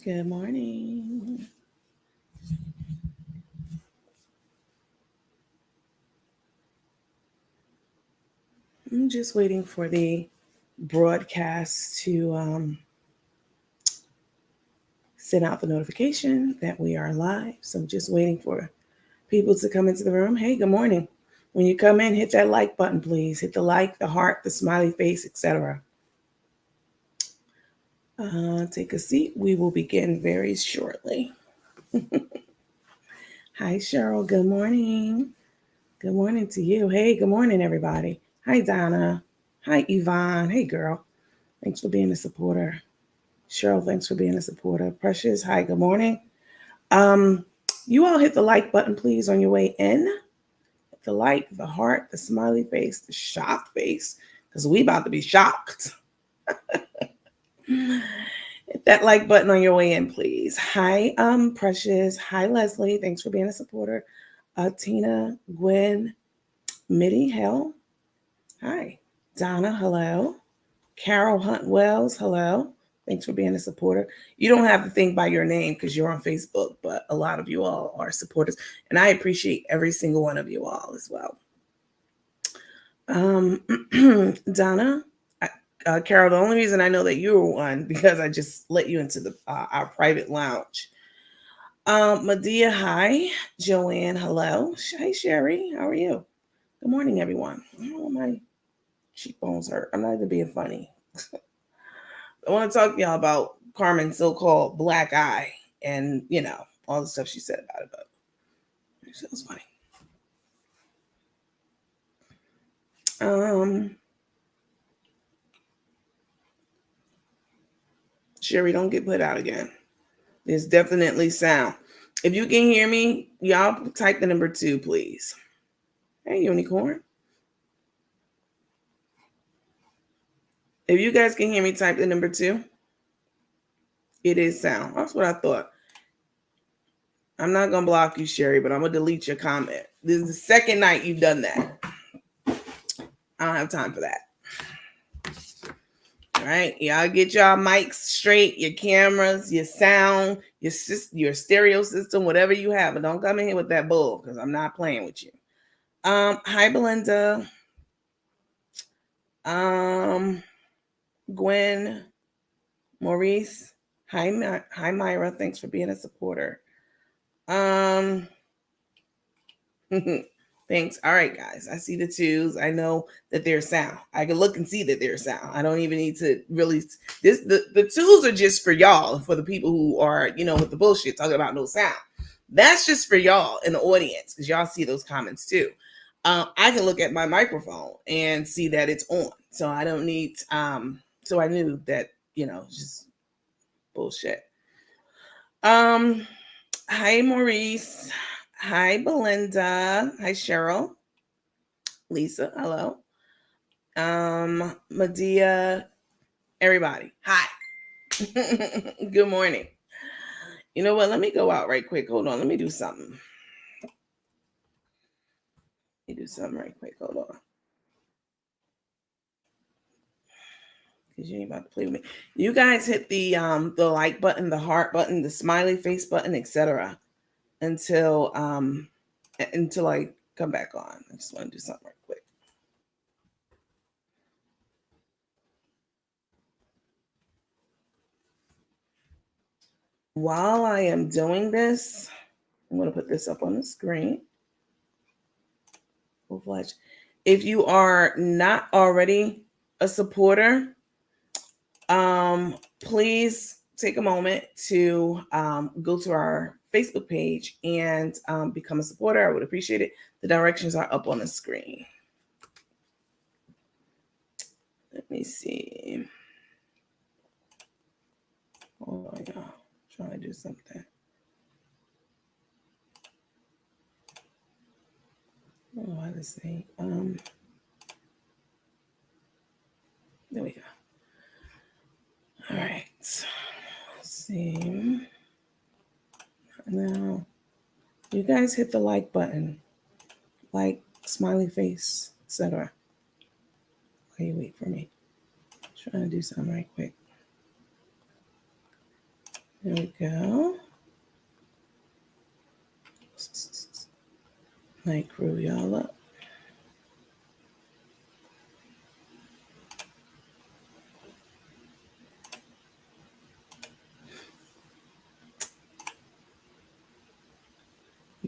Good morning. I'm just waiting for the broadcast to send out the notification that we are live. So I'm just waiting for people to come into the room. Hey, good morning. When you come in, hit that like button, please. Hit the like, the heart, the smiley face, etc. Take a seat. We will begin very shortly. Hi, Cheryl. Good morning. Good morning to you. Hey, good morning, everybody. Hi, Donna. Hi, Yvonne. Hey, girl. Thanks for being a supporter. Cheryl, thanks for being a supporter. Precious, hi, good morning. Um, you all hit the like button, please, on your way in. The like, the heart, the smiley face, the shocked face, because we about to be shocked. Hit that like button on your way in, please. Hi, Precious. Hi, Leslie. Thanks for being a supporter. Tina, Gwen, Mitty, hell. Hi. Donna, hello. Carol Hunt Wells, hello. Thanks for being a supporter. You don't have to think by your name because you're on Facebook, but a lot of you all are supporters. And I appreciate every single one of you all as well. Donna, Carol, the only reason I know that you were one because I just let you into the our private lounge. Medea, hi. Joanne, hello. Hi, Sherry. How are you? Good morning, everyone. I don't know why my cheekbones hurt. I'm not even being funny. I want to talk to y'all about Carmen's so-called black eye and, all the stuff she said about it, but it was funny. Sherry, don't get put out again. There's definitely sound. If you can hear me, y'all type the number 2, please. Hey, Unicorn. If you guys can hear me, type the number 2. It is sound. That's what I thought. I'm not going to block you, Sherry, but I'm going to delete your comment. This is the second night you've done that. I don't have time for that. All right, y'all get y'all mics straight, your cameras, your sound, your stereo system, whatever you have, but don't come in here with that bull because I'm not playing with you. Hi, Belinda. Gwen, Maurice. Hi, Myra. Thanks for being a supporter. Thanks. All right, guys. I see the 2s. I know that there's sound. I can look and see that there's sound. I don't even need to really. The 2s are just for y'all, for the people who are, with the bullshit talking about no sound. That's just for y'all in the audience because y'all see those comments too. I can look at my microphone and see that it's on. So I don't need. So I knew that just bullshit. Hi, Maurice. Hi, Belinda. Hi, Cheryl. Lisa, hello. Medea, everybody. Hi. Good morning. You know what? Let me go out right quick. Hold on. Let me do something. Right quick. Hold on. Because you ain't about to play with me. You guys hit the like button, the heart button, the smiley face button, etc. Until I come back on. I just want to do something right quick. While I am doing this, I'm going to put this up on the screen. Full-fledged. If you are not already a supporter, please take a moment to go to our Facebook page and become a supporter. I would appreciate it. The directions are up on the screen. Let me see. Hold on, y'all. Trying to do something. Oh, let's see. There we go. All right. Let's see. Now, you guys hit the like button, like, smiley face, etc. While you wait for me. Trying to do something right quick. There we go. Night crew, y'all up.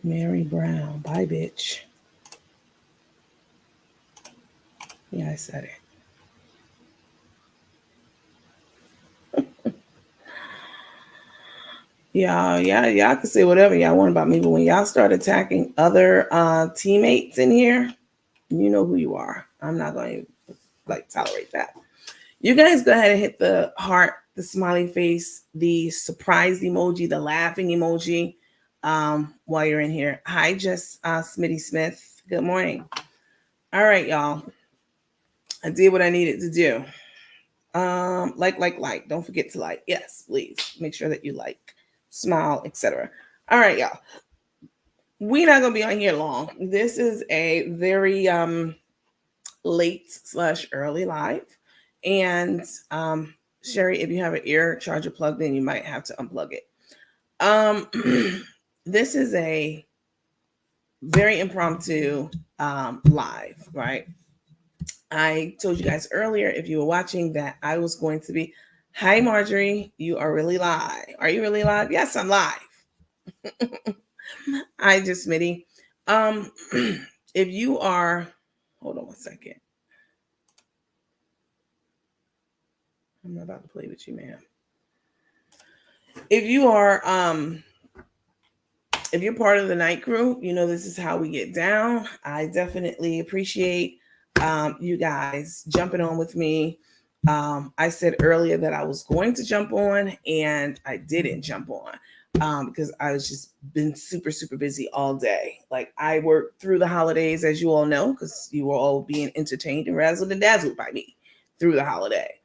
Mary Brown. Bye, bitch. Yeah, I said it. Y'all can say whatever y'all want about me, but when y'all start attacking other teammates in here, you know who you are. I'm not going to tolerate that. You guys go ahead and hit the heart, the smiley face, the surprise emoji, the laughing emoji while you're in here. Hi, Smitty Smith. Good morning. All right, y'all. I did what I needed to do. Like. Don't forget to like. Yes, please. Make sure that you like, smile, etc. All right, y'all. We're not gonna be on here long. This is a very late/early live. And Sherry, if you have an ear charger plugged in, you might have to unplug it. This is a very impromptu live, right? I told you guys earlier, if you were watching, that I was going to be. Hi, Marjorie. You are really live. Are you really live? Yes, I'm live. Hi, just Smitty. If you are, hold on one second. I'm not about to play with you, man. If you are, if you're part of the night crew, you know this is how we get down. I definitely appreciate you guys jumping on with me. I said earlier that I was going to jump on, and I didn't jump on because I was just been super busy all day. Like, I worked through the holidays, as you all know, because you were all being entertained and razzled and dazzled by me through the holiday.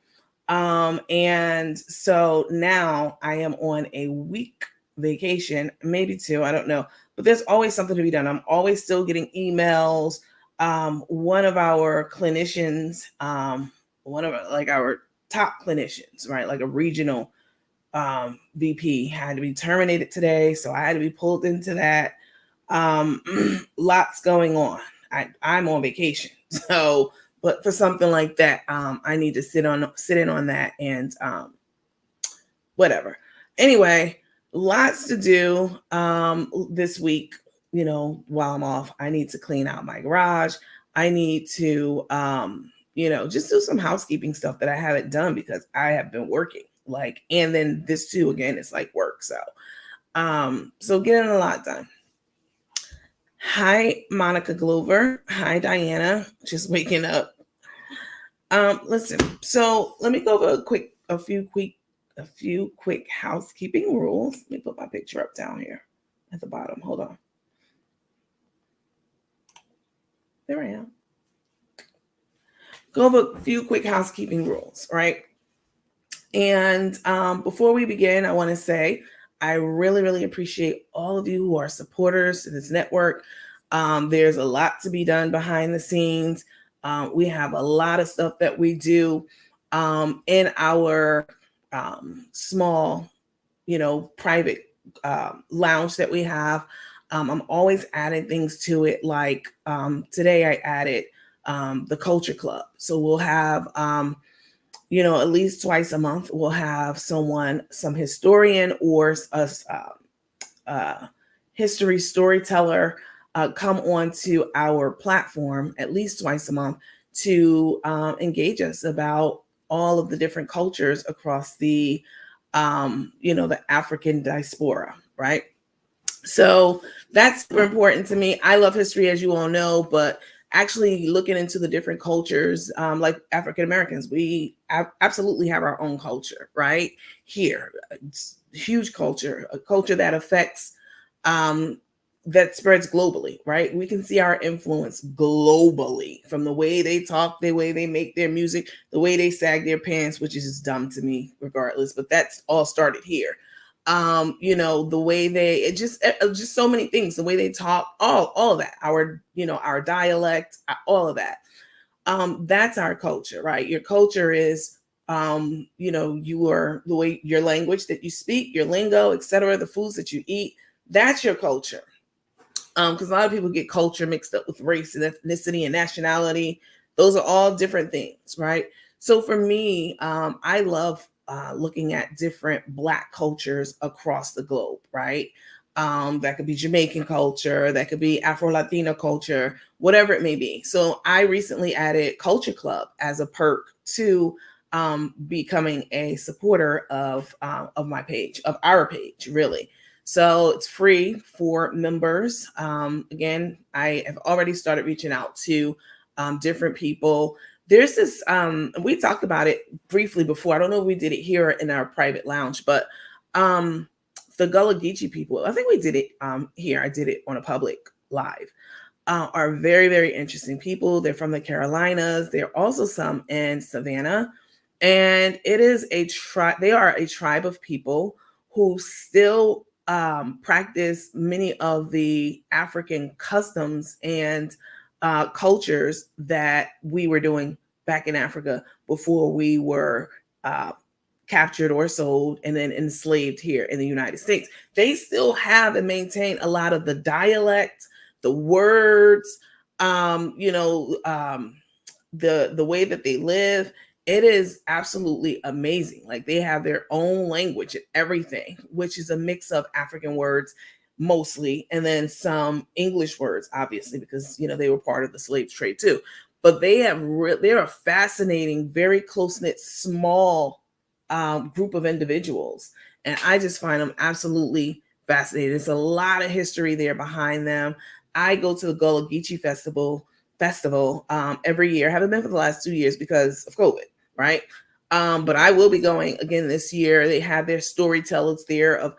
And so now I am on a week vacation, maybe 2, I don't know, but there's always something to be done. I'm always still getting emails. One of our clinicians, one of our top clinicians, right, like a regional VP, had to be terminated today, so I had to be pulled into that. Lots going on. I'm on vacation, so but for something like that, I need to sit in on that and whatever. Anyway, lots to do this week. You know, while I'm off, I need to clean out my garage. I need to just do some housekeeping stuff that I haven't done because I have been working. And then this too, again, it's like work. So getting a lot done. Hi, Monica Glover. Hi, Diana. Just waking up. Listen, so let me go over a few quick housekeeping rules. Let me put my picture up down here at the bottom. Hold on. There I am. Go over a few quick housekeeping rules, right? And before we begin, I want to say I really appreciate all of you who are supporters to this network. There's a lot to be done behind the scenes. We have a lot of stuff that we do in our small, private lounge that we have. I'm always adding things to it. Like today I added the culture club. So we'll have, at least twice a month, we'll have some historian or a history storyteller come onto our platform at least twice a month to engage us about all of the different cultures across the African diaspora, right? So that's super important to me. I love history, as you all know, but actually looking into the different cultures, like African Americans, we absolutely have our own culture, right? Here, it's huge culture, a culture that affects, that spreads globally, right? We can see our influence globally from the way they talk, the way they make their music, the way they sag their pants, which is just dumb to me regardless, but that's all started here. The way they just so many things, the way they talk, all of that, our dialect, all of that. That's our culture, right? Your culture is the way your language that you speak, your lingo, etc., the foods that you eat, that's your culture. Because a lot of people get culture mixed up with race and ethnicity and nationality. Those are all different things, right? So for me, I love looking at different Black cultures across the globe, right? That could be Jamaican culture, that could be Afro Latina culture, whatever it may be. So I recently added Culture Club as a perk to becoming a supporter of my page, of our page, really. So it's free for members. Again, I have already started reaching out to different people. There's this, we talked about it briefly before. I don't know if we did it here in our private lounge, but the Gullah Geechee people, I think we did it here. I did it on a public live. Are very, very interesting people. They're from the Carolinas. There are also some in Savannah. And it is a tribe. They are a tribe of people who still practice many of the African customs and cultures that we were doing back in Africa before we were captured or sold and then enslaved here in the United States. They still have and maintain a lot of the dialect, the words, the way that they live. It is absolutely amazing. Like, they have their own language and everything, which is a mix of African words mostly, and then some English words, obviously, because they were part of the slave trade too. But they're a fascinating, very close-knit, small group of individuals, and I just find them absolutely fascinating. There's a lot of history there behind them. I go to the Gullah Geechee festival every year. I haven't been for the last 2 years because of COVID, right? But I will be going again this year. They have their storytellers there of,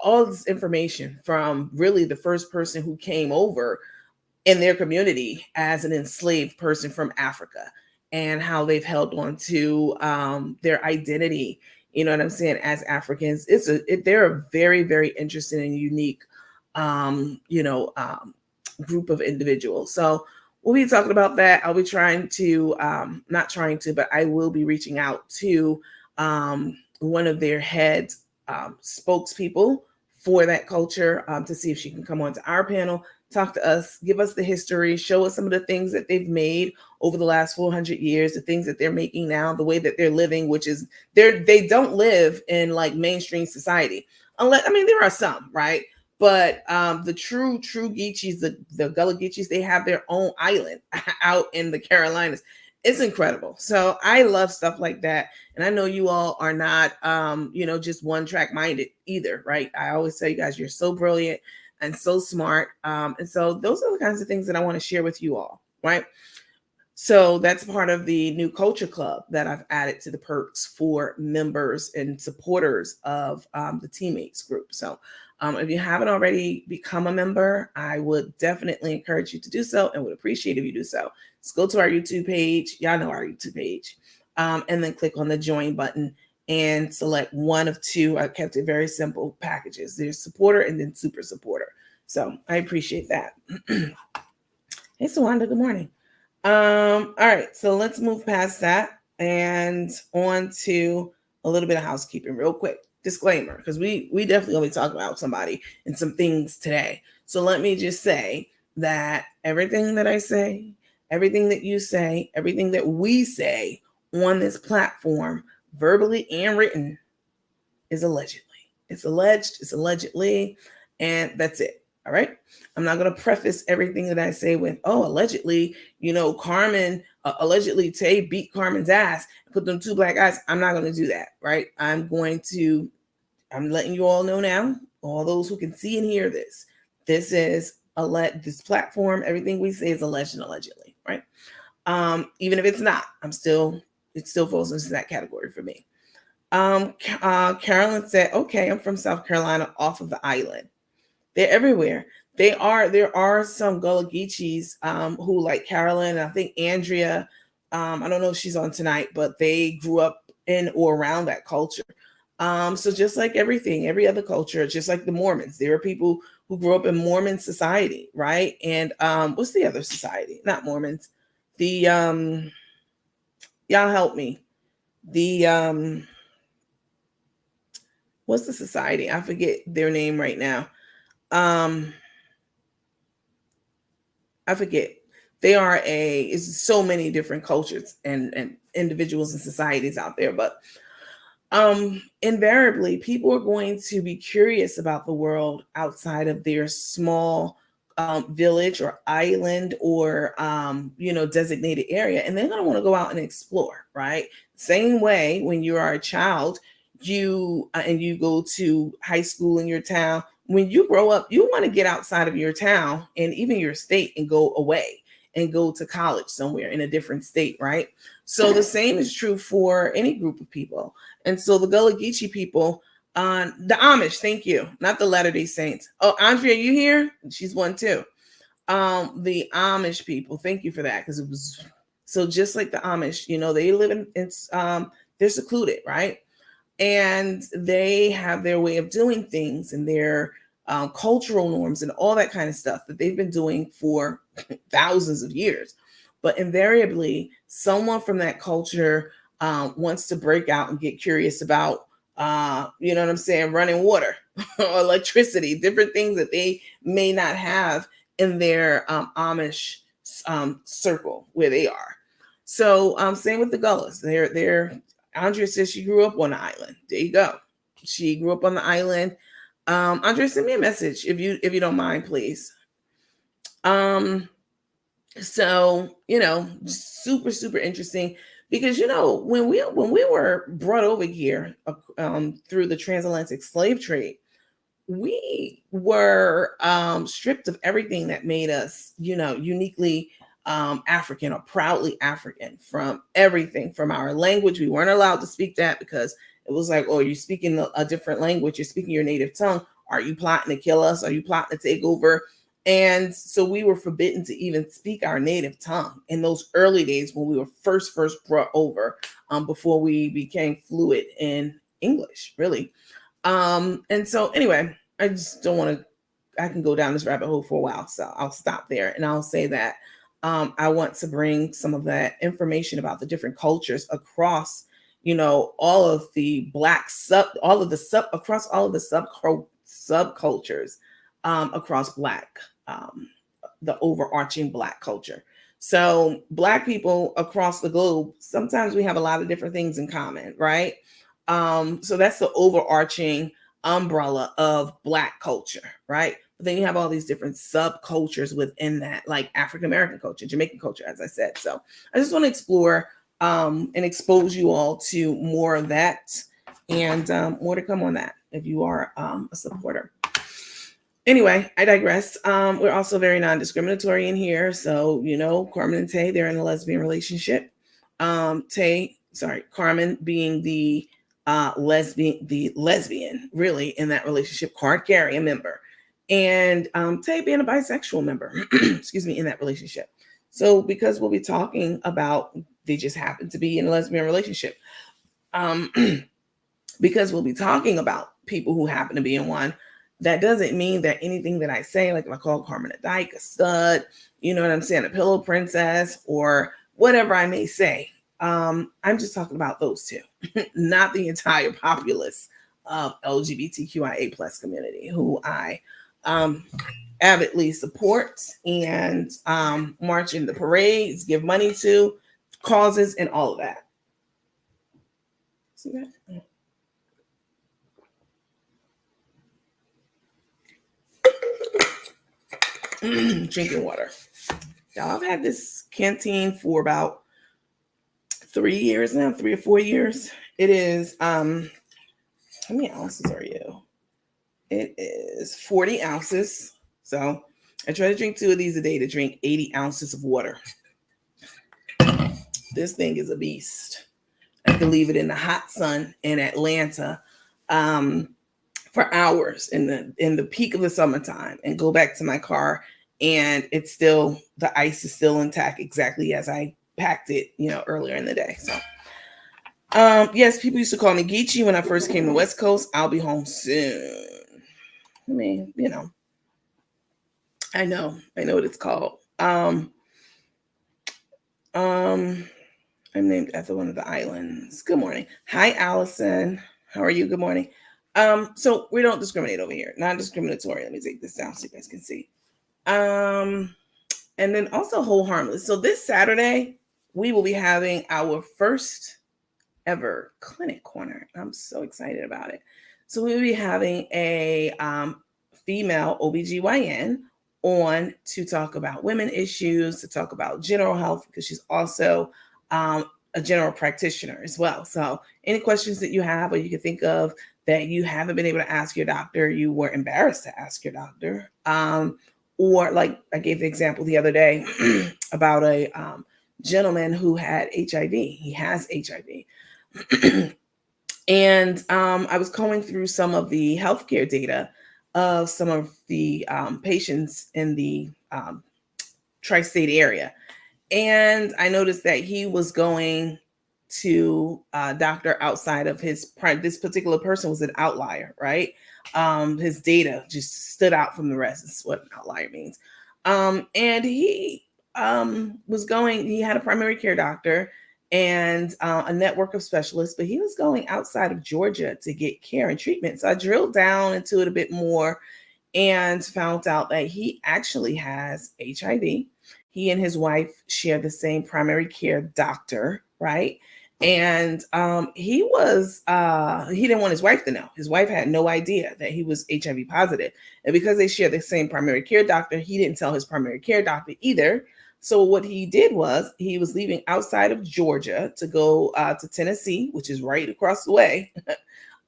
all this information from really the first person who came over in their community as an enslaved person from Africa, and how they've held on to their identity, you know what I'm saying, as Africans. They're a very, very interesting and unique, group of individuals. So we'll be talking about that. I'll be trying to, not trying to, but I will be reaching out to one of their head spokespeople for that culture to see if she can come onto our panel, talk to us, give us the history, show us some of the things that they've made over the last 400 years, the things that they're making now, the way that they're living, which is they don't live in like mainstream society. Unless, I mean, there are some, right? But the true Geechees, the Gullah Geechees, they have their own island out in the Carolinas. It's incredible. So I love stuff like that. And I know you all are not, just one track minded either, right? I always tell you guys, you're so brilliant and so smart. And so those are the kinds of things that I want to share with you all, right? So that's part of the new culture club that I've added to the perks for members and supporters of the teammates group. So if you haven't already become a member, I would definitely encourage you to do so and would appreciate if you do so. Just go to our YouTube page. Y'all know our YouTube page. And then click on the join button and select one of two. I kept it very simple packages. There's supporter and then super supporter. So I appreciate that. Hey, Sawanda, good morning. All right, so let's move past that and on to a little bit of housekeeping real quick. Disclaimer, because we definitely gonna be talking about somebody and some things today. So let me just say that everything that I say, everything that you say, everything that we say on this platform, verbally and written, is allegedly. It's alleged, it's allegedly, and that's it. All right. I'm not going to preface everything that I say with, oh, allegedly, Carmen, allegedly Tay beat Carmen's ass and put them two black eyes. I'm not going to do that. Right. I'm letting you all know now, all those who can see and hear this, this is this platform. Everything we say is alleged and allegedly. Right. Even if it's not, it still falls into that category for me. Carolyn said, okay, I'm from South Carolina off of the island. They're everywhere. There are some Gullah Geechees who, like Carolyn, and I think Andrea, I don't know if she's on tonight, but they grew up in or around that culture. So just like every other culture, just like the Mormons, there are people who grew up in Mormon society, right? And what's the other society? Not Mormons. The Y'all help me. The what's the society? I forget their name right now. Um, I forget. They are it's so many different cultures and individuals and societies out there, but invariably people are going to be curious about the world outside of their small village or island or designated area, and they're going to want to go out and explore, right? Same way when you are a child, you go to high school in your town. When you grow up, you want to get outside of your town and even your state and go away and go to college somewhere in a different state, right? So the same is true for any group of people. And so the Gullah Geechee people, the Amish, thank you, not the Latter-day Saints. Oh, Andrea, you here? She's one too. The Amish people, thank you for that, because it was so just like the Amish, they live in it's they're secluded, right? And they have their way of doing things and their cultural norms and all that kind of stuff that they've been doing for thousands of years. But invariably, someone from that culture wants to break out and get curious about, you know what I'm saying, running water or electricity, different things that they may not have in their Amish circle where they are. So same with the Gullahs. They're Andrea says she grew up on the island. There you go. She grew up on the island. Andrea, send me a message if you don't mind, please. So super super interesting, because when we were brought over here through the transatlantic slave trade, we were stripped of everything that made us uniquely African or proudly African, from everything, from our language. We weren't allowed to speak that because it was like, oh, you're speaking a different language, you're speaking your native tongue. Are you plotting to kill us? Are you plotting to take over? And so we were forbidden to even speak our native tongue in those early days when we were first brought over, before we became fluent in English, really. And so anyway, I just don't want to, I can go down this rabbit hole for a while, so I'll stop there and I'll say that I want to bring some of that information about the different cultures across, all of the across all of the subcultures, across Black, the overarching Black culture. So Black people across the globe, sometimes we have a lot of different things in common, right? So that's the overarching umbrella of Black culture, right? But then you have all these different subcultures within that, like African American culture, Jamaican culture, as I said. So I just want to explore and expose you all to more of that, and more to come on that if you are a supporter. Anyway, I digress. We're also very non-discriminatory in here. So, Carmen and Tay, they're in a lesbian relationship. Carmen being the lesbian really in that relationship, card carrying member, and Tay being a bisexual member, excuse me, in that relationship. So because we'll be talking about, they just happen to be in a lesbian relationship. Because we'll be talking about people who happen to be in one, that doesn't mean that anything that I say, like if I call Carmen a dyke, a stud, you know what I'm saying, a pillow princess, or whatever I may say, I'm just talking about those two, not the entire populace of LGBTQIA plus community, who I avidly support and march in the parades, give money to causes, and all of that. See that? Drinking water. Now, I've had this canteen for about 3 years now, 3 or 4 years. It is, how many ounces are you? It is 40 ounces. So I try to drink 2 of these a day to drink 80 ounces of water. This thing is a beast. I can leave it in the hot sun in Atlanta for hours in the peak of the summertime and go back to my car, and it's still, the ice is still intact exactly as I packed it, earlier in the day. So yes, people used to call me Geechee when I first came to West Coast. I'll be home soon. I mean, I know what it's called. I I'm named after one of the islands. Good morning. Hi, Allison. How are you? Good morning. So we don't discriminate over here. Non-discriminatory. Let me take this down so you guys can see. And then also Hold Harmless. So this Saturday, we will be having our first ever clinic corner. I'm so excited about it. So we'll be having a female OBGYN on to talk about women issues, to talk about general health, because she's also a general practitioner as well. So any questions that you have or you can think of that you haven't been able to ask your doctor, you were embarrassed to ask your doctor, or like I gave the example the other day about a gentleman who had HIV. He has HIV. And I was going through some of the healthcare data of some of the patients in the tri-state area. And I noticed that he was going to a doctor outside of this particular person was an outlier, right? His data just stood out from the rest. This is what an outlier means. And he he had a primary care doctor and a network of specialists, but he was going outside of Georgia to get care and treatment. So I drilled down into it a bit more and found out that he actually has HIV. He and his wife share the same primary care doctor, right? And he didn't want his wife to know. His wife had no idea that he was HIV positive. And because they share the same primary care doctor, he didn't tell his primary care doctor either. So what he did was he was leaving outside of Georgia to go to Tennessee, which is right across the way,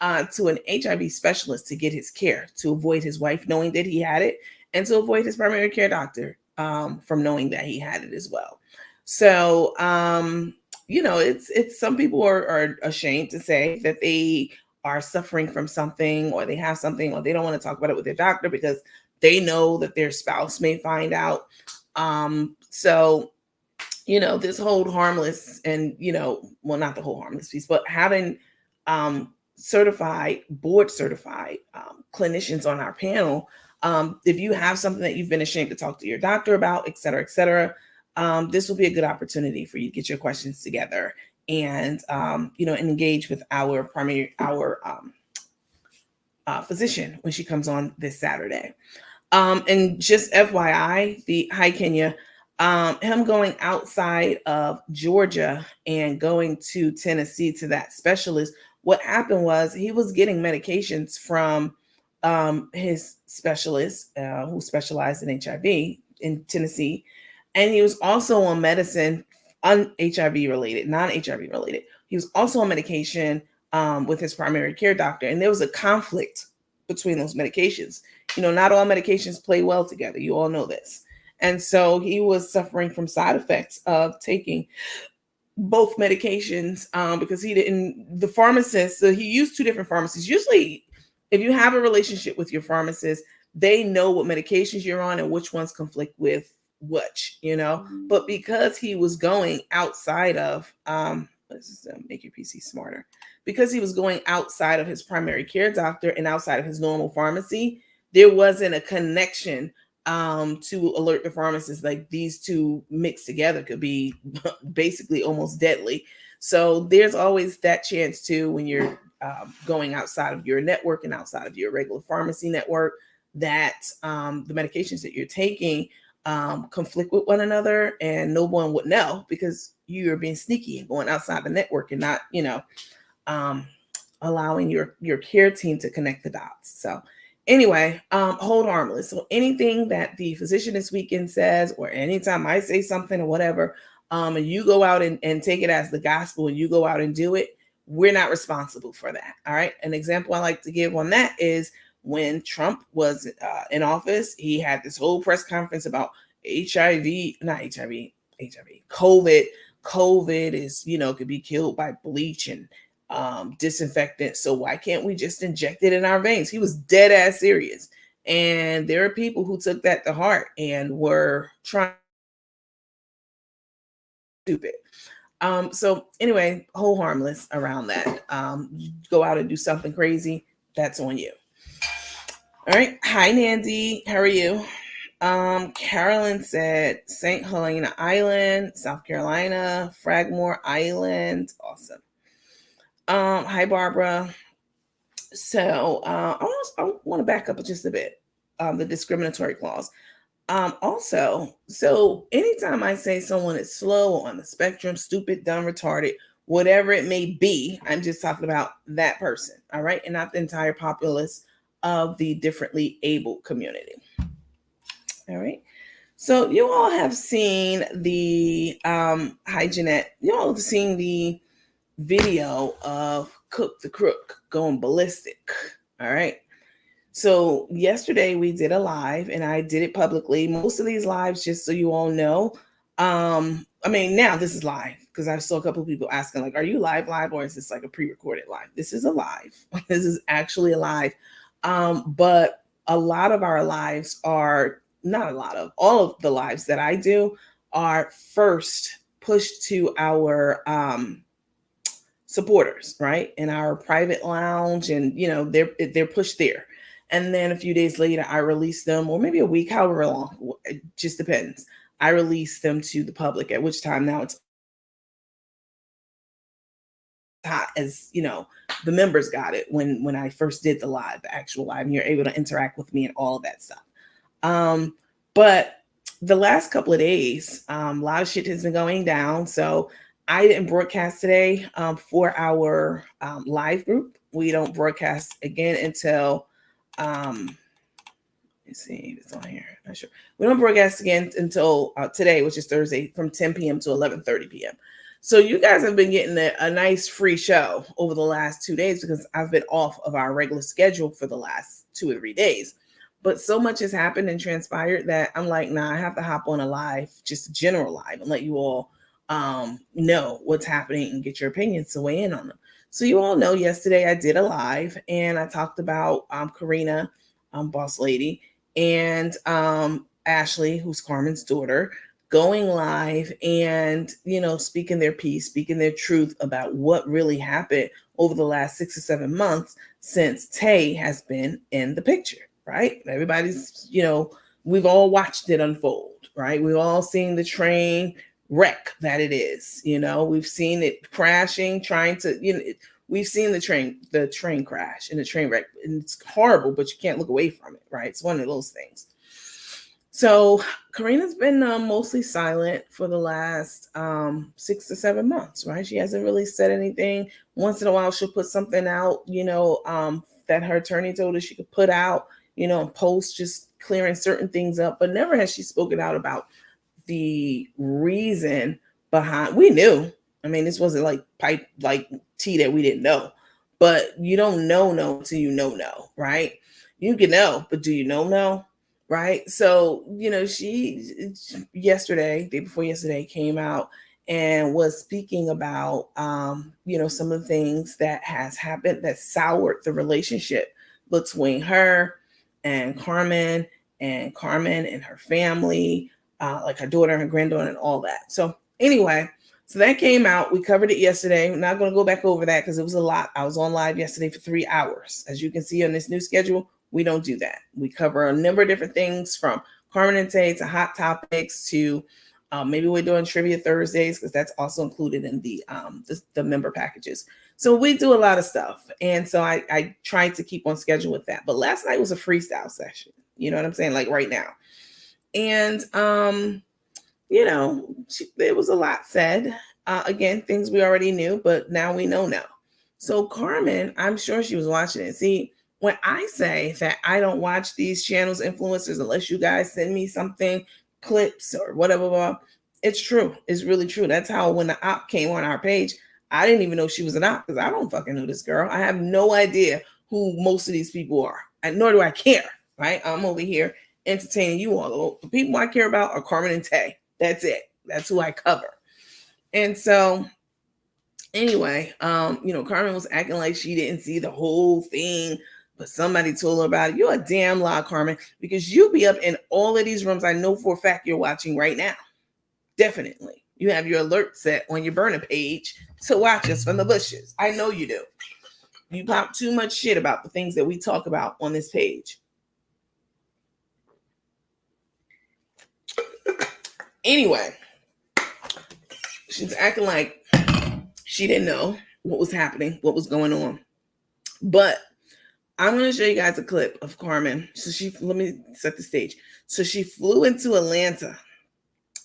to an HIV specialist to get his care, to avoid his wife knowing that he had it, and to avoid his primary care doctor from knowing that he had it as well. So, it's some people are ashamed to say that they are suffering from something or they have something or they don't want to talk about it with their doctor because they know that their spouse may find out. So, this Hold Harmless and, well, not the Hold Harmless piece, but having board certified clinicians on our panel. If you have something that you've been ashamed to talk to your doctor about, et cetera, this will be a good opportunity for you to get your questions together and, and engage with our physician when she comes on this Saturday. And just FYI, hi Kenya, him going outside of Georgia and going to Tennessee to that specialist, what happened was he was getting medications from his specialist who specialized in HIV in Tennessee. And he was also on medicine, HIV related, non-HIV related. He was also on medication with his primary care doctor. And there was a conflict between those medications. Not all medications play well together. You all know this. And so he was suffering from side effects of taking both medications because the pharmacist, so he used two different pharmacies. Usually, if you have a relationship with your pharmacist, they know what medications you're on and which ones conflict with which, But because he was going outside of, let's just make your PC smarter. Because he was going outside of his primary care doctor and outside of his normal pharmacy, there wasn't a connection to alert the pharmacist like these two mixed together could be basically almost deadly. So there's always that chance too when you're going outside of your network and outside of your regular pharmacy network that the medications that you're taking conflict with one another and no one would know because you're being sneaky and going outside the network and not, allowing your care team to connect the dots. So anyway, Hold Harmless. So anything that the physician this weekend says, or anytime I say something or whatever, and you go out and take it as the gospel and you go out and do it, we're not responsible for that. All right. An example I like to give on that is when Trump was in office, he had this whole press conference about COVID. COVID is, could be killed by bleach and disinfectant. So why can't we just inject it in our veins? He was dead ass serious. And there are people who took that to heart and were trying stupid. So anyway, Hold Harmless around that. You go out and do something crazy, that's on you. All right. Hi, Nandy. How are you? Carolyn said St. Helena Island, South Carolina, Fragmore Island. Awesome. Hi, Barbara. So I want to back up just a bit. The discriminatory clause. Also, so anytime I say someone is slow on the spectrum, stupid, dumb, retarded, whatever it may be, I'm just talking about that person, all right, and not the entire populace of the differently able community. All right. So you all have seen the hi Jeanette, you all have seen the video of Cook the Crook going ballistic. All right. So yesterday we did a live and I did it publicly. Most of these lives, just so you all know, I mean, now this is live because I saw a couple of people asking, like, are you live or is this like a pre-recorded live? This is a live. This is actually a live. But a lot of our lives are not a lot of all of the lives that I do are first pushed to our supporters, right? In our private lounge, and you know, they're pushed there. And then a few days later, I release them, or maybe a week, however long, it just depends. I release them to the public, at which time now it's hot as, you know, the members got it when I first did the live, the actual live, and you're able to interact with me and all of that stuff. But the last couple of days, a lot of shit has been going down. So I didn't broadcast today for our live group. We don't broadcast again until let's see if it's on here. Not sure. We don't broadcast again until today, which is Thursday, from 10 p.m. to 11:30 p.m. So you guys have been getting a nice free show over the last 2 days because I've been off of our regular schedule for the last 2 or 3 days. But so much has happened and transpired that I'm like, nah, I have to hop on a live, just a general live, and let you all know what's happening and get your opinions to weigh in on them. So you all know yesterday I did a live and I talked about Karina, boss lady, and Ashley, who's Carmen's daughter, going live and, you know, speaking their piece, speaking their truth about what really happened over the last 6 or 7 months since Tay has been in the picture, right? Everybody's, you know, we've all watched it unfold, right? We've all seen the train wreck that it is, you know, we've seen it crashing, trying to, you know, we've seen the train crash and the train wreck, and it's horrible, but you can't look away from it, right? It's one of those things. So Karina's been mostly silent for the last 6 to 7 months, right? She hasn't really said anything. Once in a while, she'll put something out, you know, that her attorney told her she could put out, you know, post just clearing certain things up, but never has she spoken out about the reason behind. We knew. I mean, this wasn't like pipe, like tea that we didn't know, but you don't know until you know, right? You can know, but do you know? Right. So, you know, she yesterday, day before yesterday, came out and was speaking about, you know, some of the things that has happened that soured the relationship between her and Carmen and her family, like her daughter and her granddaughter and all that. So anyway, so that came out. We covered it yesterday. I'm not going to go back over that because it was a lot. I was on live yesterday for 3 hours. As you can see on this new schedule, we don't do that. We cover a number of different things, from Carmen and Tay to hot topics to maybe we're doing trivia Thursdays because that's also included in the member packages. So we do a lot of stuff, and so I tried to keep on schedule with that. But last night was a freestyle session. You know what I'm saying? Like right now, and you know, there was a lot said. Again, things we already knew, but now we know now. So Carmen, I'm sure she was watching it. See, when I say that I don't watch these channels, influencers, unless you guys send me something, clips or whatever, it's true. It's really true. That's how when the op came on our page, I didn't even know she was an op because I don't fucking know this girl. I have no idea who most of these people are, and nor do I care, right? I'm over here entertaining you all. The people I care about are Carmen and Tay. That's it. That's who I cover. And so anyway, you know, Carmen was acting like she didn't see the whole thing, but somebody told her about it. You're a damn lie, Carmen, because you'll be up in all of these rooms. I know for a fact you're watching right now. Definitely. You have your alert set on your burner page to watch us from the bushes. I know you do. You pop too much shit about the things that we talk about on this page. Anyway, she's acting like she didn't know what was happening, what was going on. But I'm going to show you guys a clip of Carmen. So let me set the stage. So she flew into Atlanta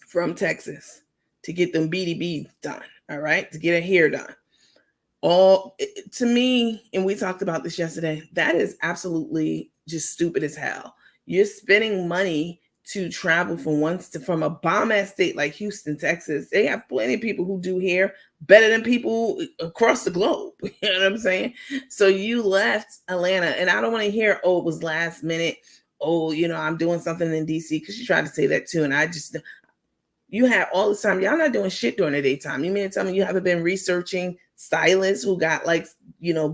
from Texas to get them BDB done. All right. To get her hair done. To me, and we talked about this yesterday, that is absolutely just stupid as hell. You're spending money to travel from a bomb ass state like Houston, Texas. They have plenty of people who do hair better than people across the globe. You know what I'm saying? So you left Atlanta, and I don't want to hear, oh, it was last minute. Oh, I'm doing something in DC, because you tried to say that too. And you had all this time. Y'all not doing shit during the daytime. You mean to tell me you haven't been researching stylists who got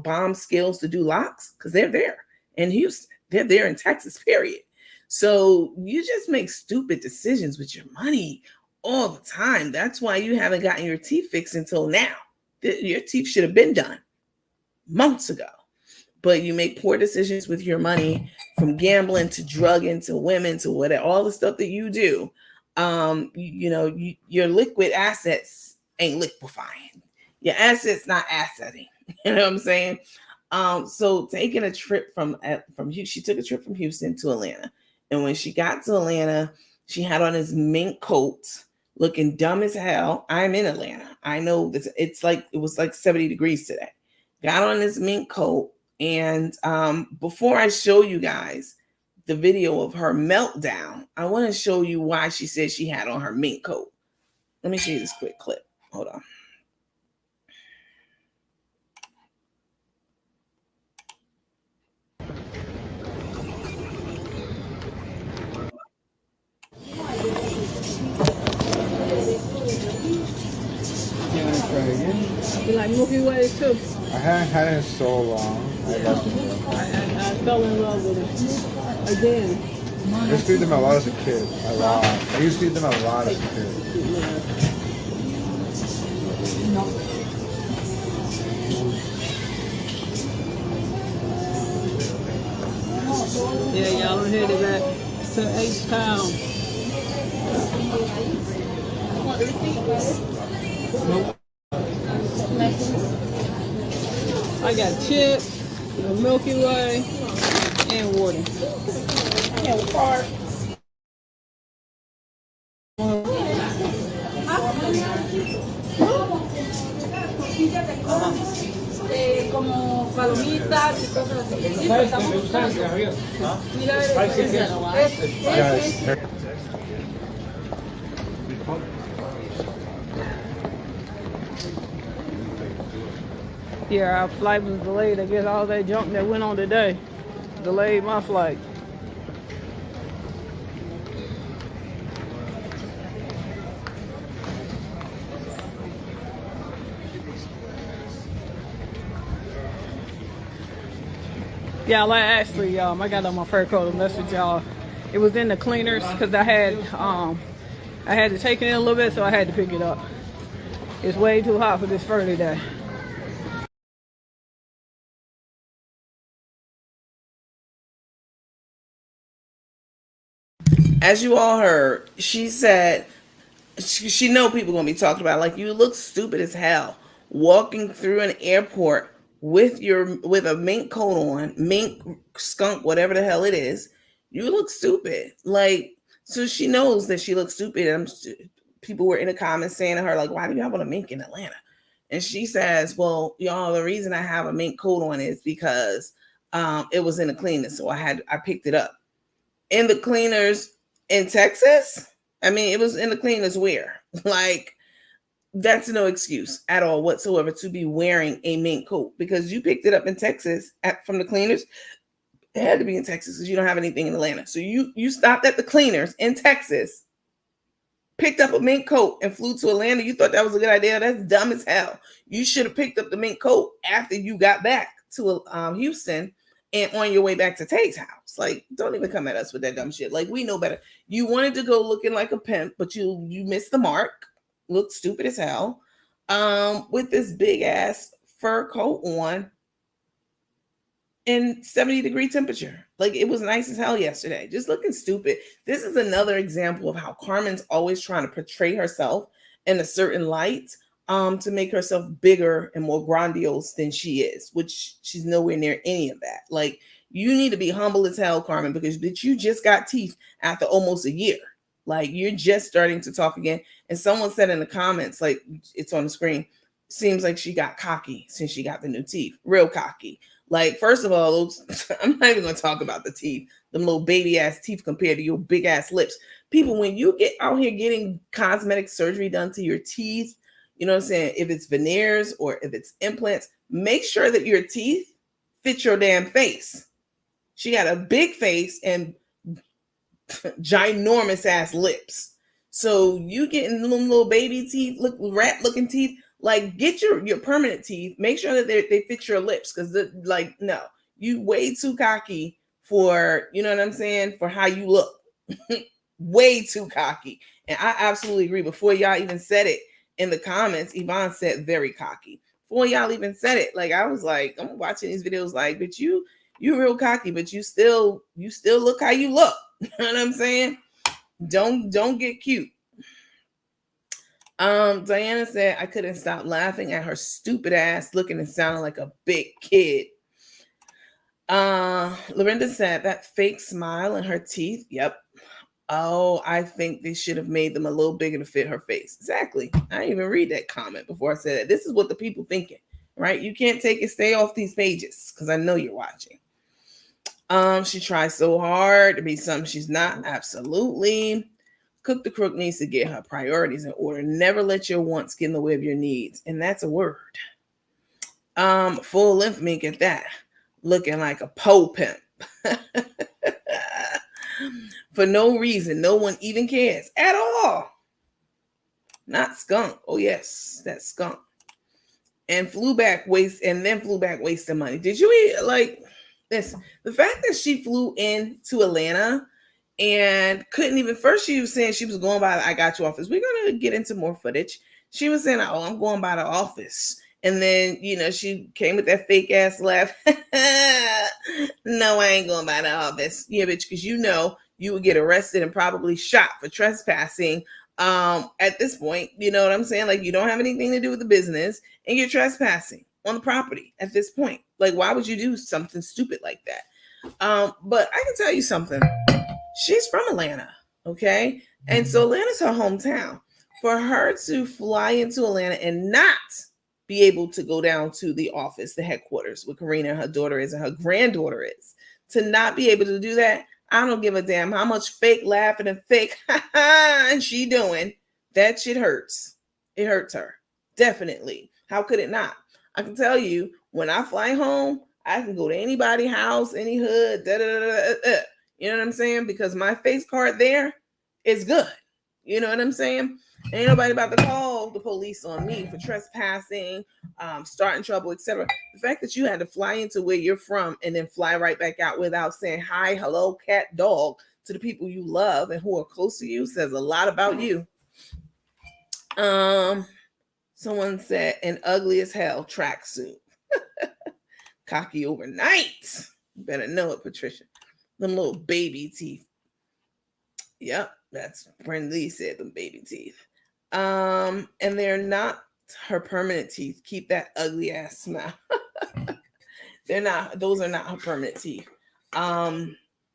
bomb skills to do locks? Because they're there in Houston. They're there in Texas, period. So you just make stupid decisions with your money all the time. That's why you haven't gotten your teeth fixed until now. Your teeth should have been done months ago. But you make poor decisions with your money, from gambling to drugging to women to whatever, all the stuff that you do. Your liquid assets ain't liquefying. Your assets not assetting. You know what I'm saying? So taking a trip from she took a trip from Houston to Atlanta. And when she got to Atlanta, she had on this mink coat, looking dumb as hell. I'm in Atlanta. I know this. It was like 70 degrees today. Got on this mink coat. And before I show you guys the video of her meltdown, I want to show you why she said she had on her mink coat. Let me show you this quick clip. Hold on. You like Milky Ways too? I haven't had it in so long. I fell in love with it. Again. I used to eat them a lot as a kid. A lot. I used to eat them a lot as a kid. Yeah, y'all are headed back to H-Town. I got chips, a Milky Way, and water. And water. Como palomitas y cosas así. Sí, pero estamos Yeah, our flight was delayed. I guess all that junk that went on today delayed my flight. Yeah, I got on my fur coat and message y'all. It was in the cleaners because I had to take it in a little bit, so I had to pick it up. It's way too hot for this fur today. As you all heard, she said she know people gonna be talking about, like, you look stupid as hell walking through an airport with a mink coat on, mink, skunk, whatever the hell it is. You look stupid. Like, so she knows that she looks stupid. And people were in the comments saying to her, like, why do you have on a mink in Atlanta? And she says, well, y'all, the reason I have a mink coat on is because it was in the cleaners, so I picked it up in the cleaners in Texas. I mean, it was in the cleaners where? Like, that's no excuse at all whatsoever to be wearing a mink coat, because you picked it up in Texas from the cleaners. It had to be in Texas because you don't have anything in Atlanta. So you stopped at the cleaners in Texas, picked up a mink coat, and flew to Atlanta. You thought that was a good idea? That's dumb as hell. You should have picked up the mink coat after you got back to Houston and on your way back to Tay's house. Like, don't even come at us with that dumb shit. Like, we know better. You wanted to go looking like a pimp, but you missed the mark. Looked stupid as hell. With this big ass fur coat on. in 70-degree temperature. Like it was nice as hell yesterday. Just looking stupid. This is another example of how Carmen's always trying to portray herself in a certain light to make herself bigger and more grandiose than she is, which she's nowhere near any of that. Like you need to be humble as hell, Carmen, because bitch, you just got teeth after almost a year. Like you're just starting to talk again. And someone said in the comments, like it's on the screen, seems like she got cocky since she got the new teeth. Real cocky. Like, first of all, those, I'm not even going to talk about the teeth, them little baby ass teeth compared to your big ass lips. People, when you get out here getting cosmetic surgery done to your teeth, you know what I'm saying? If it's veneers or if it's implants, make sure that your teeth fit your damn face. She got a big face and ginormous ass lips. So you getting little baby teeth, look rat looking teeth. Like get your permanent teeth. Make sure that they fit your lips because like no, you way too cocky for, you know what I'm saying, for how you look. Way too cocky. And I absolutely agree. Before y'all even said it in the comments, Yvonne said very cocky. Before y'all even said it, like I was like, I'm watching these videos like, but you real cocky, but you still look how you look. You know what I'm saying? Don't get cute. Diana said I couldn't stop laughing at her stupid ass looking and sounding like a big kid. Lorinda said that fake smile and her teeth. Yep. Oh, I think they should have made them a little bigger to fit her face. Exactly. I didn't even read that comment before I said that. This is what the people thinking, right? You can't take it. Stay off these pages because I know you're watching. She tries so hard to be something she's not. Absolutely. Cook the Crook needs to get her priorities in order. Never let your wants get in the way of your needs. And that's a word. Full length mink at that. Looking like a pole pimp. For no reason. No one even cares at all. Not skunk. Oh yes, that's skunk. And flew back wasting money. Did you like this? The fact that she flew into Atlanta and couldn't even, first she was saying she was going by the I got you office. We're going to get into more footage. She was saying, oh, I'm going by the office. And then, you know, she came with that fake ass laugh. No, I ain't going by the office. Yeah, bitch, because you know you would get arrested and probably shot for trespassing. At this point, you know what I'm saying? Like you don't have anything to do with the business and you're trespassing on the property at this point. Like, why would you do something stupid like that? But I can tell you something. She's from Atlanta, okay? And so Atlanta's her hometown. For her to fly into Atlanta and not be able to go down to the office, the headquarters, where Karina and her daughter is and her granddaughter is, to not be able to do that, I don't give a damn how much fake laughing and fake and she doing. That shit hurts. It hurts her. Definitely. How could it not? I can tell you, when I fly home, I can go to anybody's house, any hood, you know what I'm saying? Because my face card there is good. You know what I'm saying? Ain't nobody about to call the police on me for trespassing, starting trouble, etc. The fact that you had to fly into where you're from and then fly right back out without saying hi, hello, cat, dog to the people you love and who are close to you says a lot about you. Someone said an ugly as hell tracksuit. Cocky overnight. You better know it, Patricia. Them little baby teeth. Yep, that's Brenda Lee said, them baby teeth. And they're not her permanent teeth. Keep that ugly ass smile. Those are not her permanent teeth.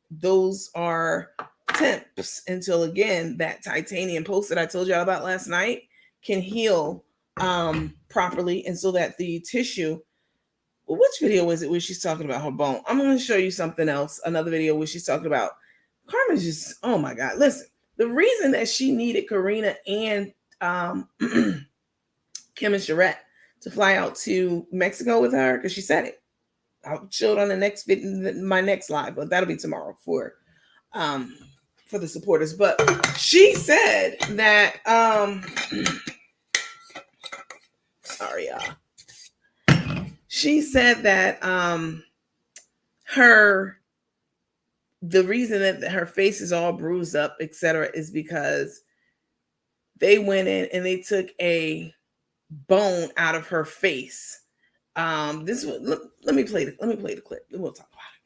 Those are temps until again that titanium post that I told y'all about last night can heal properly, and so that the tissue. Well, which video was it where she's talking about her bone? I'm going to show you something else. Another video where she's talking about Carmen's just, oh my God. Listen, the reason that she needed Karina and Kim and Charette to fly out to Mexico with her, because she said it. I'll show it on the next my next live, but that'll be tomorrow for the supporters. But she said that sorry, y'all. She said that the reason that her face is all bruised up, etc., is because they went in and they took a bone out of her face This let me play the clip. We'll talk about it.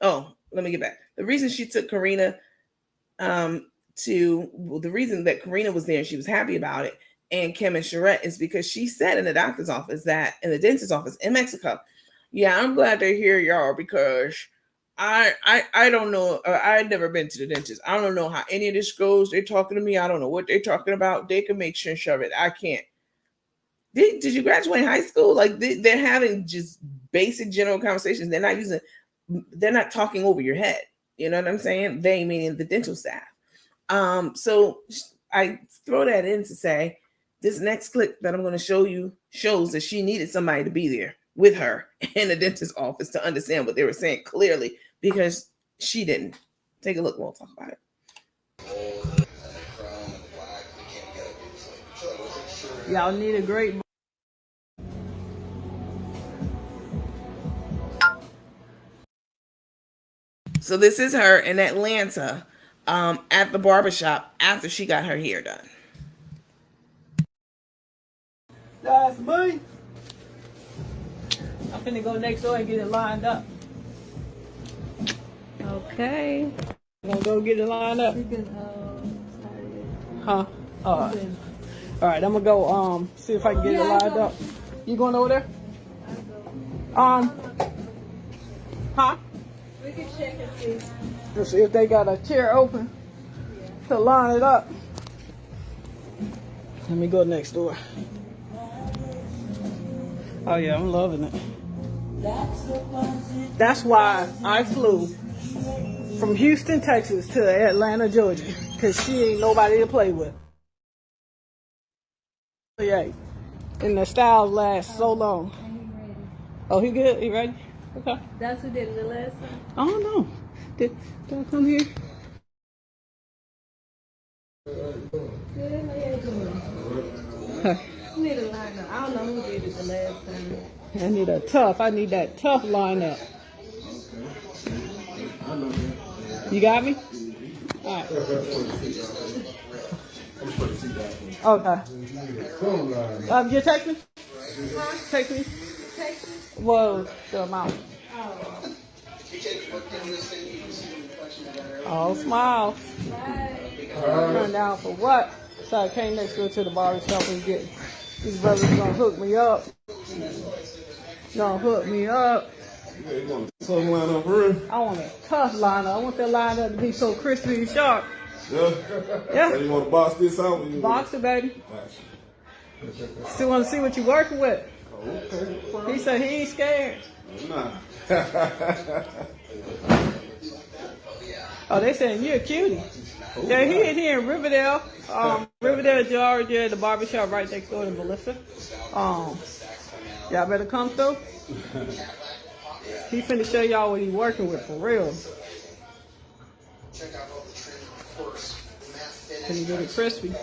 Oh, let me get back. The reason she took Karina the reason that Karina was there and she was happy about it, and Kim and Charette, is because she said in the doctor's office that in the dentist's office in Mexico, yeah, I'm glad they're here, y'all, because I don't know. I've never been to the dentist. I don't know how any of this goes. They're talking to me. I don't know what they're talking about. They can make sure and shove it. I can't. Did you graduate high school? Like they're having just basic general conversations. They're not talking over your head. You know what I'm saying? They meaning the dental staff. So I throw that in to say this next clip that I'm going to show you shows that she needed somebody to be there with her in the dentist's office to understand what they were saying clearly, because she didn't. Take a look. We'll talk about it. Y'all need a great. So this is her in Atlanta at the barbershop after she got her hair done. That's me. I'm finna go next door and get it lined up. Okay. I'm gonna go get it lined up. You can Huh? All right, I'm gonna go see if I can get it lined up. You going over there? Huh? we can check and see. Let's see if they got a chair open to line it up. Let me go next door. Oh yeah, I'm loving it. That's why I flew from Houston, Texas to Atlanta, Georgia, because she ain't nobody to play with. Yeah, and the styles last so long. Oh, he good? He ready? Okay. That's who did it the last time. I don't know. Did I come here? Good, how you doing? You need a lineup. I don't know who did it the last time. I need that tough lineup. You got me? All right. Okay. You text me? Text me? Well, the amount. Oh, smiles. Turn down for what? So I came next door to the barbershop and get these brothers gonna hook me up. Gonna hook me up. You want a tough lineup for real? I want a tough lineup. I want that lineup to be so crispy and sharp. Yeah? Yeah. So you want to box this out? Box it, baby. Still want to see what you're working with. Okay. He said he ain't scared. Nah. Oh, they saying you're a cutie. Yeah, he in here in Riverdale. Riverdale, Georgia, the barbershop right next door to Melissa. Y'all better come through. He finna show y'all what he working with for real. Finna get it crispy.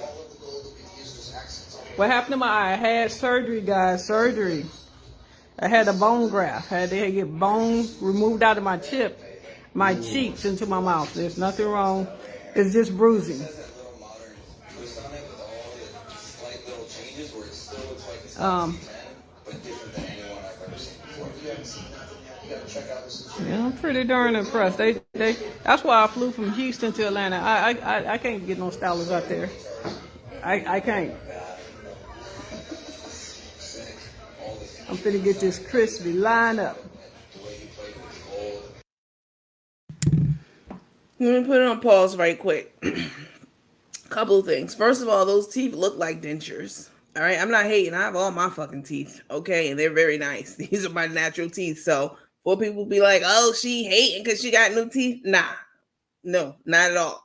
What happened to my eye? I had surgery, guys. Surgery. I had a bone graft. They had to get bone removed out of my cheeks into my mouth. There's nothing wrong. It's just bruising. Yeah, I'm pretty darn impressed. That's why I flew from Houston to Atlanta. I can't get no stylists out there. I can't. I'm finna get this crispy line up. Let me put it on pause right quick. Couple of things. First of all, those teeth look like dentures. All right, I'm not hating. I have all my fucking teeth, okay, and they're very nice. These are my natural teeth. So for people be like, "Oh, she hating because she got new teeth," nah, no, not at all.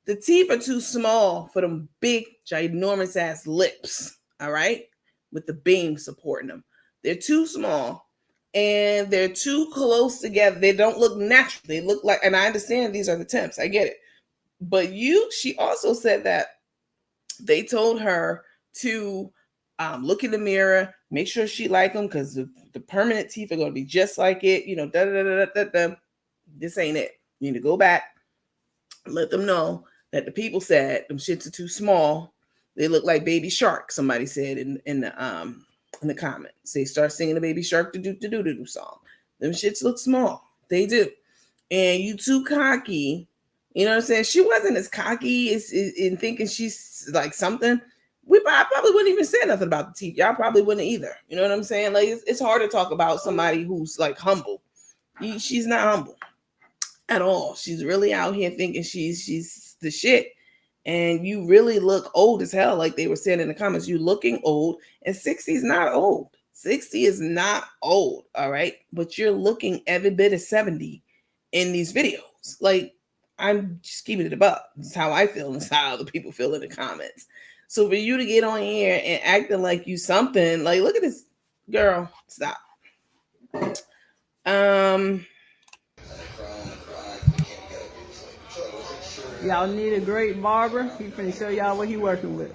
The teeth are too small for them big, ginormous ass lips. All right, with the beam supporting them, they're too small. And they're too close together. They don't look natural. They look like, and I understand these are the temps. I get it. But she also said that they told her to look in the mirror, make sure she like them, because the permanent teeth are going to be just like it. You know, This ain't it. You need to go back, let them know that the people said them shits are too small. They look like baby sharks. Somebody said in the in the comments. They start singing the Baby Shark do song. Them shits look small. They do. And you too cocky. You know what I'm saying? She wasn't as cocky as in thinking she's like something. I probably wouldn't even say nothing about the teeth. Y'all probably wouldn't either. You know what I'm saying? Like it's hard to talk about somebody who's like humble. She's not humble at all. She's really out here thinking she's the shit. And you really look old as hell, like they were saying in the comments. You looking old, and 60 is not old. 60 is not old, all right? But you're looking every bit of 70 in these videos. Like, I'm just keeping it above. This is how I feel, and this is how other people feel in the comments. So for you to get on here and acting like you something, like, look at this girl. Stop. Y'all need a great barber. He finna show y'all what he working with.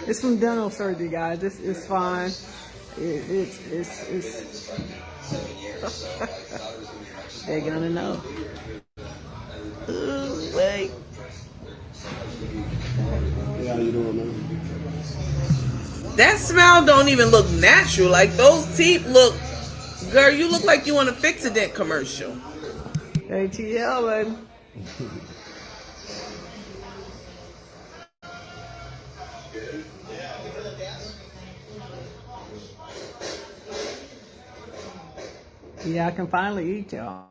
It's from dental surgery, guys. This is fine. It's they're gonna know. Ooh, wait. Yeah, how you doing, man? That smile don't even look natural. Like those teeth look, girl, you look like you want a Fix-A-Dent commercial. ATL, baby. Yeah, I can finally eat y'all.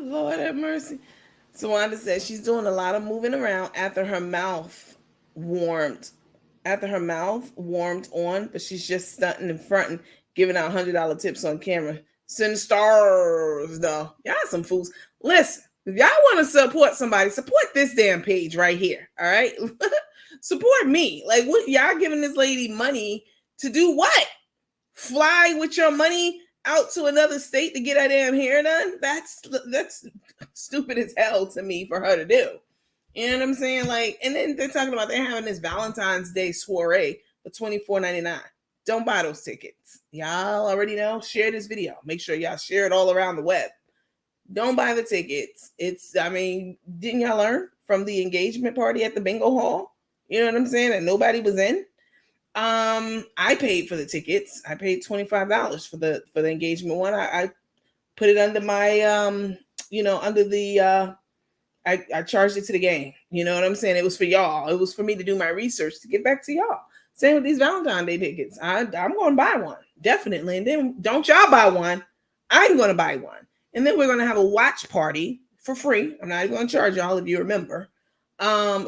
Lord have mercy. So Wanda says she's doing a lot of moving around after her mouth warmed. After her mouth warmed on, but she's just stunting and fronting, giving out $100 tips on camera. Send stars, though. Y'all some fools. Listen, if y'all want to support somebody, support this damn page right here. All right? Support me. Like, what y'all giving this lady money to do what? Fly with your money out to another state to get her damn hair done? That's stupid as hell to me for her to do. You know what I'm saying? Like, and then they're talking about they're having this Valentine's Day soiree for $24.99. Don't buy those tickets. Y'all already know. Share this video. Make sure y'all share it all around the web. Don't buy the tickets. I mean, didn't y'all learn from the engagement party at the bingo hall? You know what I'm saying? That nobody was in. I paid for the tickets. I paid $25 for the engagement one. I put it under my under the I charged it to the game. You know what I'm saying? It was for y'all. It was for me to do my research to get back to y'all. Same with these Valentine's Day tickets. I'm going to buy one. Definitely. And then don't y'all buy one. I'm going to buy one. And then we're going to have a watch party for free. I'm not even going to charge y'all if you remember.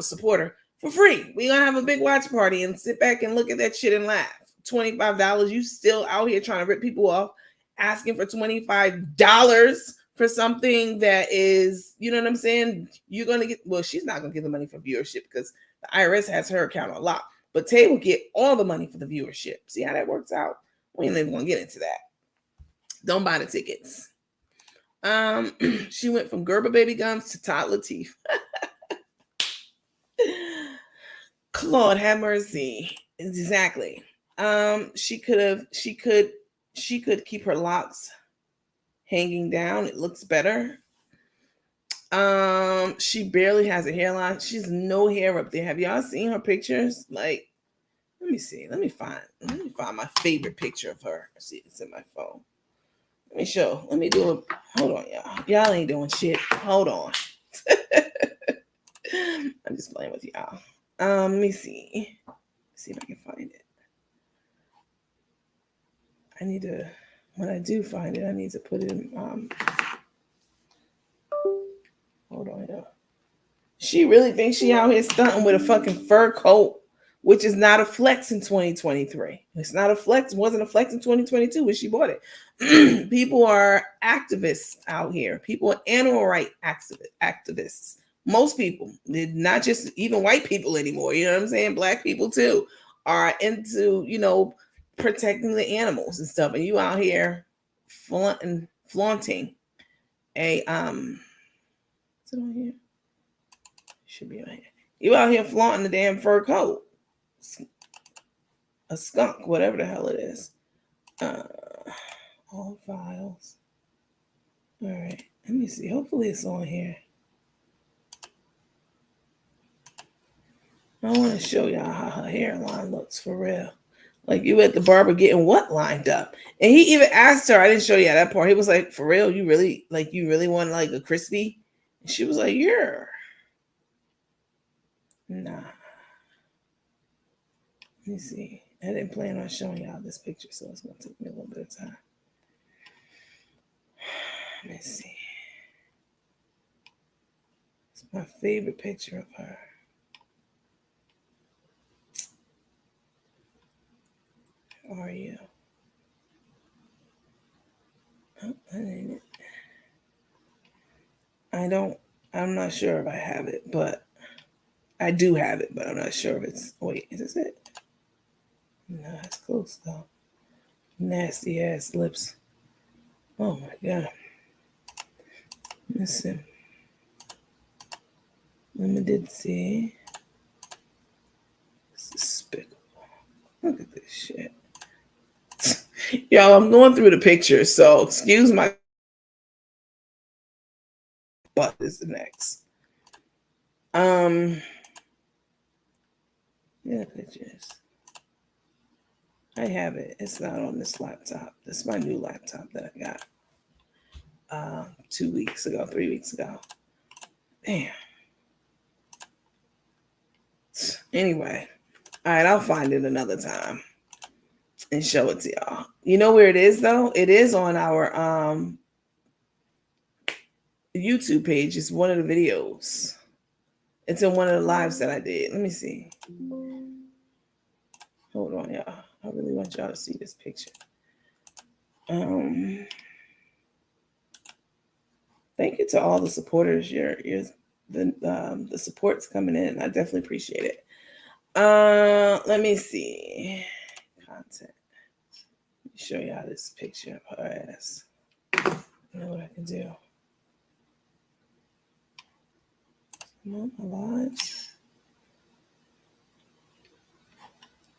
Supporter for free. We're going to have a big watch party and sit back and look at that shit and laugh. $25. You still out here trying to rip people off, asking for $25 for something that is, you know what I'm saying? You're going to get, well, she's not going to get the money for viewership because the IRS has her account a lot. But Tay will get all the money for the viewership. See how that works out? We ain't even going to get into that. Don't buy the tickets. She went from Gerber baby gums to toddler teeth. Claude, have mercy. Exactly. She could keep her locks hanging down. It looks better. She barely has a hairline. She's no hair up there. Have y'all seen her pictures? Like, let me see. Let me find my favorite picture of her. Let's see, it's in my phone. Let me do a, hold on, y'all. Y'all ain't doing shit. Hold on. I'm just playing with y'all. Let me see. See if I can find it. When I do find it, I need to put it in, hold on, y'all. She really thinks she out here stunting with a fucking fur coat, which is not a flex in 2023. It's not a flex. It wasn't a flex in 2022 when she bought it. People are activists out here. People are animal rights activists. Most people, not just even white people anymore. You know what I'm saying? Black people too are into, protecting the animals and stuff. And you out here flaunting a is it on here? Should be on here. You out here flaunting the damn fur coat. a skunk, whatever the hell it is. All files. All right, let me see. Hopefully it's on here. I want to show y'all how her hairline looks for real. Like, you at the barber getting what lined up? And he even asked her, I didn't show you that part. He was like, for real, you really want like a crispy? And she was like, yeah. Nah. Let me see. I didn't plan on showing y'all this picture, so it's going to take me a little bit of time. Let me see. It's my favorite picture of her. How are you? Oh, that ain't it. I'm not sure if I have it, but I do have it, but I'm not sure if it's, wait, is this it? No, it's close though. Nasty ass lips. Oh my God. Listen. Limited C. It's despicable. Look at this shit. Y'all, I'm going through the pictures, so excuse my butt is the next. Yeah, pictures. I have it. It's not on this laptop. This is my new laptop that I got 3 weeks ago. Damn. Anyway, all right, I'll find it another time and show it to y'all. You know where it is though? It is on our YouTube page. It's one of the videos. It's in one of the lives that I did. Let me see. Hold on, y'all. I really want y'all to see this picture. Thank you to all the supporters. The support's coming in. I definitely appreciate it. Let me see. Content. Let me show y'all this picture of her ass. You know what I can do. Come on, my lives.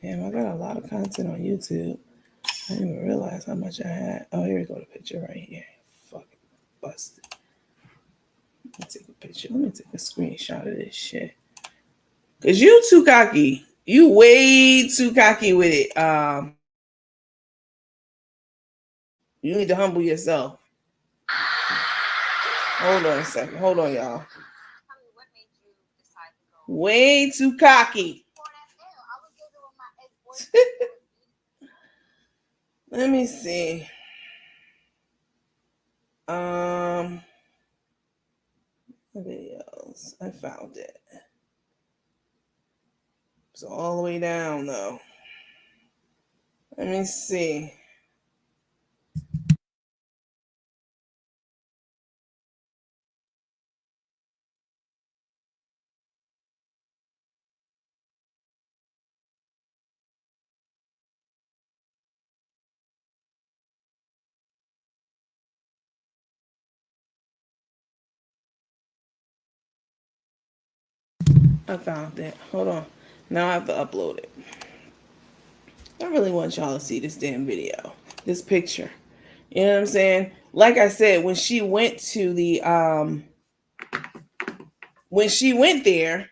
Damn, I got a lot of content on YouTube. I didn't even realize how much I had. Oh, here we go. The picture right here. Fucking busted. Let me take a picture. Let me take a screenshot of this shit. Cause you too cocky. You way too cocky with it. You need to humble yourself. Hold on a second. Hold on, y'all. Way too cocky. Let me see. Videos. I found it. It's all the way down though. Let me see. I found it. Hold on. Now I have to upload it. I really want y'all to see this damn video. This picture. You know what I'm saying? Like I said, when she went to the there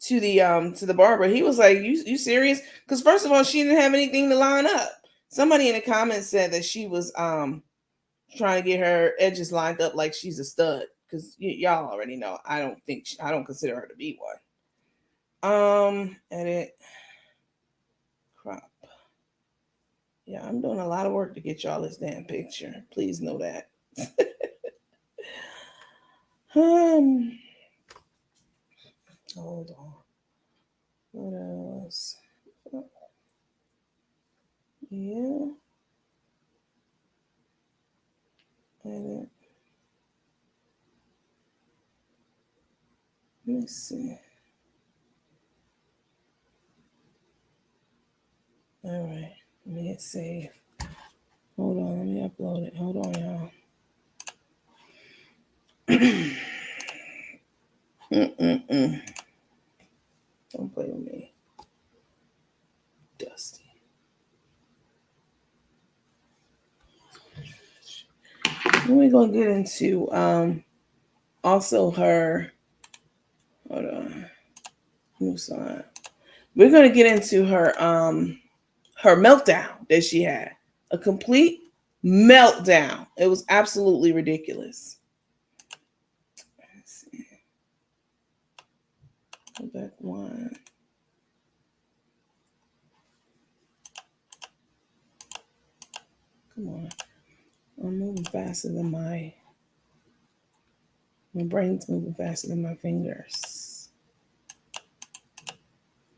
to the barber, he was like, you serious? Because first of all, she didn't have anything to line up. Somebody in the comments said that she was trying to get her edges lined up like she's a stud. Because y'all already know I don't consider her to be one. Edit. Crop. Yeah, I'm doing a lot of work to get y'all this damn picture. Please know that. Hold on. What else? Yeah. Edit. Let me see. All right. Let me hit save. Hold on. Let me upload it. Hold on, y'all. Don't play with me. Dusty. Then we're gonna get into also her. Hold on. Move on. We're gonna get into her her meltdown that she had. A complete meltdown. It was absolutely ridiculous. Let's see. Go back one. Come on. I'm moving faster than my brain's moving faster than my fingers.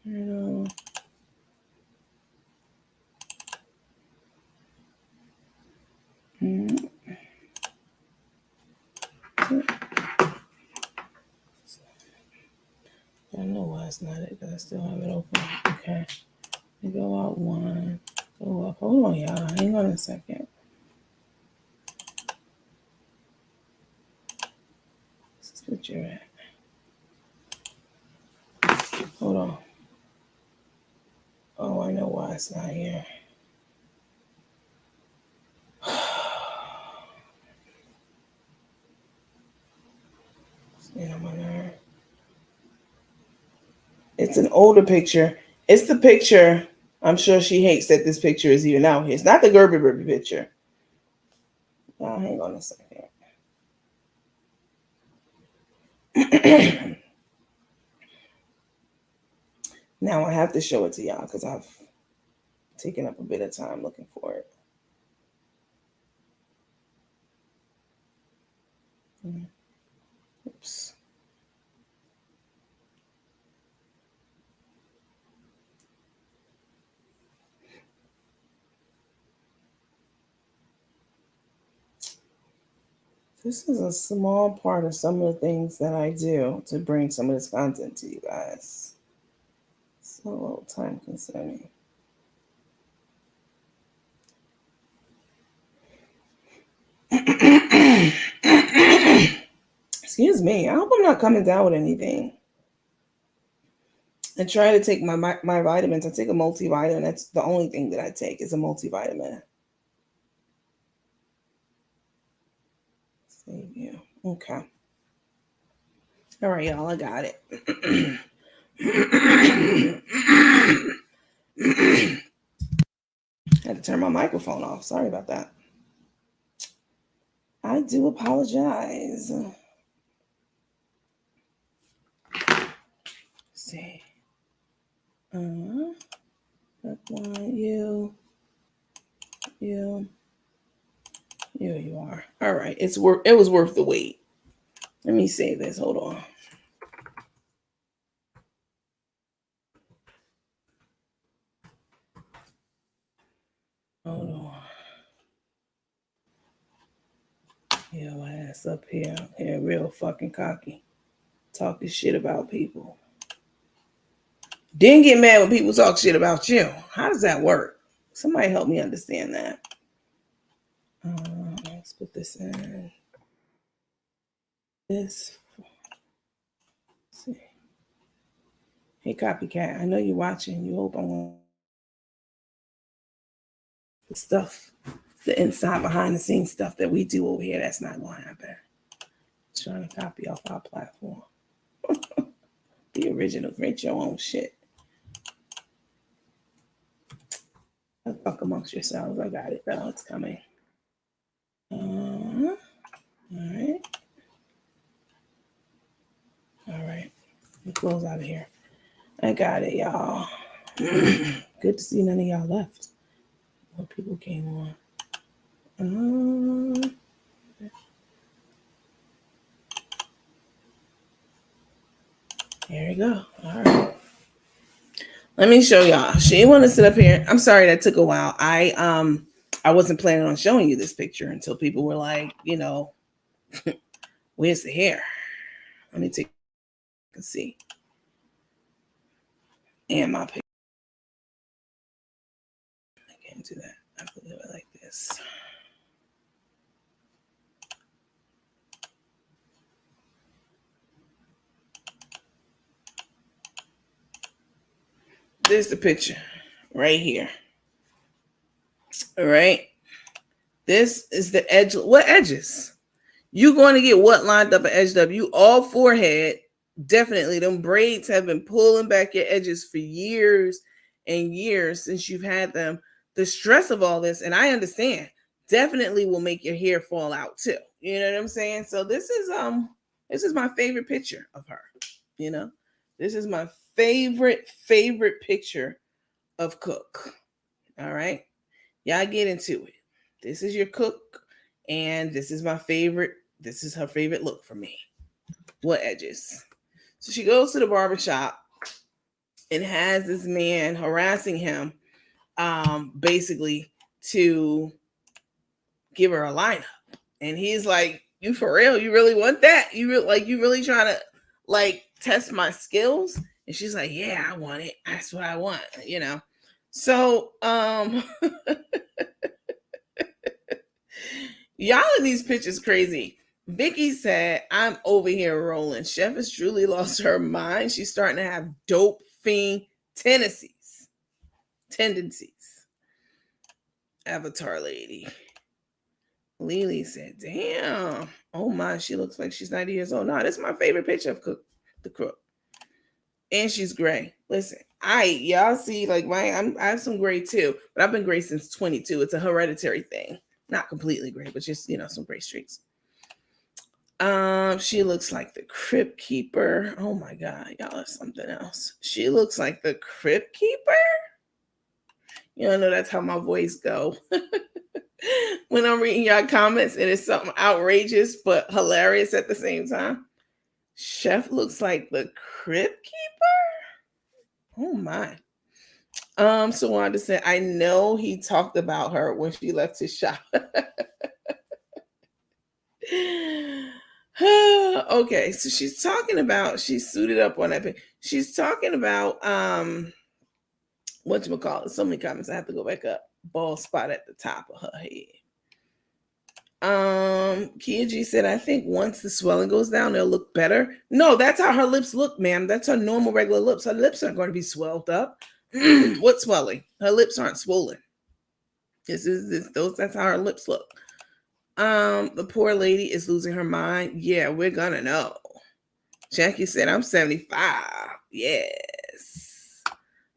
You know. I know why it's not it, because I still have it open. Okay. You go out one. Go up. Hold on, y'all. Hang on a second. What's this picture at? Hold on. Oh, I know why it's not here. It's an older picture. It's the picture. I'm sure she hates that this picture is even out here. It's not the Gerber Berby picture. Oh, hang on a second. Now I have to show it to y'all because I've taken up a bit of time looking for it. Oops. This is a small part of some of the things that I do to bring some of this content to you guys. It's a little time consuming. Excuse me. I hope I'm not coming down with anything. I try to take my vitamins. I take a multivitamin. That's the only thing that I take is a multivitamin. Save you. Okay. All right, y'all. I got it. I had to turn my microphone off. Sorry about that. I do apologize. Let's see. That one, you are. All right. It was worth the wait. Let me say this. Hold on. Hold on. Yo, ass up here. Here, real fucking cocky. Talking shit about people. Then get mad when people talk shit about you. How does that work? Somebody help me understand that. Let's put this in. This. Let's see. Hey, copycat. I know you're watching. You hope I won't. The stuff, the inside behind the scenes stuff that we do over here, that's not going to happen. Trying to copy off our platform. The original. Create your own shit. Talk amongst yourselves. I got it though. It's coming. All right. All right. Let me close out of here. I got it, y'all. Good to see none of y'all left. More people came on. Here we go. All right. Let me show y'all. She want to sit up here. I'm sorry that took a while. I wasn't planning on showing you this picture until people were like, where's the hair? Let me take a see. And my picture. I can't do that. I have to do it like this. There's the picture right here. All right. This is the edge. What edges? You going to get what lined up and edged up? You all forehead. Definitely. Them braids have been pulling back your edges for years and years since you've had them. The stress of all this, and I understand, definitely will make your hair fall out too. You know what I'm saying? So this is my favorite picture of her. You know, this is my favorite picture of Cook. All right, y'all get into it. This is your Cook, and this is my favorite. This is her favorite look for me. What edges? So she goes to the barbershop and has this man harassing him, basically to give her a lineup. And he's like, "You for real? You really want that? You really trying to like test my skills?" And she's like, "Yeah, I want it. That's what I want." You know. So, y'all in these pictures crazy. Vicky said, "I'm over here rolling. Chef has truly lost her mind. She's starting to have dope fiend tendencies. Avatar lady." Lily said, "Damn. Oh my, she looks like she's 90 years old." No, this is my favorite picture of the Crook. And she's gray. Listen, y'all see, like I have some gray too, but I've been gray since 22. It's a hereditary thing. Not completely gray, but just, some gray streaks. She looks like the Crypt Keeper. Oh my God, y'all are something else. She looks like the Crypt Keeper. You know, that's how my voice go. When I'm reading y'all comments and it's something outrageous but hilarious at the same time. Chef looks like the Crypt Keeper. Oh my. So Wanda said, "I know he talked about her when she left his shop." Okay, so she's suited up on that page. She's talking about whatchamacallit. So many comments, I have to go back up. Bald spot at the top of her head. Kia G said, "I think once the swelling goes down, they'll look better." No, that's how her lips look, ma'am. That's her normal regular lips. Her lips aren't going to be swelled up. What swelling? Her lips aren't swollen. That's how her lips look. The poor lady is losing her mind. Yeah, we're gonna know. Jackie said, "I'm 75. Yes.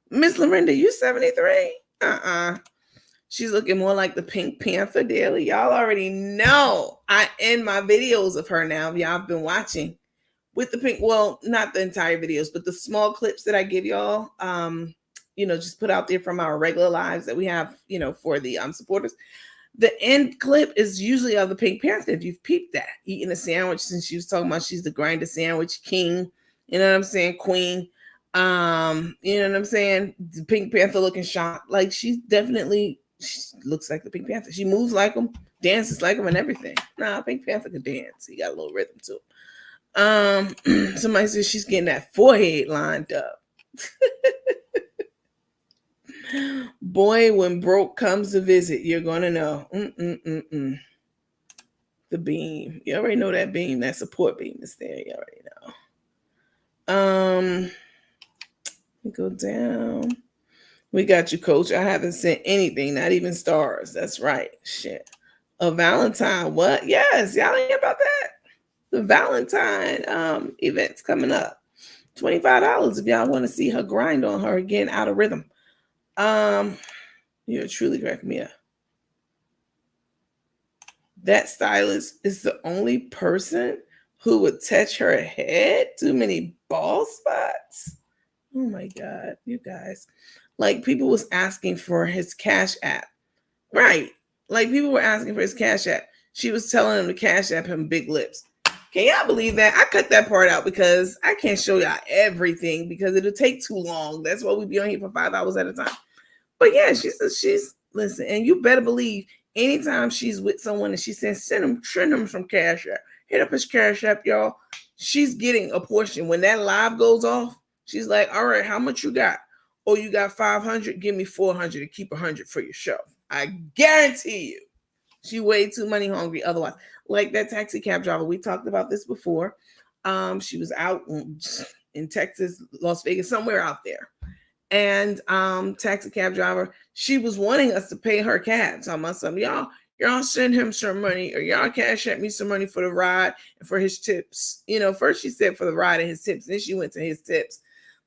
Miss Lorinda, you 73? She's looking more like the Pink Panther daily. Y'all already know I end my videos of her now. Y'all have been watching with the pink. Well, not the entire videos, but the small clips that I give y'all, just put out there from our regular lives that we have, for the supporters. The end clip is usually of the Pink Panther. If you've peeped that, eating a sandwich, since she was talking about she's the grinder sandwich king, you know what I'm saying, queen. You know what I'm saying? The Pink Panther looking shot. Like she looks like the Pink Panther. She moves like him, dances like him, and everything. Nah, Pink Panther can dance. He got a little rhythm to it. Somebody says she's getting that forehead lined up. Boy, when broke comes to visit, you're gonna know. The beam. You already know that beam. That support beam is there. You already know. Go down. We got you, Coach. I haven't sent anything, not even stars. That's right. Shit. A Valentine. What? Yes, y'all ain't about that. The Valentine event's coming up. $25 if y'all want to see her grind on her again out of rhythm. You're truly cracking me up. That stylist is the only person who would touch her head. Too many bald spots. Oh my God, you guys. Like people was asking for his Cash App. Right. Like people were asking for his Cash App. She was telling him to Cash App him big lips. Can y'all believe that? I cut that part out because I can't show y'all everything because it'll take too long. That's why we be on here for 5 hours at a time. But yeah, she's listen, and you better believe anytime she's with someone and she says, send him some Cash App. Hit up his Cash App, y'all. She's getting a portion. When that live goes off, she's like, all right, how much you got? Oh, you got 500? Give me 400 to keep 100 for yourself. I guarantee you. She way too money hungry otherwise. Like that taxi cab driver, we talked about this before. She was out in Texas, Las Vegas, somewhere out there. And taxi cab driver, she was wanting us to pay her cab. So I'm like, y'all, Y'all send him some money, or y'all cash at me some money for the ride and for his tips. You know, first she said for the ride and his tips, then she went to his tips.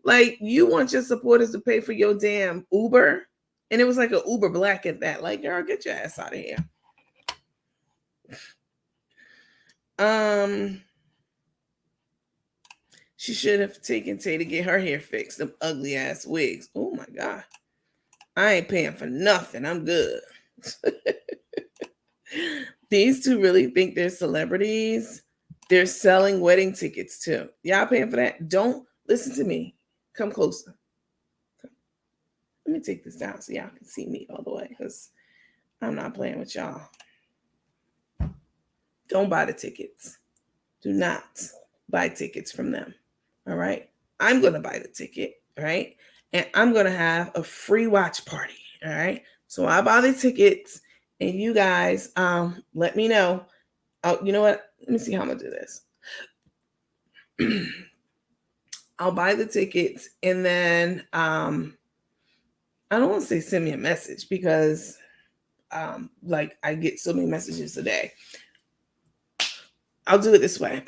Like, you want your supporters to pay for your damn Uber? And it was like an Uber Black at that. Like, girl, get your ass out of here. She should have taken Tay to get her hair fixed. Them ugly ass wigs. Oh my God. I ain't paying for nothing. I'm good. These two really think they're celebrities. They're selling wedding tickets too. Y'all paying for that? Don't listen to me. Come closer. Let me take this down so y'all can see me all the way, because I'm not playing with y'all. Don't buy the tickets. Do not buy tickets from them. All right. I'm going to buy the ticket. All right. And I'm going to have a free watch party. All right. So I buy the tickets and you guys let me know. Oh, you know what? Let me see how I'm going to do this. I'll buy the tickets and then I don't want to say send me a message, because like I get so many messages a day. I'll do it this way.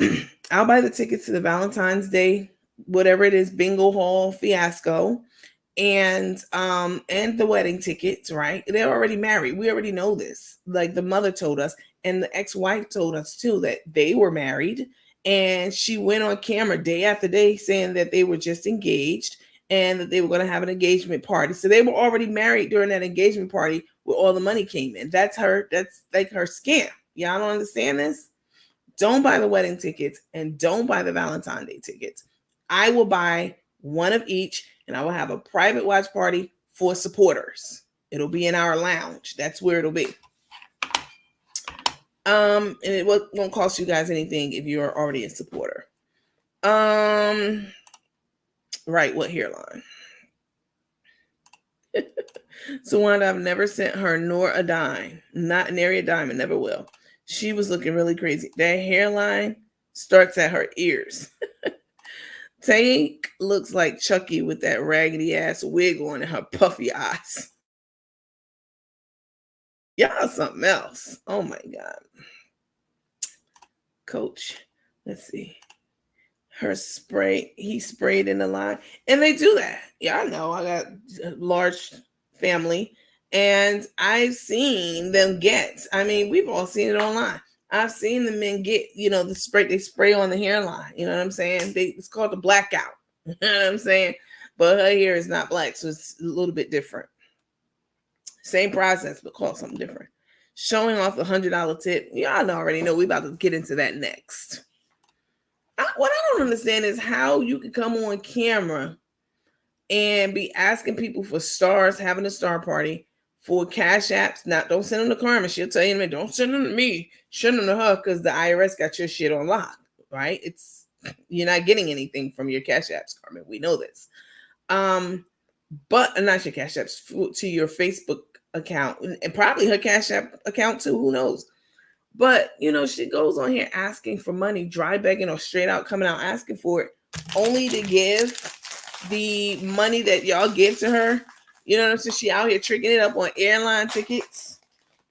I'll buy the tickets to the Valentine's Day, whatever it is, bingo hall fiasco, and the wedding tickets, right? They're already married. We already know this. Like, the mother told us, and the ex-wife told us too, that they were married, and she went on camera day after day saying that they were just engaged and that they were going to have an engagement party. So they were already married during that engagement party where all the money came in. That's like her scam. Y'all don't understand this? Don't buy the wedding tickets and don't buy the Valentine's Day tickets. I will buy one of each, and I will have a private watch party for supporters. It'll be in our lounge. That's where it'll be. And it won't cost you guys anything if you're already a supporter. Right, what hairline? So Wanda, I've never sent her nor a dime. Not nary a dime, and never will. She was looking really crazy. That hairline starts at her ears. Tank looks like Chucky with that raggedy ass wig on and her puffy eyes. Y'all something else. Oh my God. Coach, let's see. Her spray, he sprayed in the line. And they do that. Y'all know I got a large family. And I've seen them get, I mean, we've all seen it online. I've seen the men get, the spray, they spray on the hairline. You know what I'm saying? It's called the blackout. You know what I'm saying? But her hair is not black, so it's a little bit different. Same process, but called something different. Showing off the $100 tip. Y'all already know we about to get into that next. What I don't understand is how you can come on camera and be asking people for stars, having a star party, for cash apps. Now, don't send them to Carmen. She'll tell you, don't send them to me. Send them to her, because the IRS got your shit on lock, right? You're not getting anything from your cash apps, Carmen. We know this. But not your cash apps, to your Facebook account, and probably her cash app account too. Who knows? But she goes on here asking for money, dry begging, or straight out coming out asking for it, only to give the money that y'all give to her. You know what I'm saying? She out here tricking it up on airline tickets.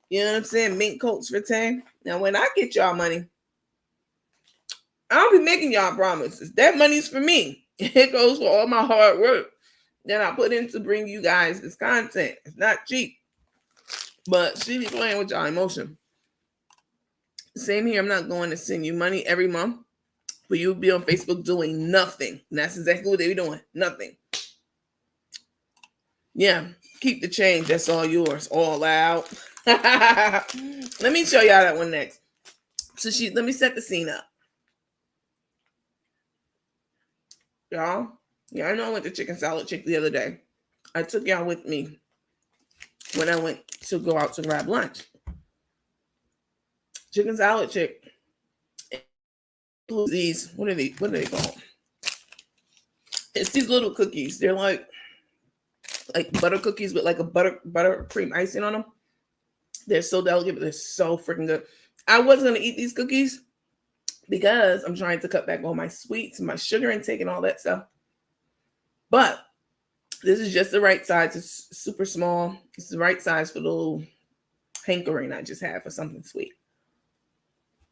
You know what I'm saying? Mink coats for 10. Now, when I get y'all money, I'll be making y'all promises. That money's for me. It goes for all my hard work that I put in to bring you guys this content. It's not cheap. But she be playing with y'all emotion. Same here. I'm not going to send you money every month, but you'll be on Facebook doing nothing. And that's exactly what they be doing. Nothing. Yeah, keep the change. That's all yours. All out. Let me show y'all that one next. So let me set the scene up. Y'all I know I went to Chicken Salad Chick the other day. I took y'all with me when I went to go out to grab lunch. Chicken Salad Chick. These, what are they called? It's these little cookies. They're like butter cookies with like a butter cream icing on them. They're so delicate, but they're so freaking good. I wasn't going to eat these cookies because I'm trying to cut back on my sweets and my sugar intake and all that stuff. But this is just the right size. It's super small. It's the right size for the little hankering I just had for something sweet.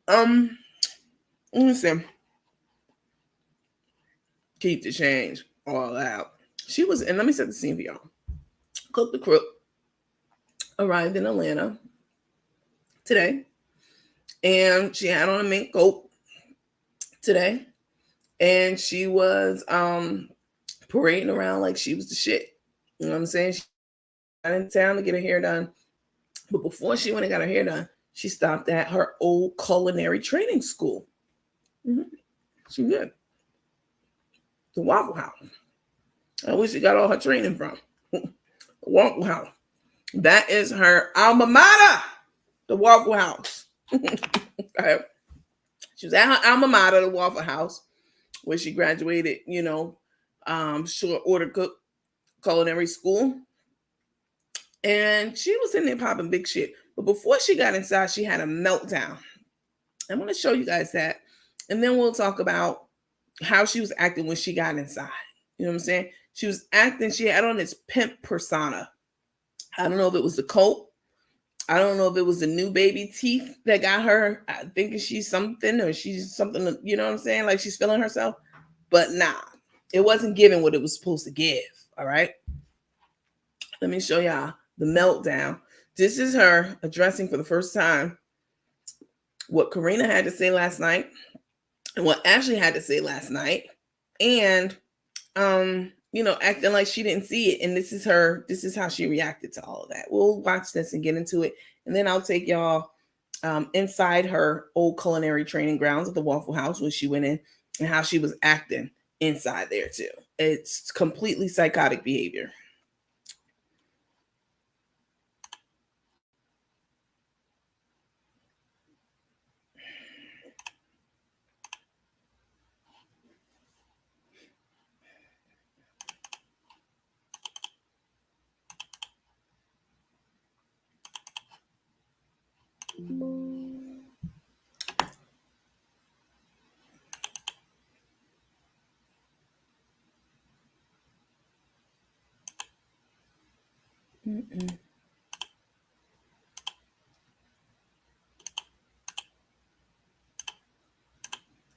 Let me see. Keep the change all out. She was, and let me set the scene for y'all. Cook the Crook arrived in Atlanta today, and she had on a mink coat today, and she was parading around like she was the shit. You know what I'm saying? She got in town to get her hair done, but before she went and got her hair done, she stopped at her old culinary training school. She did. The Waffle House. I wish she got all her training from. The Waffle House. That is her alma mater. The Waffle House. Okay. She was at her alma mater, the Waffle House, where she graduated, short order cook culinary school. And she was in there popping big shit. But before she got inside, she had a meltdown. I'm going to show you guys that. And then we'll talk about how she was acting when she got inside. You know what I'm saying? She was acting, she had on this pimp persona. I don't know if it was the coat. I don't know if it was the new baby teeth that got her thinking she's something, or she's something, you know what I'm saying? Like she's feeling herself. But nah, it wasn't giving what it was supposed to give. All right. Let me show y'all the meltdown. This is her addressing for the first time what Karina had to say last night and what Ashley had to say last night. And, acting like she didn't see it. And this is how she reacted to all of that. We'll watch this and get into it. And then I'll take y'all inside her old culinary training grounds at the Waffle House when she went in and how she was acting inside there too. It's completely psychotic behavior.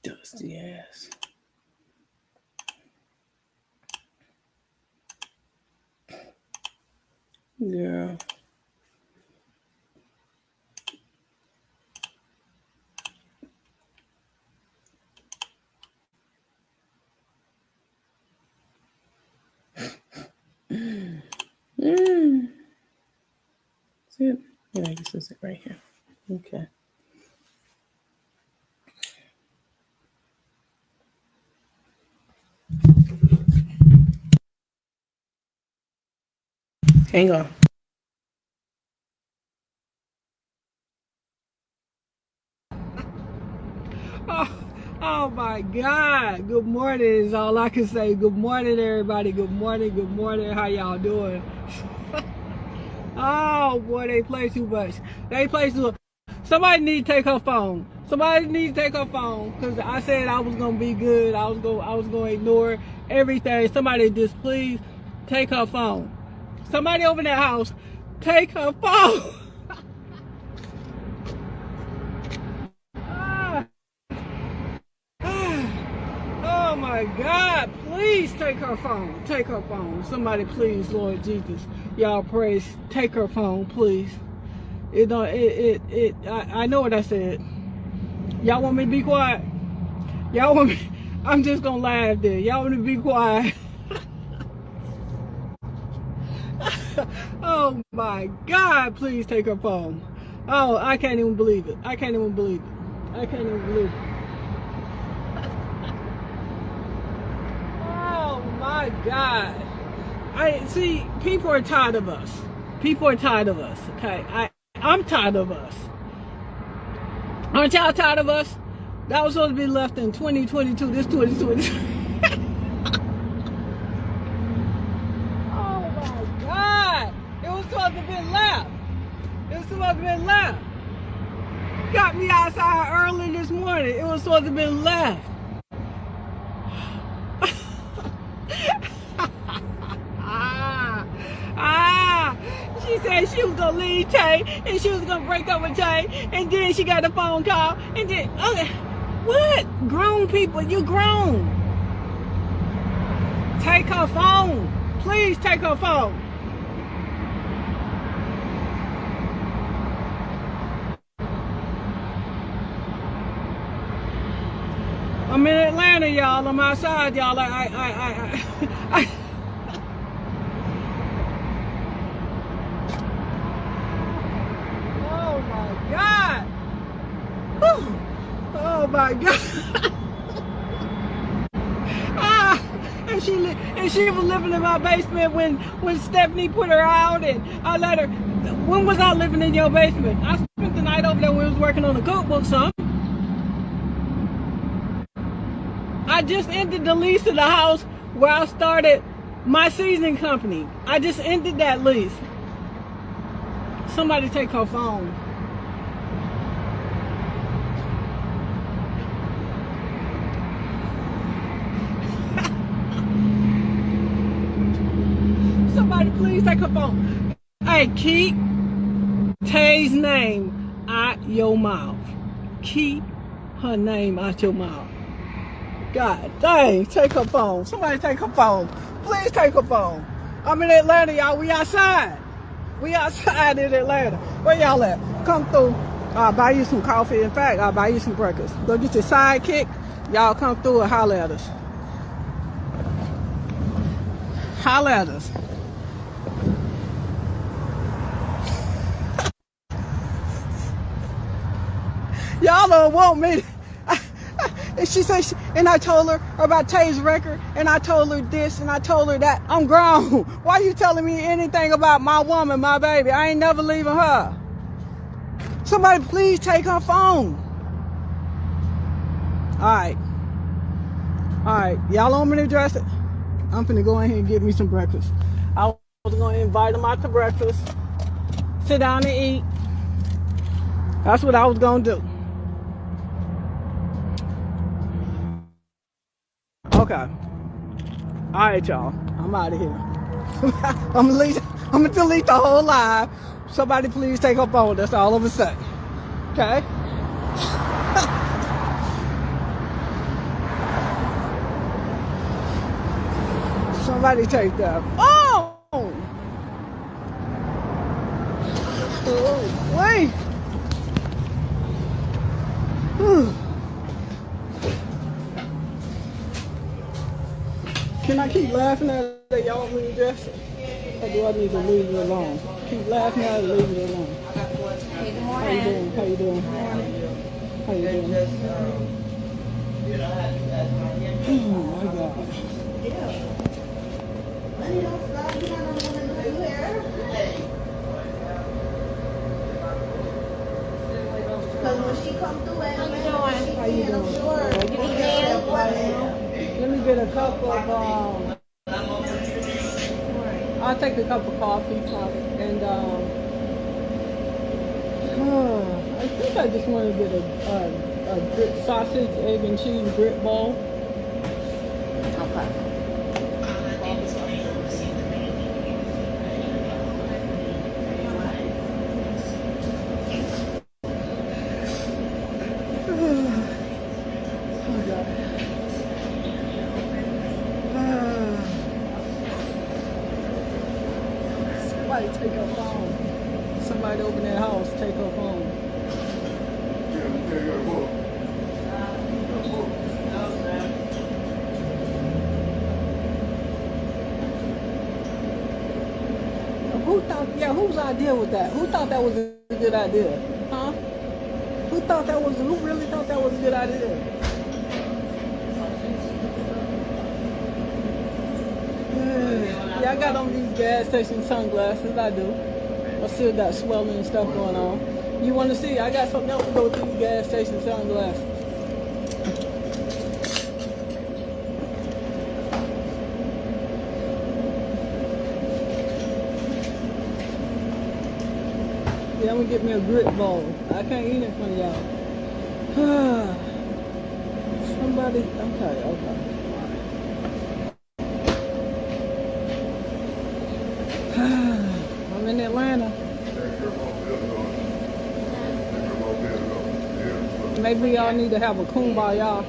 Dusty ass. Girl. See it? Yeah, I guess it's it right here. Okay. Hang on. Oh my God. Good morning is all I can say. Good morning, everybody. Good morning. Good morning. How y'all doing? Oh boy, they play too much. They play too much. Somebody need to take her phone. Somebody need to take her phone. Because I said I was gonna be good. I was gonna ignore everything. Somebody just please take her phone. Somebody over in that house, take her phone. Oh my God, please take her phone. Take her phone. Somebody please, Lord Jesus. Y'all praise. Take her phone, please. I know what I said. Y'all want me to be quiet? Y'all want me, I'm just gonna laugh there. Y'all want me to be quiet? Oh my God, please take her phone. Oh, I can't even believe it. I can't even believe it. I can't even believe it. Oh my God. I see, people are tired of us. People are tired of us, okay? I'm tired of us. Aren't y'all tired of us? That was supposed to be left in 2022, this 2022. Oh my God. It was supposed to be left. It was supposed to be left. Got me outside early this morning. It was supposed to be left. She said she was gonna leave Tay and she was gonna break up with Tay, and then she got a phone call, and then okay, what? Grown people, you grown. Take her phone. Please take her phone. I'm in Atlanta, y'all. I'm outside, y'all. I Oh my God. Whew. Oh my God. And she was living in my basement when Stephanie put her out, and I let her. When was I living in your basement? I spent the night over there when we was working on the cookbook, son. I just ended the lease of the house where I started my seasoning company. I just ended that lease. Somebody take her phone. Somebody please take her phone. Hey, keep Tay's name out your mouth. Keep her name out your mouth. God dang, take her phone. Somebody take her phone. Please take her phone. I'm in Atlanta, y'all. We outside. We outside in Atlanta. Where y'all at? Come through. I'll buy you some coffee. In fact, I'll buy you some breakfast. Go get your sidekick. Y'all come through and holler at us. Holler at us. Y'all don't want me. And she said, and I told her about Tay's record, and I told her this, and I told her that. I'm grown. Why are you telling me anything about my woman, my baby? I ain't never leaving her. Somebody please take her phone. All right. Y'all want me to address it? I'm finna go in here and get me some breakfast. I was gonna invite them out to breakfast, sit down and eat. That's what I was gonna do. Okay. All right, y'all. I'm out of here. I'm gonna delete the whole live. Somebody please take her phone. That's all I'm gonna say. Okay? Somebody take that. Oh! Oh, wait. Whew. Can I keep laughing at it? Y'all want me to dress it? Or do I need to leave it alone? Keep laughing at it, leave it alone. Hey, good How morning. you doing? How you doing? How you doing? Oh my God. Because when she come through at How you doing? Let me get a cup of, I'll take a cup of coffee, and I think I just want to get a grit sausage, egg and cheese grit bowl. Okay. Somebody take her phone. Somebody open that house, take her phone. Who thought, whose idea was that? Who thought that was a good idea? Huh? Who really thought that was a good idea? Yeah, I got on these gas station sunglasses, I do. I still got swelling and stuff going on. You want to see? I got something else to go with these gas station sunglasses. Yeah, I'm gonna get me a grit bowl. I can't eat in front of y'all. Somebody, okay. I'm in Atlanta. Atlanta. Maybe y'all need to have a kumbaya.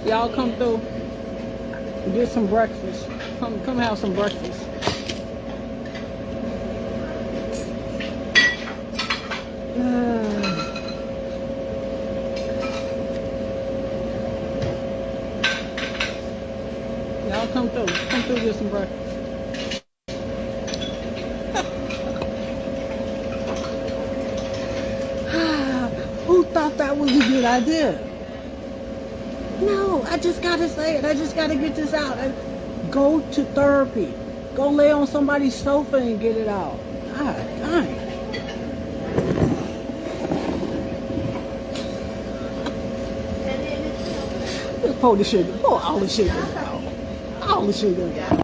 Y'all come through and get some breakfast. Come have some breakfast. Y'all come through get some breakfast. Who thought that was a good idea? No, I just gotta say it. I just gotta get this out. Go to therapy. Go lay on somebody's sofa and get it out. God dang. Just pull the sugar. Pull all the sugar out. All the sugar out.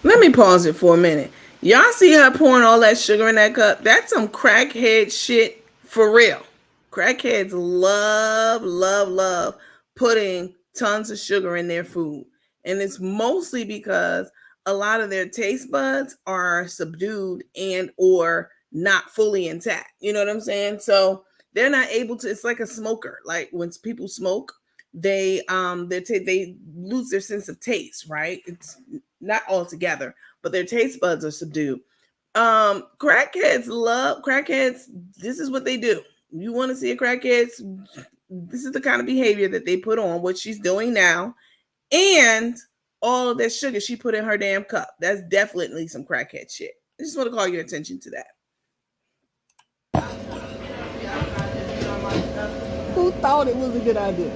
Let me pause it for a minute. Y'all see her pouring all that sugar in that cup? That's some crackhead shit for real. Crackheads love putting tons of sugar in their food. And it's mostly because a lot of their taste buds are subdued and or not fully intact. You know what I'm saying? So they're not able to, it's like a smoker. Like when people smoke, they lose their sense of taste, right? It's not altogether, but their taste buds are subdued. Crackheads, this is what they do. You want to see a crackhead, this is the kind of behavior that they put on, what she's doing now, and all of that sugar she put in her damn cup. That's definitely some crackhead shit. I just want to call your attention to that. Who thought it was a good idea?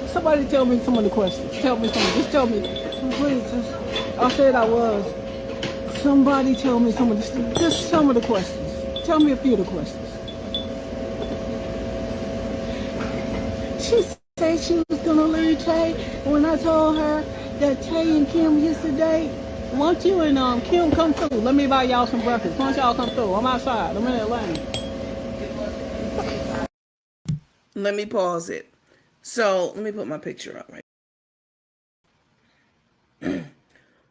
Somebody tell me some of the questions. Tell me something. Just tell me. Please. I said I was. Somebody tell me some of the questions. Tell me a few of the questions. She said she was gonna learn Tay. When I told her that Tay and Kim used to date, why don't you and Kim come through? Let me buy y'all some breakfast. Why don't y'all come through? I'm outside. I'm in Atlanta. Let me pause it. So let me put my picture up right.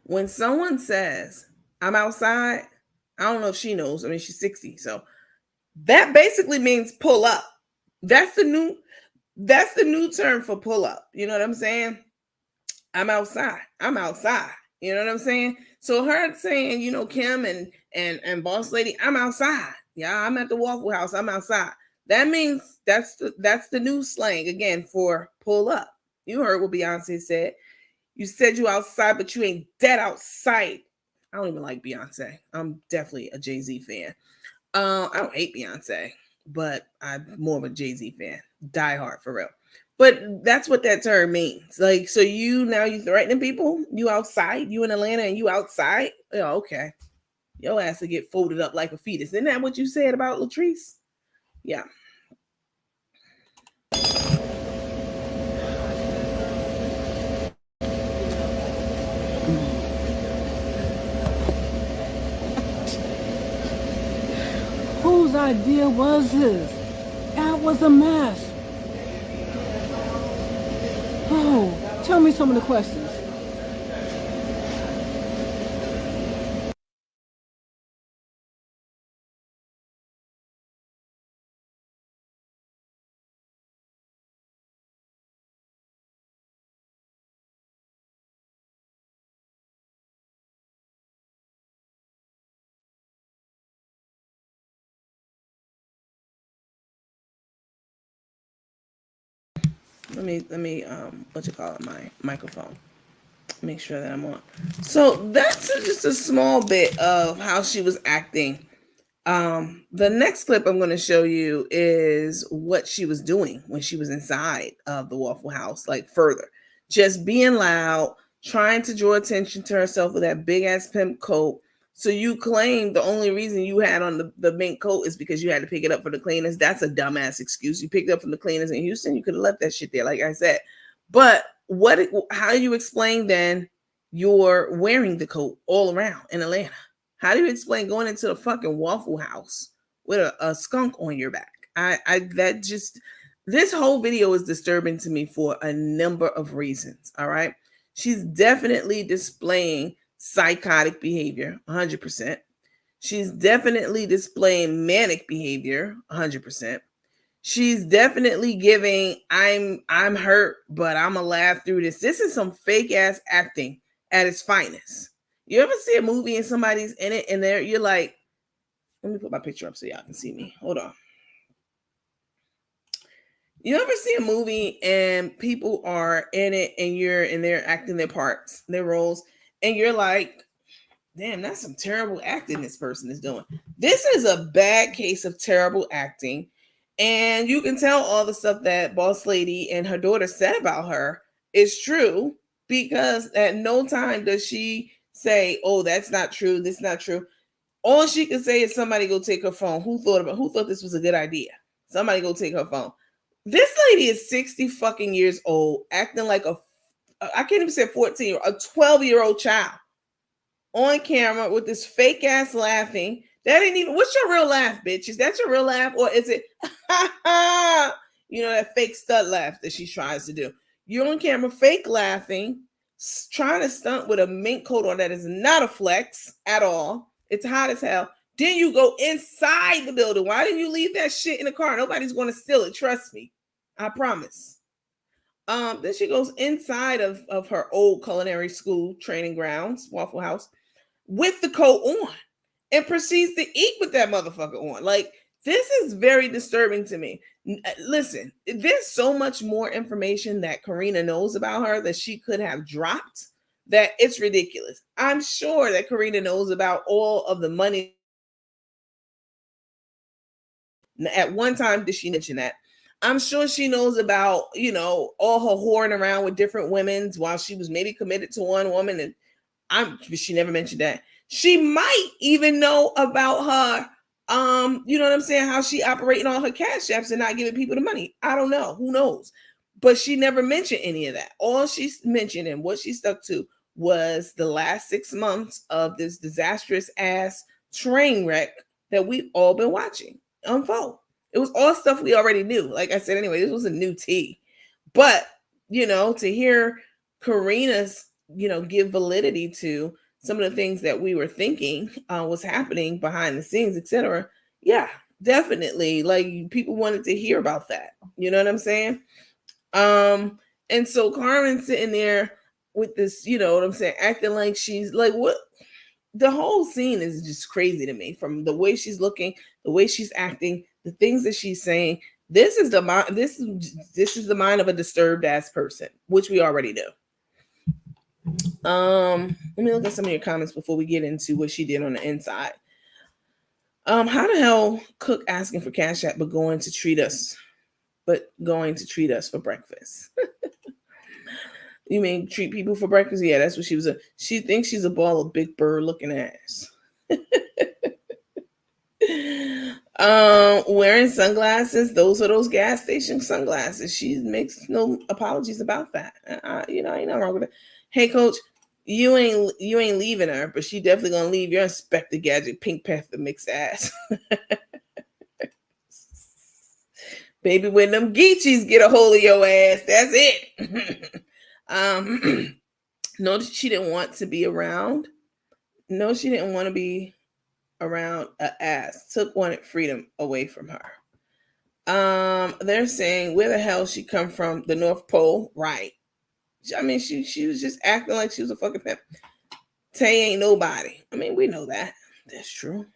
When someone says, I'm outside, I don't know if she knows. I mean, she's 60. So that basically means pull up. That's the new term for pull up. You know what I'm saying? I'm outside. I'm outside. You know what I'm saying? So her saying, you know, Kim and boss lady, I'm outside. Yeah, I'm at the Waffle House. I'm outside. That means that's the new slang again for pull up. You heard what Beyonce said. You said you outside, but you ain't dead outside. I don't even like Beyonce. I'm definitely a Jay-Z fan. I don't hate Beyonce, but I'm more of a Jay-Z fan. Die hard for real. But that's what that term means. Like, so you threatening people? You outside? You in Atlanta and you outside? Oh, okay. Your ass will get folded up like a fetus. Isn't that what you said about Latrice? Yeah. Whose idea was this? That was a mess. Oh, tell me some of the questions. Let me my microphone. Make sure that I'm on. So that's just a small bit of how she was acting. The next clip I'm going to show you is what she was doing when she was inside of the Waffle House, like further. Just being loud, trying to draw attention to herself with that big ass pimp coat. So you claim the only reason you had on the mink coat is because you had to pick it up for the cleaners. That's a dumbass excuse. You picked it up from the cleaners in Houston. You could have left that shit there, like I said. But how do you explain then you're wearing the coat all around in Atlanta? How do you explain going into the fucking Waffle House with a skunk on your back? This whole video is disturbing to me for a number of reasons. All right. She's definitely displaying psychotic behavior, 100%. She's definitely displaying manic behavior, 100%. She's definitely giving I'm hurt, but I'm gonna laugh through this. This is some fake ass acting at its finest. You ever see a movie and somebody's in it and you're like, let me put my picture up so y'all can see me. Hold on. You ever see a movie and people are in it and they're acting their parts, their roles, and you're like, damn, that's some terrible acting this person is doing. This is a bad case of terrible acting. And you can tell all the stuff that Boss Lady and her daughter said about her is true, because at no time does she say, oh, that's not true, this is not true. All she can say is somebody go take her phone. Who thought this was a good idea? Somebody go take her phone. This lady is 60 fucking years old, acting like I can't even say 14, a 12-year-old child on camera with this fake ass laughing. That ain't even, what's your real laugh, bitch? Is that your real laugh? Or is it, you know, that fake stud laugh that she tries to do? You're on camera fake laughing, trying to stunt with a mink coat on that is not a flex at all. It's hot as hell. Then you go inside the building. Why didn't you leave that shit in the car? Nobody's going to steal it. Trust me. I promise. Then she goes inside of her old culinary school training grounds, Waffle House, with the coat on and proceeds to eat with that motherfucker on. Like, this is very disturbing to me. Listen, there's so much more information that Karina knows about her that she could have dropped that it's ridiculous. I'm sure that Karina knows about all of the money. At one time, did she mention that? I'm sure she knows about, you know, all her whoring around with different women while she was maybe committed to one woman. And she never mentioned that. She might even know about her, you know what I'm saying, how she operating all her cash apps and not giving people the money. I don't know. Who knows? But she never mentioned any of that. All she mentioned and what she stuck to was the last 6 months of this disastrous ass train wreck that we've all been watching unfold. It was all stuff we already knew. Like I said, anyway, this was a new tea. But, you know, to hear Karina's, you know, give validity to some of the things that we were thinking was happening behind the scenes, etc. Yeah, definitely. Like, people wanted to hear about that. You know what I'm saying? And so Carmen's sitting there with this, you know what I'm saying, acting like she's like, what? The whole scene is just crazy to me, from the way she's looking, the way she's acting, the things that she's saying. This is the mind. This is the mind of a disturbed ass person, which we already know. Let me look at some of your comments before we get into what she did on the inside. How the hell Cook asking for Cash App but going to treat us for breakfast? You mean treat people for breakfast? Yeah, that's what she was. She thinks she's a ball of Big Bird looking ass. Wearing sunglasses. Those are those gas station sunglasses. She makes no apologies about that. You know, ain't nothing wrong with it. Hey, Coach, you ain't leaving her, but she definitely gonna leave your Inspector Gadget Pink Panther mixed ass. Baby, when them Geechees get a hold of your ass, that's it. No, she didn't want to be around. No, she didn't want to be around a ass. Took wanted freedom away from her. They're saying, where the hell she come from? The North Pole, right? I mean, she was just acting like she was a fucking pimp. Tay ain't nobody. I mean, we know that. That's true.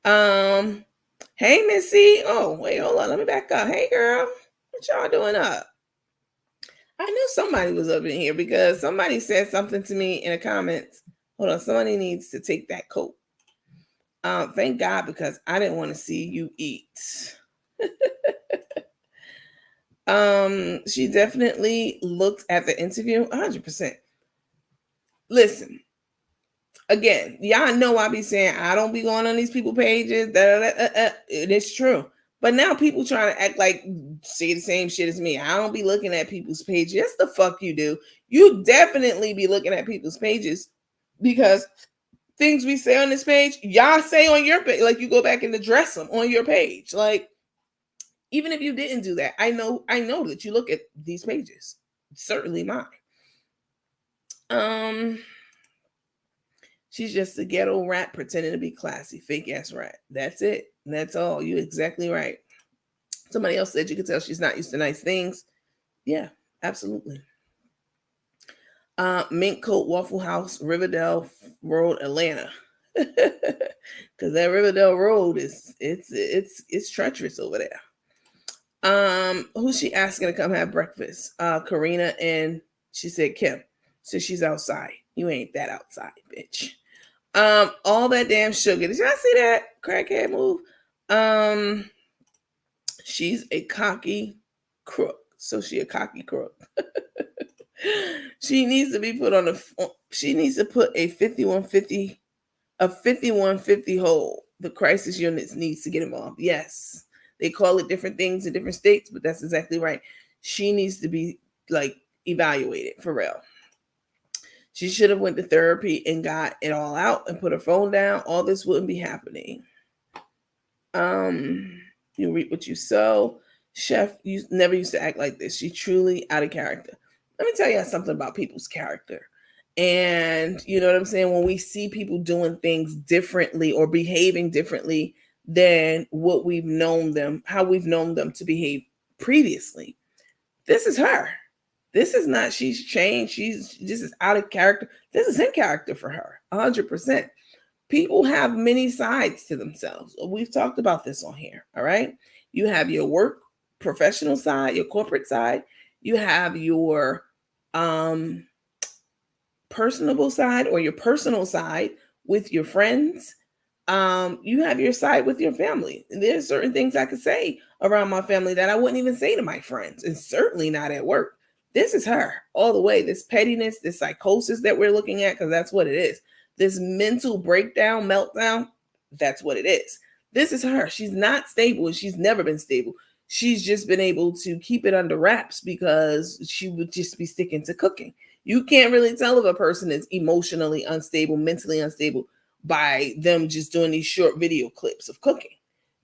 Hey, Missy. Oh, wait, hold on. Let me back up. Hey, girl. What y'all doing up? I knew somebody was up in here because somebody said something to me in the comments. Hold on. Somebody needs to take that coat. Thank God, because I didn't want to see you eat. She definitely looked at the interview 100%. Listen, again, y'all know I be saying I don't be going on these people pages. It is true. But now people trying to act like say the same shit as me. I don't be looking at people's pages. Yes, the fuck you do. You definitely be looking at people's pages, because things we say on this page, y'all say on your page. Like, you go back and address them on your page. Like, even if you didn't do that, I know that you look at these pages. Certainly mine. She's just a ghetto rat pretending to be classy, fake ass rat. That's it. That's all. You're exactly right. Somebody else said you could tell she's not used to nice things. Yeah, absolutely. Mink Coat, Waffle House, Riverdale Road, Atlanta. Because that Riverdale Road it's treacherous over there. Who's she asking to come have breakfast? Karina, and she said Kim. So she's outside. You ain't that outside, bitch. All that damn sugar. Did y'all see that crackhead move? She's a cocky crook. So she a cocky crook. She needs to be put on she needs to put a 5150 hold. The crisis units needs to get involved. Yes. They call it different things in different states, but that's exactly right. She needs to be like evaluated for real. She should have went to therapy and got it all out and put her phone down. All this wouldn't be happening. You reap what you sow. Chef, you never used to act like this. She's truly out of character. Let me tell you something about people's character. And you know what I'm saying? When we see people doing things differently or behaving differently than what we've known them, how we've known them to behave previously. This is her. This is not, she's changed. This is out of character. This is in character for her, 100%. People have many sides to themselves. We've talked about this on here, all right? You have your work professional side, your corporate side. You have your personable side or your personal side with your friends. You have your side with your family. There's certain things I could say around my family that I wouldn't even say to my friends, and certainly not at work. This is her all the way. This pettiness, this psychosis that we're looking at, because that's what it is. This mental breakdown, meltdown, that's what it is. This is her. She's not stable. She's never been stable. She's just been able to keep it under wraps because she would just be sticking to cooking. You can't really tell if a person is emotionally unstable, mentally unstable by them just doing these short video clips of cooking.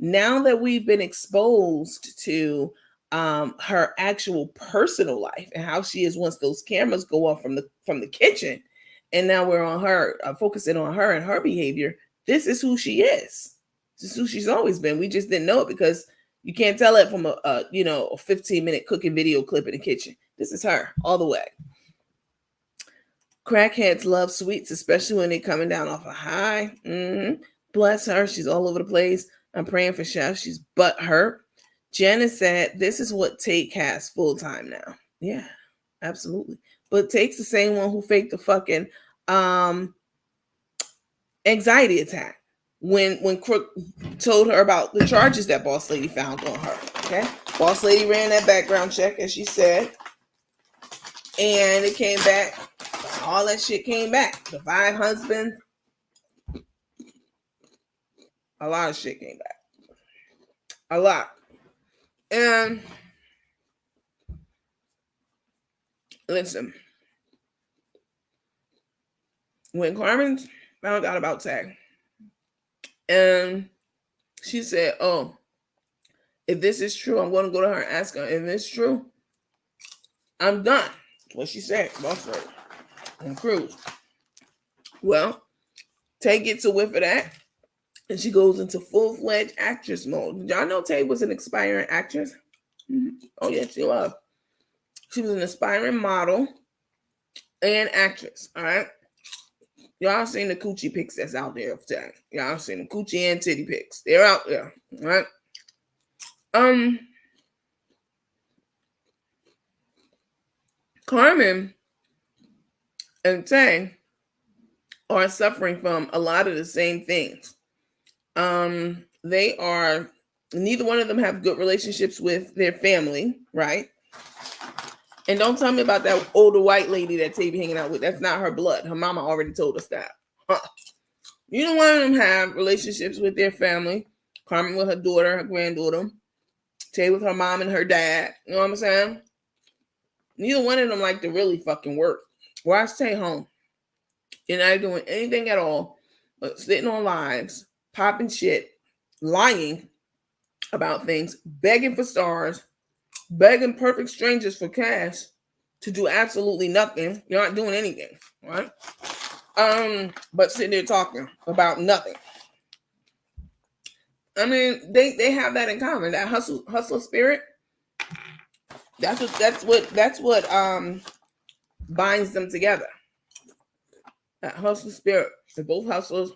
Now that we've been exposed to her actual personal life and how she is once those cameras go off from the kitchen, and now we're on her, focusing on her and her behavior. This is who she is. This is who she's always been. We just didn't know it because you can't tell it from a 15-minute cooking video clip in the kitchen. This is her all the way. Crackheads love sweets, especially when they're coming down off a high. Bless her. She's all over the place. I'm praying for Chef. She's butt hurt. Janice said, this is what Take has full time now. Yeah, absolutely. But Take's the same one who faked the fucking anxiety attack when Crook told her about the charges that Boss Lady found on her. Okay. Boss Lady ran that background check, as she said. And it came back. All that shit came back. The 5 husbands. A lot of shit came back. A lot. And listen, when Carmen found out about Tag, and she said, oh, if this is true, I'm going to go to her and ask her. If it's true, I'm done. That's what she said. Boss Lady and Cruz. Well, Tay gets a whiff of that, and she goes into full-fledged actress mode. Did y'all know Tay was an aspiring actress? Oh, yes, she was. She was an aspiring model and actress, all right? Y'all seen the coochie pics that's out there of Tay. Y'all seen the coochie and titty pics. They're out there, all right? Carmen and Tay are suffering from a lot of the same things. Neither one of them have good relationships with their family, right? And don't tell me about that older white lady that Tay be hanging out with. That's not her blood. Her mama already told us that. Neither one of them have relationships with their family. Carmen with her daughter, her granddaughter. Tay with her mom and her dad. You know what I'm saying? Neither one of them like to really fucking work. Why stay home? You're not doing anything at all but sitting on lives, popping shit, lying about things, begging for stars, begging perfect strangers for cash, to do absolutely nothing. You're not doing anything, right? But sitting there talking about nothing. I mean, they have that in common. That hustle spirit. That's what binds them together. That hustle spirit. They're both hustlers,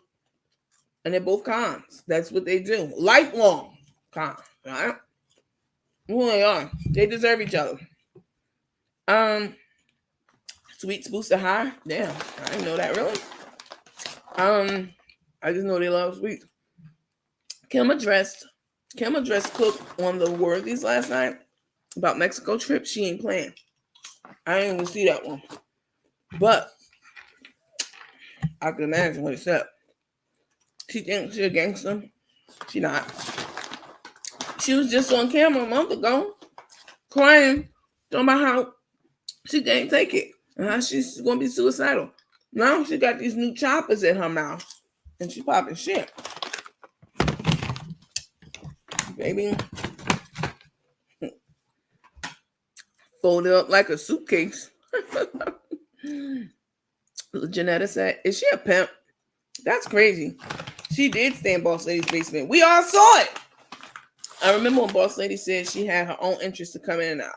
and they're both cons. That's what they do. Lifelong cons, right? Who they are. They deserve each other. Sweets booster high. Damn, I didn't know that really. I just know they love sweets. Kim addressed Cook on the Worthies last night about Mexico trip. She ain't playing. I didn't even see that one, but I can imagine what it said. She thinks she's a gangster. She not. She was just on camera a month ago, crying, talking about how she can't take it and how she's gonna be suicidal. Now she got these new choppers in her mouth, and she popping shit. Baby, folded up like a suitcase. Janetta said, "Is she a pimp?" That's crazy. She did stay in Boss Lady's basement. We all saw it. I remember when Boss Lady said she had her own interest to come in and out.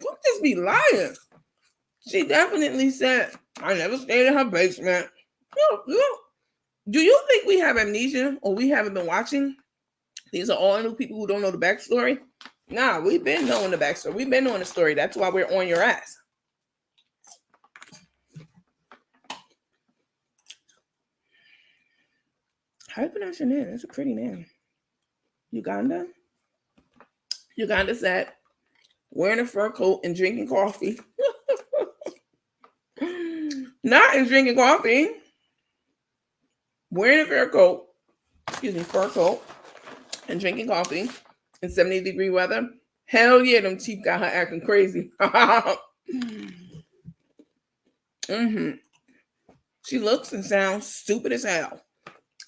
Don't just be lying. She definitely said, "I never stayed in her basement." Do you think we have amnesia or we haven't been watching? These are all new people who don't know the backstory. Nah, we've been knowing the backstory. We've been knowing the story. That's why we're on your ass. How do you pronounce your name? That's a pretty name. Uganda? Uganda said, wearing a fur coat and drinking coffee. Not in drinking coffee. Wearing a fur coat and drinking coffee in 70-degree weather. Hell yeah, them teeth got her acting crazy. She looks and sounds stupid as hell.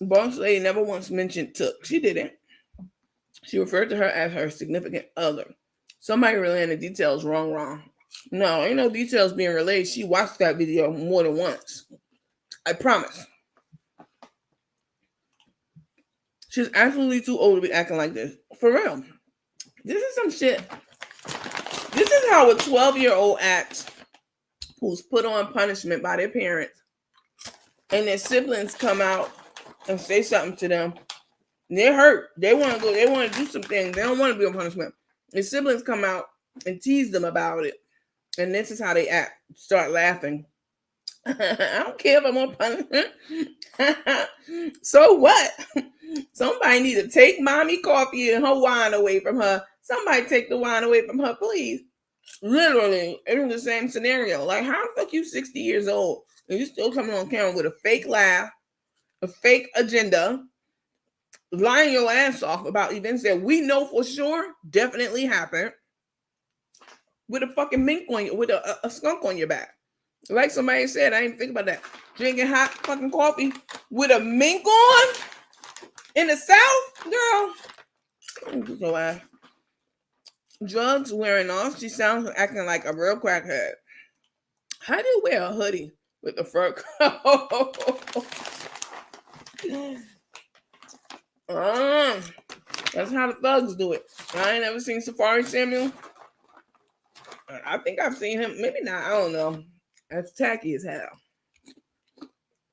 Boss Lady never once mentioned Took. She didn't. She referred to her as her significant other. Somebody relaying the details wrong. No, ain't no details being relayed. She watched that video more than once. I promise. She's absolutely too old to be acting like this. For real. This is some shit. This is how a 12-year-old acts who's put on punishment by their parents and their siblings come out and say something to them. They're hurt. They want to go. They want to do some things. They don't want to be on punishment. Their siblings come out and tease them about it. And this is how they act. Start laughing. I don't care if I'm on punishment. So what? Somebody need to take mommy coffee and her wine away from her. Somebody take the wine away from her, please. Literally, it's the same scenario. Like, how the fuck you 60 years old and you still coming on camera with a fake laugh, a fake agenda, lying your ass off about events that we know for sure definitely happened, with a fucking mink on you, with a skunk on your back. Like somebody said, I didn't think about that. Drinking hot fucking coffee with a mink on in the South, girl. So, drugs wearing off. She sounds acting like a real crackhead. How do you wear a hoodie with a fur coat? That's how the thugs do it. I ain't never seen Safari Samuel. I think I've seen him. Maybe not. I don't know. That's tacky as hell.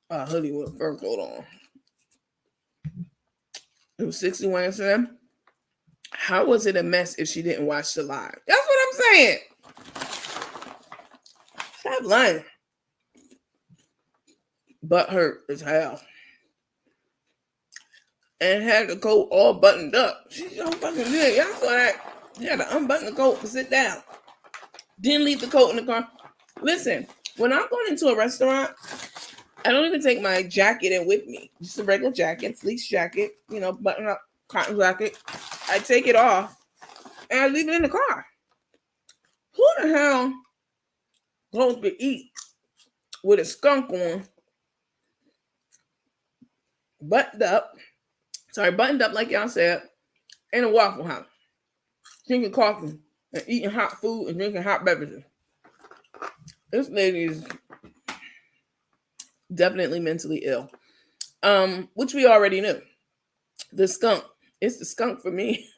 A hoodie with a fur coat on. It was 61 incident. How was it a mess if she didn't watch the live? That's what I'm saying. Stop lying. Butt hurt as hell. And had the coat all buttoned up. She's so fucking good. Y'all saw that. You had to unbutton the coat and sit down. Didn't leave the coat in the car. Listen, when I'm going into a restaurant, I don't even take my jacket in with me. Just a regular jacket, fleece jacket, button up cotton jacket. I take it off and I leave it in the car. Who the hell goes to eat with a skunk on, buttoned up like y'all said, in a Waffle House, drinking coffee and eating hot food and drinking hot beverages? This lady is definitely mentally ill. Which we already knew. The skunk. It's the skunk for me.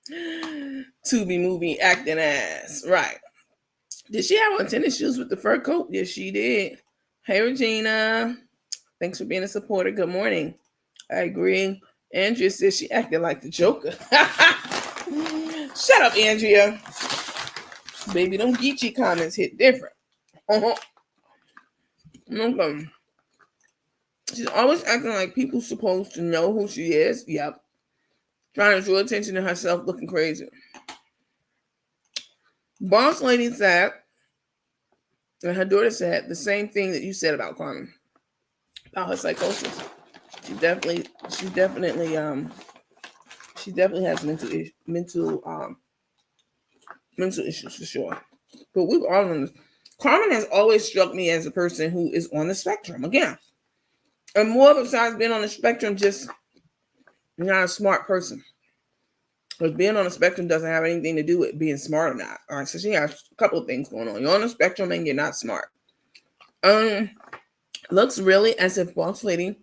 Tubi movie acting ass. Right. Did she have on tennis shoes with the fur coat? Yes, she did. Hey, Regina. Thanks for being a supporter. Good morning. I agree. Andrea says she acted like the Joker. Shut up, Andrea. Baby, them Geechee comments hit different. Okay. She's always acting like people supposed to know who she is. Yep. Trying to draw attention to herself looking crazy. Boss lady said, and her daughter said the same thing that you said about Carmen, about her psychosis. She definitely has mental issues for sure. But we've all on this. Carmen has always struck me as a person who is on the spectrum again, and more besides being on the spectrum, just not a smart person. Because being on the spectrum doesn't have anything to do with being smart or not. All right, so she has a couple of things going on. You're on the spectrum and you're not smart. Looks really as if Boss Lady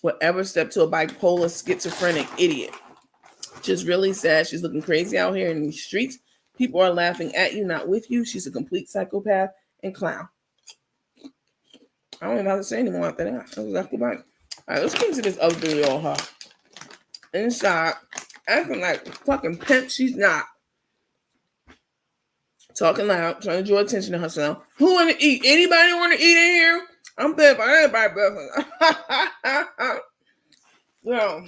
would ever step to a bipolar, schizophrenic idiot. Just really sad. She's looking crazy out here in these streets. People are laughing at you, not with you. She's a complete psychopath and clown. I don't even have to say anymore after that. That's exactly right. All right, let's get into this other video of her. Inside, acting like fucking pimp she's not. Talking loud, trying to draw attention to herself. Who want to eat? Anybody want to eat in here? I'm paying for everybody. Well,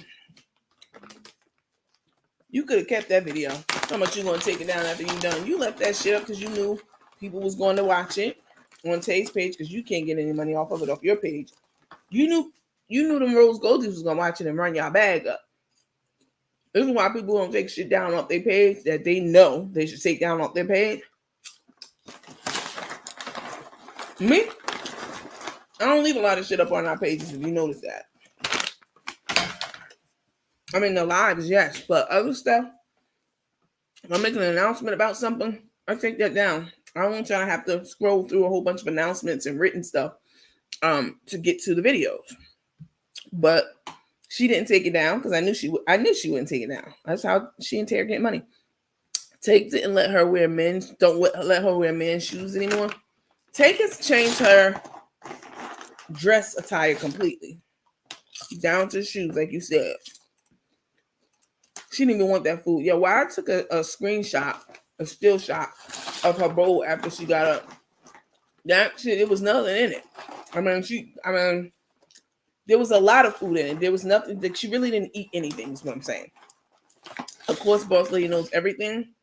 you could have kept that video. How much you gonna take it down after you done? You left that shit up because you knew people was going to watch it on Tay's page because you can't get any money off of it off your page. You knew them Rose Goldies was gonna watch it and run your bag up. This is why people don't take shit down off their page that they know they should take down off their page. Me? I don't leave a lot of shit up on our pages if you notice that. I mean, the lives, yes, but other stuff, if I'm making an announcement about something, I take that down. I don't want y'all to have to scroll through a whole bunch of announcements and written stuff to get to the videos. But she didn't take it down because I knew she wouldn't take it down. That's how she and Tara get money. Tay didn't let her wear don't let her wear men's shoes anymore. Tay has changed her dress attire completely. Down to shoes, like you said. She didn't even want that food. Yeah, I took a screenshot, a still shot of her bowl after she got up. That shit, it was nothing in it. There was a lot of food in it. There was nothing that she really didn't eat anything, is what I'm saying. Of course, Boss Lady knows everything.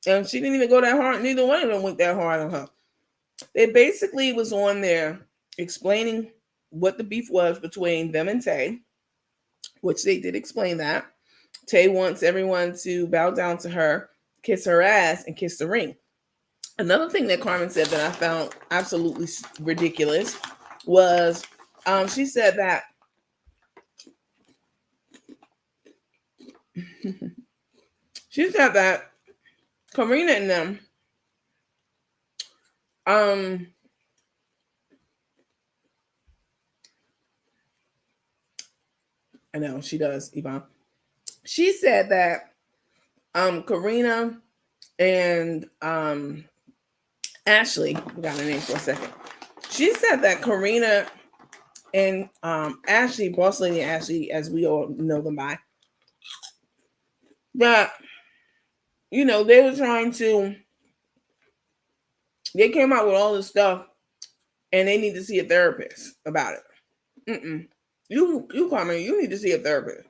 And she didn't even go that hard. Neither one of them went that hard on her. They basically was on there explaining what the beef was between them and Tay, which they did explain that. Tay wants everyone to bow down to her, kiss her ass, and kiss the ring. Another thing that Carmen said that I found absolutely ridiculous was she said that Karina and them I know she does, Yvonne. She said that Karina and Ashley, forgot her name for a second. She said that Karina and Ashley, Boss Lady Ashley, as we all know them by, that, they were they came out with all this stuff and they need to see a therapist about it. You Carmen, you need to see a therapist.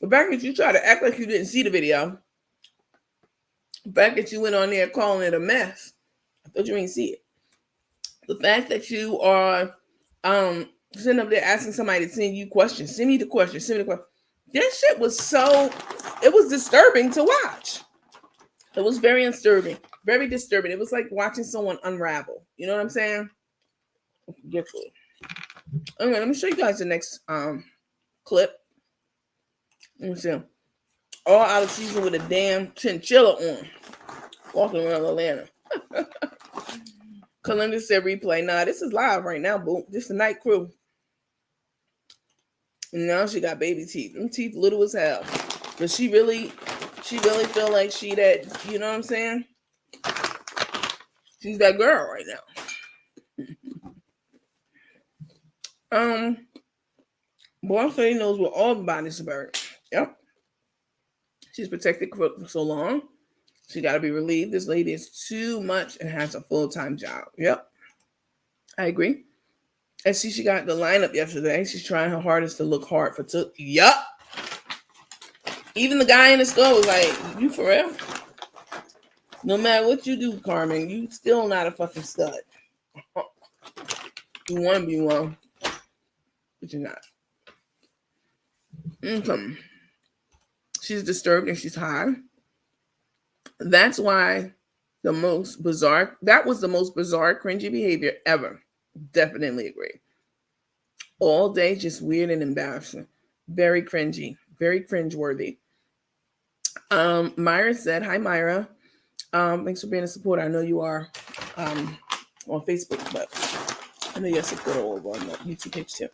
The fact that you try to act like you didn't see the video, the fact that you went on there calling it a mess, I thought you didn't see it. The fact that you are sitting up there asking somebody to send you questions, send me the question. This shit was it was disturbing to watch. It was very disturbing. It was like watching someone unravel. You know what I'm saying? Forgetfully. Okay, let me show you guys the next clip. Let me see. All out of season with a damn chinchilla on. Walking around Atlanta. Kalinda said replay. Nah, this is live right now, boo. This is the night crew. And now she got baby teeth. Them teeth little as hell. But she really feel like she that, you know what I'm saying? She's that girl right now. Boss lady knows where all the bodies are buried. Yep. She's protected for so long. She got to be relieved. This lady is too much and has a full-time job. Yep. I agree. And see, she got the lineup yesterday. She's trying her hardest to look hard for Took. Yup. Even the guy in the store was like, you for real? No matter what you do, Carmen, you still not a fucking stud. You want to be one, but you're not. She's disturbed and she's high. That's why that was the most bizarre, cringy behavior ever. Definitely agree. All day, just weird and embarrassing. Very cringy. Very cringeworthy. Myra said, hi, Myra. Thanks for being a supporter. I know you are on Facebook, but I know you're a supporter over on the YouTube page too.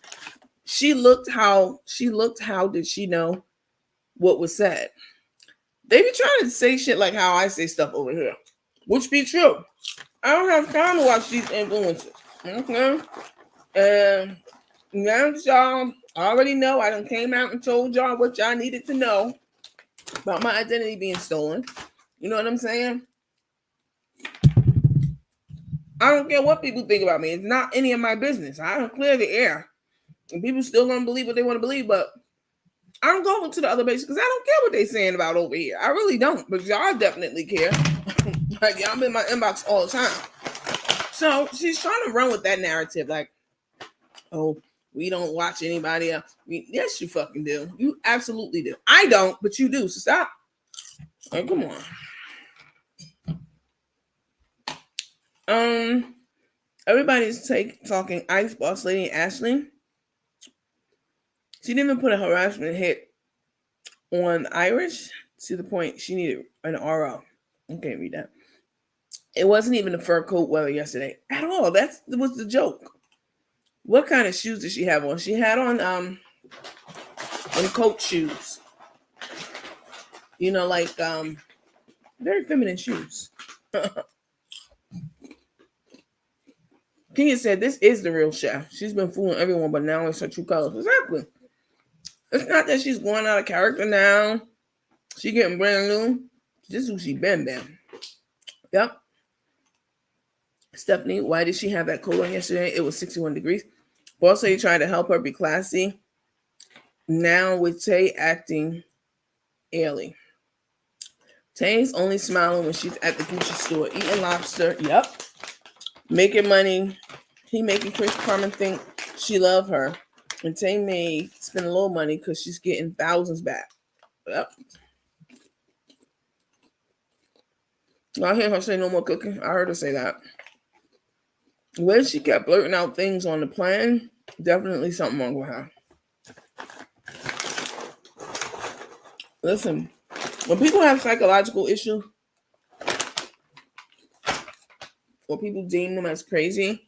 She looked how did she know what was said? They be trying to say shit like how I say stuff over here, which be true. I don't have time to watch these influencers. Okay? And now y'all already know I done came out and told y'all what y'all needed to know about my identity being stolen. You know what I'm saying? I don't care what people think about me. It's not any of my business. I don't clear the air. And people still gonna believe what they want to believe, but I don't go to the other bases because I don't care what they saying about over here. I really don't, but y'all definitely care. Like, y'all in my inbox all the time. So she's trying to run with that narrative, like, oh, we don't watch anybody else. Yes, you fucking do. You absolutely do. I don't, but you do. So stop. Oh, come on. Everybody's talking Ice Boss Lady Ashley. She didn't even put a harassment hit on Irish to the point she needed an RO. I can't read that. It wasn't even the fur coat weather yesterday at all. That was the joke. What kind of shoes did she have on? She had on coat shoes. You know, like very feminine shoes. Kenya said, this is the real chef. She's been fooling everyone, but now it's her true colors. Exactly. It's not that she's going out of character now. She getting brand new. This is who she been. Yep. Stephanie, why did she have that coat on yesterday? It was 61 degrees. Boss lady tried to help her be classy. Now with Tay acting airy. Tay's only smiling when she's at the Gucci store eating lobster. Yep. Making money. He making Carmen think she love her. And Tay may spend a little money because she's getting thousands back. Yep. I hear her say no more cooking. I heard her say that. When she kept blurting out things on the plane, definitely something wrong with her. Listen, when people have psychological issues, or people deem them as crazy,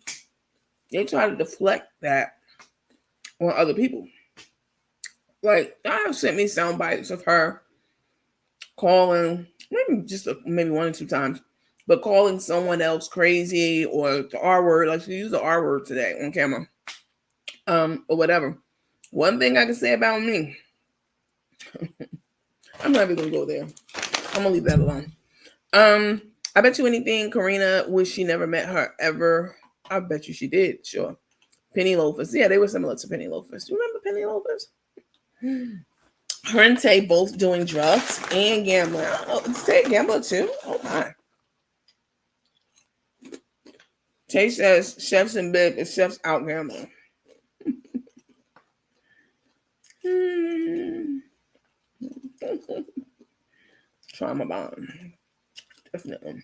they try to deflect that on other people. Like, I have sent me sound bites of her calling, maybe one or two times, but calling someone else crazy or the R word, like she used the R word today on camera, or whatever. One thing I can say about me, I'm not even gonna go there. I'm gonna leave that alone. I bet you anything, Karina wish she never met her ever. I bet you she did, sure. Penny loafers. Yeah, they were similar to penny loafers. You remember penny loafers? Her and Tay both doing drugs and gambling. Oh, Tay a gambler too? Oh my. Tay says chef's in bed, but chef's out gambling. Trauma bond. Definitely.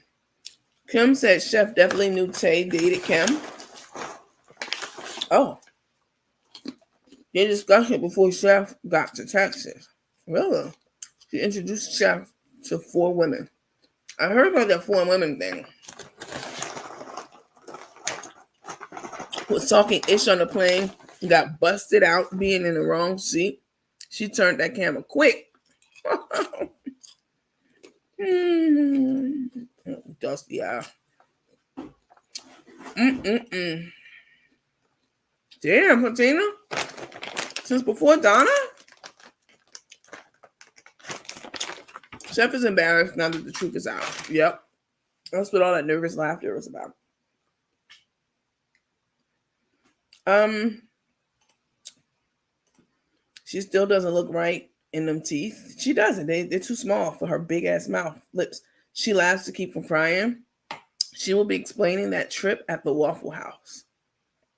Kim said chef definitely knew Tay dated Kim. Oh. They discussed it before chef got to Texas. Really? She introduced chef to 4 women. I heard about that 4 women thing. was talking ish on the plane, got busted out being in the wrong seat. She turned that camera quick. Dusty eye. Damn, Patina. Since before Donna? Chef is embarrassed now that the truth is out. Yep. That's what all that nervous laughter was about. She still doesn't look right in them teeth. She doesn't. They're too small for her big ass mouth, lips. She laughs to keep from crying. She will be explaining that trip at the Waffle House.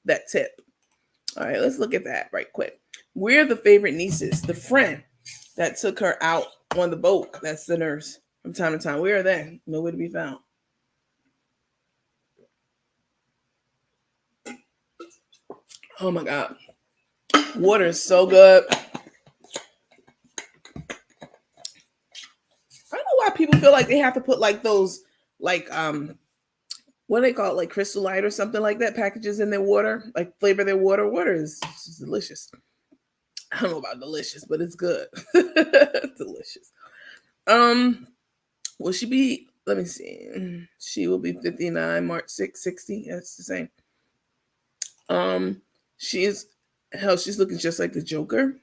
That tip. All right, let's look at that right quick. We're the favorite nieces, the friend that took her out on the boat. That's the nurse from time to time. Where are they? Nowhere to be found. Oh my God. Water is so good. I don't know why people feel like they have to put like those, like, what do they call it? Like Crystal Light or something like that, packages in their water, like flavor their water. Water is delicious. I don't know about delicious, but it's good. Delicious. Will she be, let me see. She will be 59, March 6, 60. That's the same. She's looking just like the Joker.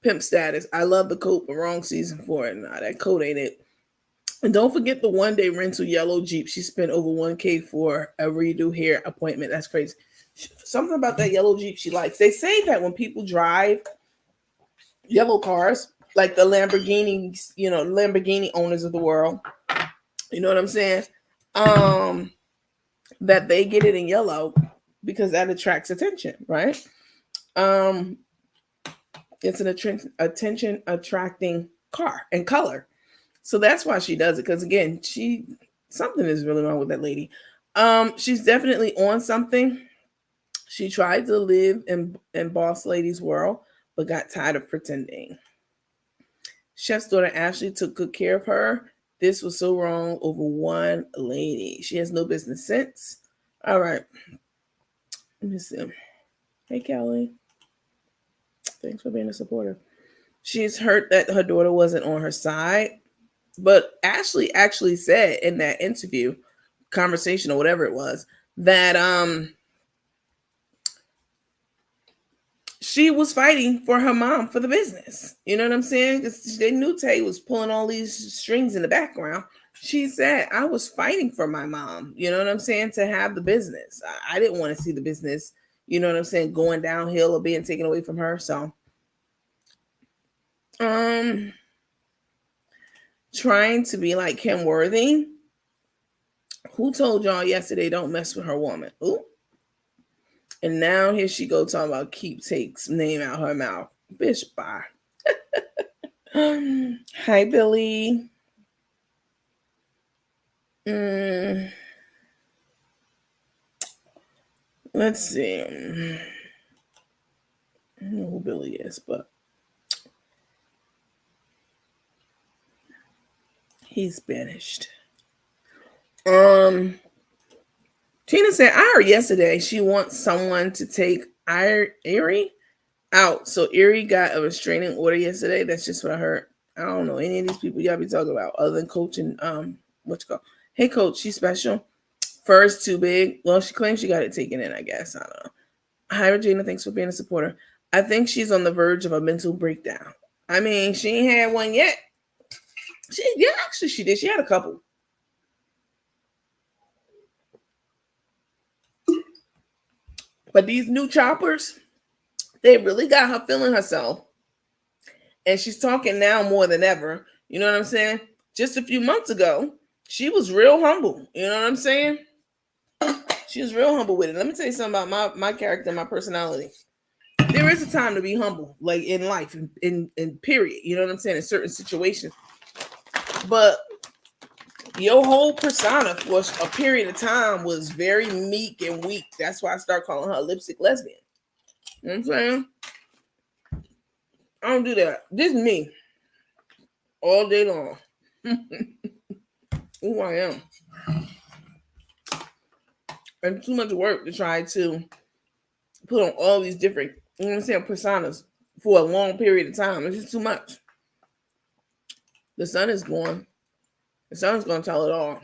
Pimp status. I love the coat, but wrong season for it. Nah, that coat ain't it. And don't forget the one-day rental yellow Jeep. She spent over $1,000 for a redo hair appointment. That's crazy. Something about that yellow Jeep she likes. They say that when people drive yellow cars, like the Lamborghinis, you know, Lamborghini owners of the world, you know what I'm saying? That they get it in yellow because that attracts attention, right? It's an attention attracting car and color. So that's why she does it. Because again, something is really wrong with that lady. She's definitely on something. She tried to live in boss lady's world, but got tired of pretending. Chef's daughter Ashley took good care of her. This was so wrong over one lady. She has no business sense. All right. Let me see. Hey, Kelly. Thanks for being a supporter. She's hurt that her daughter wasn't on her side. But Ashley actually said in that interview, conversation or whatever it was, that she was fighting for her mom for the business. You know what I'm saying? Because they knew Tay was pulling all these strings in the background. She said, I was fighting for my mom, you know what I'm saying, to have the business. I didn't want to see the business, you know what I'm saying, going downhill or being taken away from her. So, trying to be like Kim Worthing. Who told y'all yesterday don't mess with her woman? Ooh. And now here she go talking about keep takes name out her mouth. Bitch, bye. Hi, Billy. Let's see. I don't know who Billy is, but he's banished. Tina said, I heard yesterday she wants someone to take Erie out. So Erie got a restraining order yesterday. That's just what I heard. I don't know any of these people y'all be talking about other than Coach and what you call. Hey, Coach, she's special. Fur's too big. Well, she claims she got it taken in, I guess. I don't know. Hi, Regina. Thanks for being a supporter. I think she's on the verge of a mental breakdown. I mean, she ain't had one yet. Actually, she did. She had a couple. But these new choppers, they really got her feeling herself. And she's talking now more than ever. You know what I'm saying? Just a few months ago, she was real humble. You know what I'm saying? She was real humble with it. Let me tell you something about my character, my personality. There is a time to be humble, like in life, in period. You know what I'm saying? In certain situations. But your whole persona for a period of time was very meek and weak. That's why I start calling her a lipstick lesbian. You know what I'm saying? I don't do that. This is me. All day long. Who I am. and too much work to try to put on all these different, you know what I'm saying, personas for a long period of time. It's just too much. The sun is going. The sun's going to tell it all.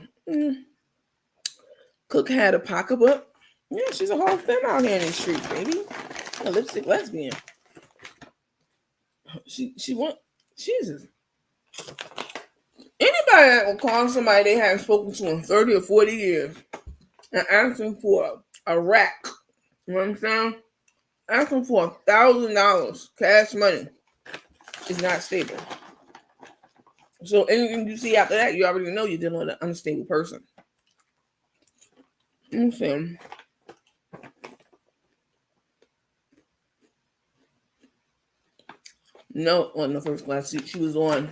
Cook had a pocketbook. Yeah, she's a whole femme out here in the streets, baby. A lipstick lesbian. She want Jesus. Anybody that will call somebody they haven't spoken to in 30 or 40 years and asking for a rack, you know what I'm saying? Asking for $1,000 cash money is not stable. So anything you see after that, you already know you're dealing with an unstable person. I'm saying. No, on the first class seat. She was on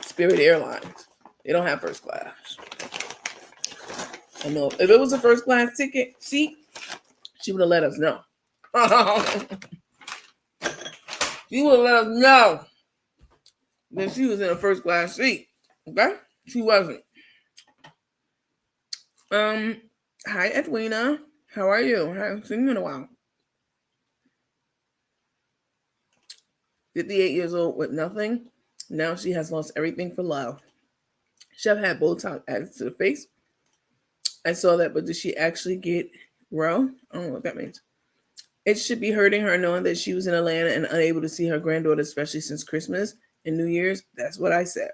Spirit Airlines. They don't have first class. I know. If it was a first class ticket seat, she would have let us know. She would have let us know that she was in a first class seat. Okay? She wasn't. Hi Edwina. How are you? I haven't seen you in a while. 58 years old with nothing. Now she has lost everything for love. Chef had Botox added to the face. I saw that, but did she actually get row? I don't know what that means. It should be hurting her knowing that she was in Atlanta and unable to see her granddaughter, especially since Christmas and New Year's. That's what I said.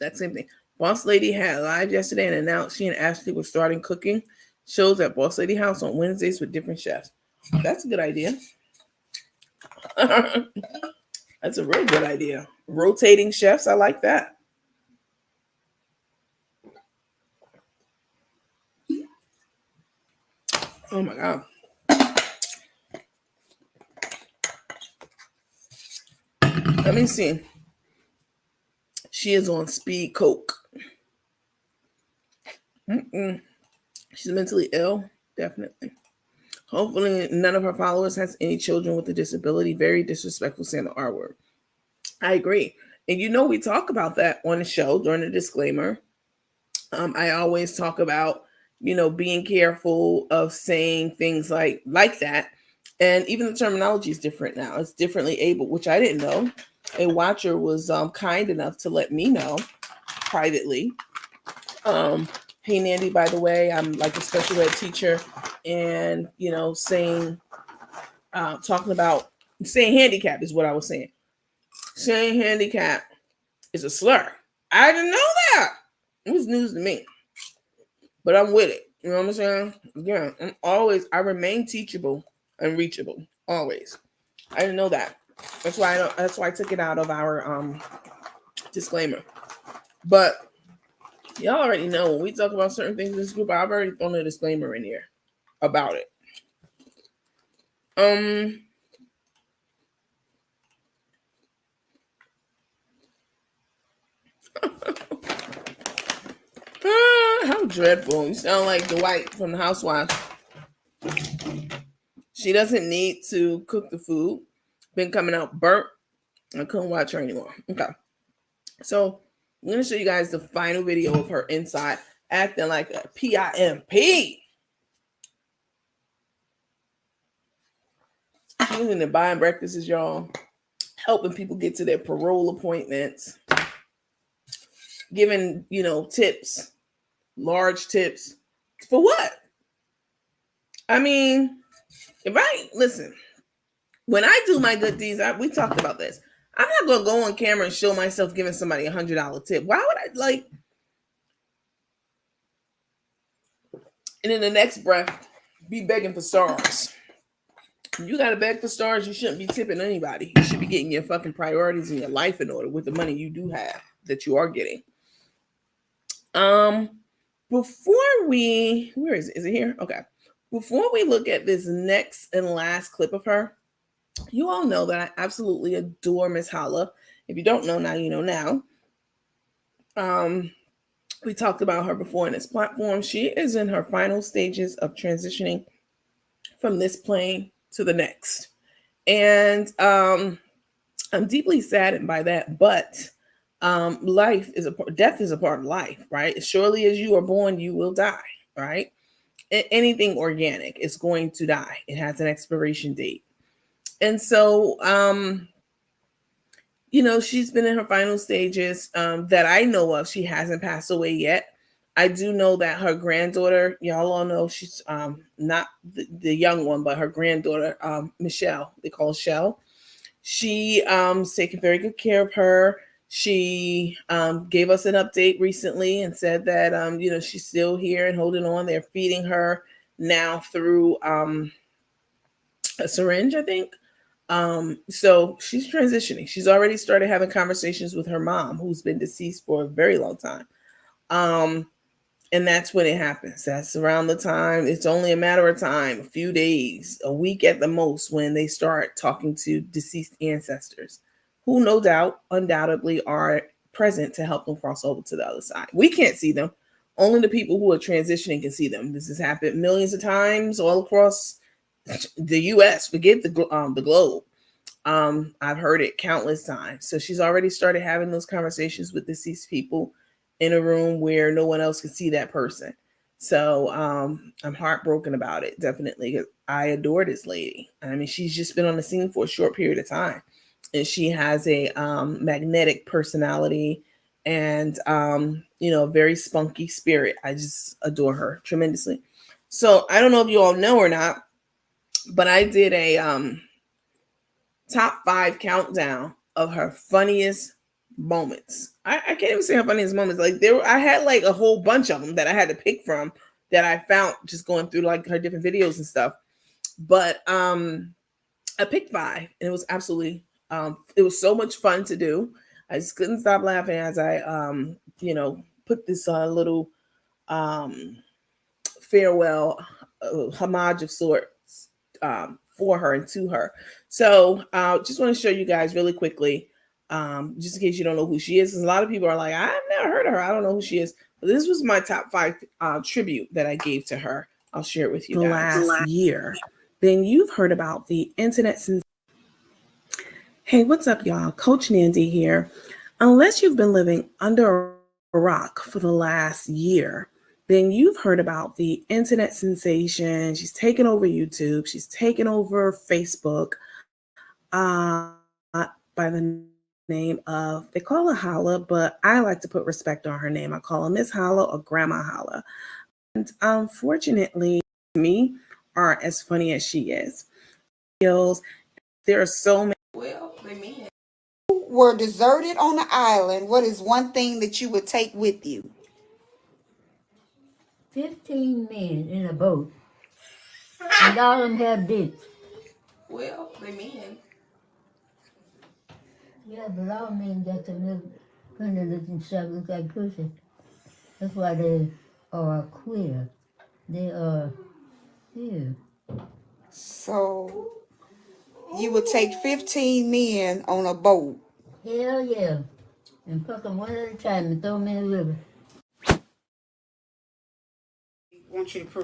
That same thing. Boss Lady had live yesterday and announced she and Ashley were starting cooking shows at Boss Lady House on Wednesdays with different chefs. That's a good idea. That's a real good idea. Rotating chefs, I like that. Oh my God. Let me see. She is on speed coke. She's mentally ill, definitely. Hopefully none of her followers has any children with a disability. Very disrespectful saying the R word. I agree. And you know we talk about that on the show during the disclaimer. I always talk about, you know, being careful of saying things like that. And even the terminology is different now. It's differently able, which I didn't know. A watcher was kind enough to let me know privately. Hey, Nandy, by the way, I'm like a special ed teacher, and, you know, saying handicap is what I was saying. Saying handicap is a slur. I didn't know that. It was news to me, but I'm with it. You know what I'm saying? Yeah, I remain teachable and reachable always. I didn't know that. That's why I took it out of our disclaimer. But y'all already know when we talk about certain things in this group, I've already thrown a disclaimer in here about it. How dreadful. You sound like Dwight from the Housewives. She doesn't need to cook the food. Been coming out burnt. I couldn't watch her anymore. Okay. So I'm going to show you guys the final video of her inside acting like a PIMP. She was in there buying breakfasts, y'all. Helping people get to their parole appointments. Giving, you know, tips. Large tips. For what? I mean, listen, when I do my good deeds, we talked about this. I'm not going to go on camera and show myself giving somebody $100 tip. Why would I and in the next breath, be begging for stars? You got to beg for stars. You shouldn't be tipping anybody. You should be getting your fucking priorities in your life in order with the money you do have that you are getting. Before we, where is it? Is it here? Okay. Before we look at this next and last clip of her, you all know that I absolutely adore Miss Holla. If you don't know now, you know now. We talked about her before in this platform. She is in her final stages of transitioning from this plane to the next. And I'm deeply saddened by that, but death is a part of life, right? As surely as you are born, you will die, right? anything organic is going to die. It has an expiration date. And so, she's been in her final stages that I know of. She hasn't passed away yet. I do know that her granddaughter, y'all all know she's not the young one, but her granddaughter, Michelle, they call Shell. She's taking very good care of her. She gave us an update recently and said that, she's still here and holding on. They're feeding her now through a syringe, I think. So she's transitioning. She's already started having conversations with her mom, who's been deceased for a very long time. And that's when it happens. That's around the time. It's only a matter of time, a few days, a week at the most, when they start talking to deceased ancestors, who no doubt, undoubtedly, are present to help them cross over to the other side. We can't see them. Only the people who are transitioning can see them. This has happened millions of times all across the U.S. Forget the globe. I've heard it countless times. So she's already started having those conversations with deceased people in a room where no one else can see that person. So I'm heartbroken about it, definitely, because I adore this lady. I mean, she's just been on the scene for a short period of time, and she has a magnetic personality and a very spunky spirit. I just adore her tremendously. So I don't know if you all know or not, but I did a top 5 countdown of her funniest moments. I can't even say her funniest moments. Like I had like a whole bunch of them that I had to pick from that I found just going through like her different videos and stuff. But I picked 5, and it was absolutely it was so much fun to do. I just couldn't stop laughing as I put this little farewell homage of sorts for her and to her. So just want to show you guys really quickly, just in case you don't know who she is, because a lot of people are like, I've never heard of her, I don't know who she is. But this was my top 5 tribute that I gave to her. I'll share it with you guys. Last year, then you've heard about the internet since. Hey, what's up, y'all? Coach Nandy here. Unless you've been living under a rock for the last year, then you've heard about the internet sensation. She's taken over YouTube. She's taken over Facebook by the name of, they call her Holla, but I like to put respect on her name. I call her Miss Holla or Grandma Holla. And unfortunately, me aren't as funny as she is. There are so many. Well, they mean it. Were deserted on the island, what is one thing that you would take with you? 15 men in a boat, and all of them have dicks. Well, they mean. Yeah, but all men got some little funny looking stuff, look like pussy. That's why they are queer. They are here. So, you would take 15 men on a boat? Hell yeah. And fuck them one at a time and throw them in the river. I want you to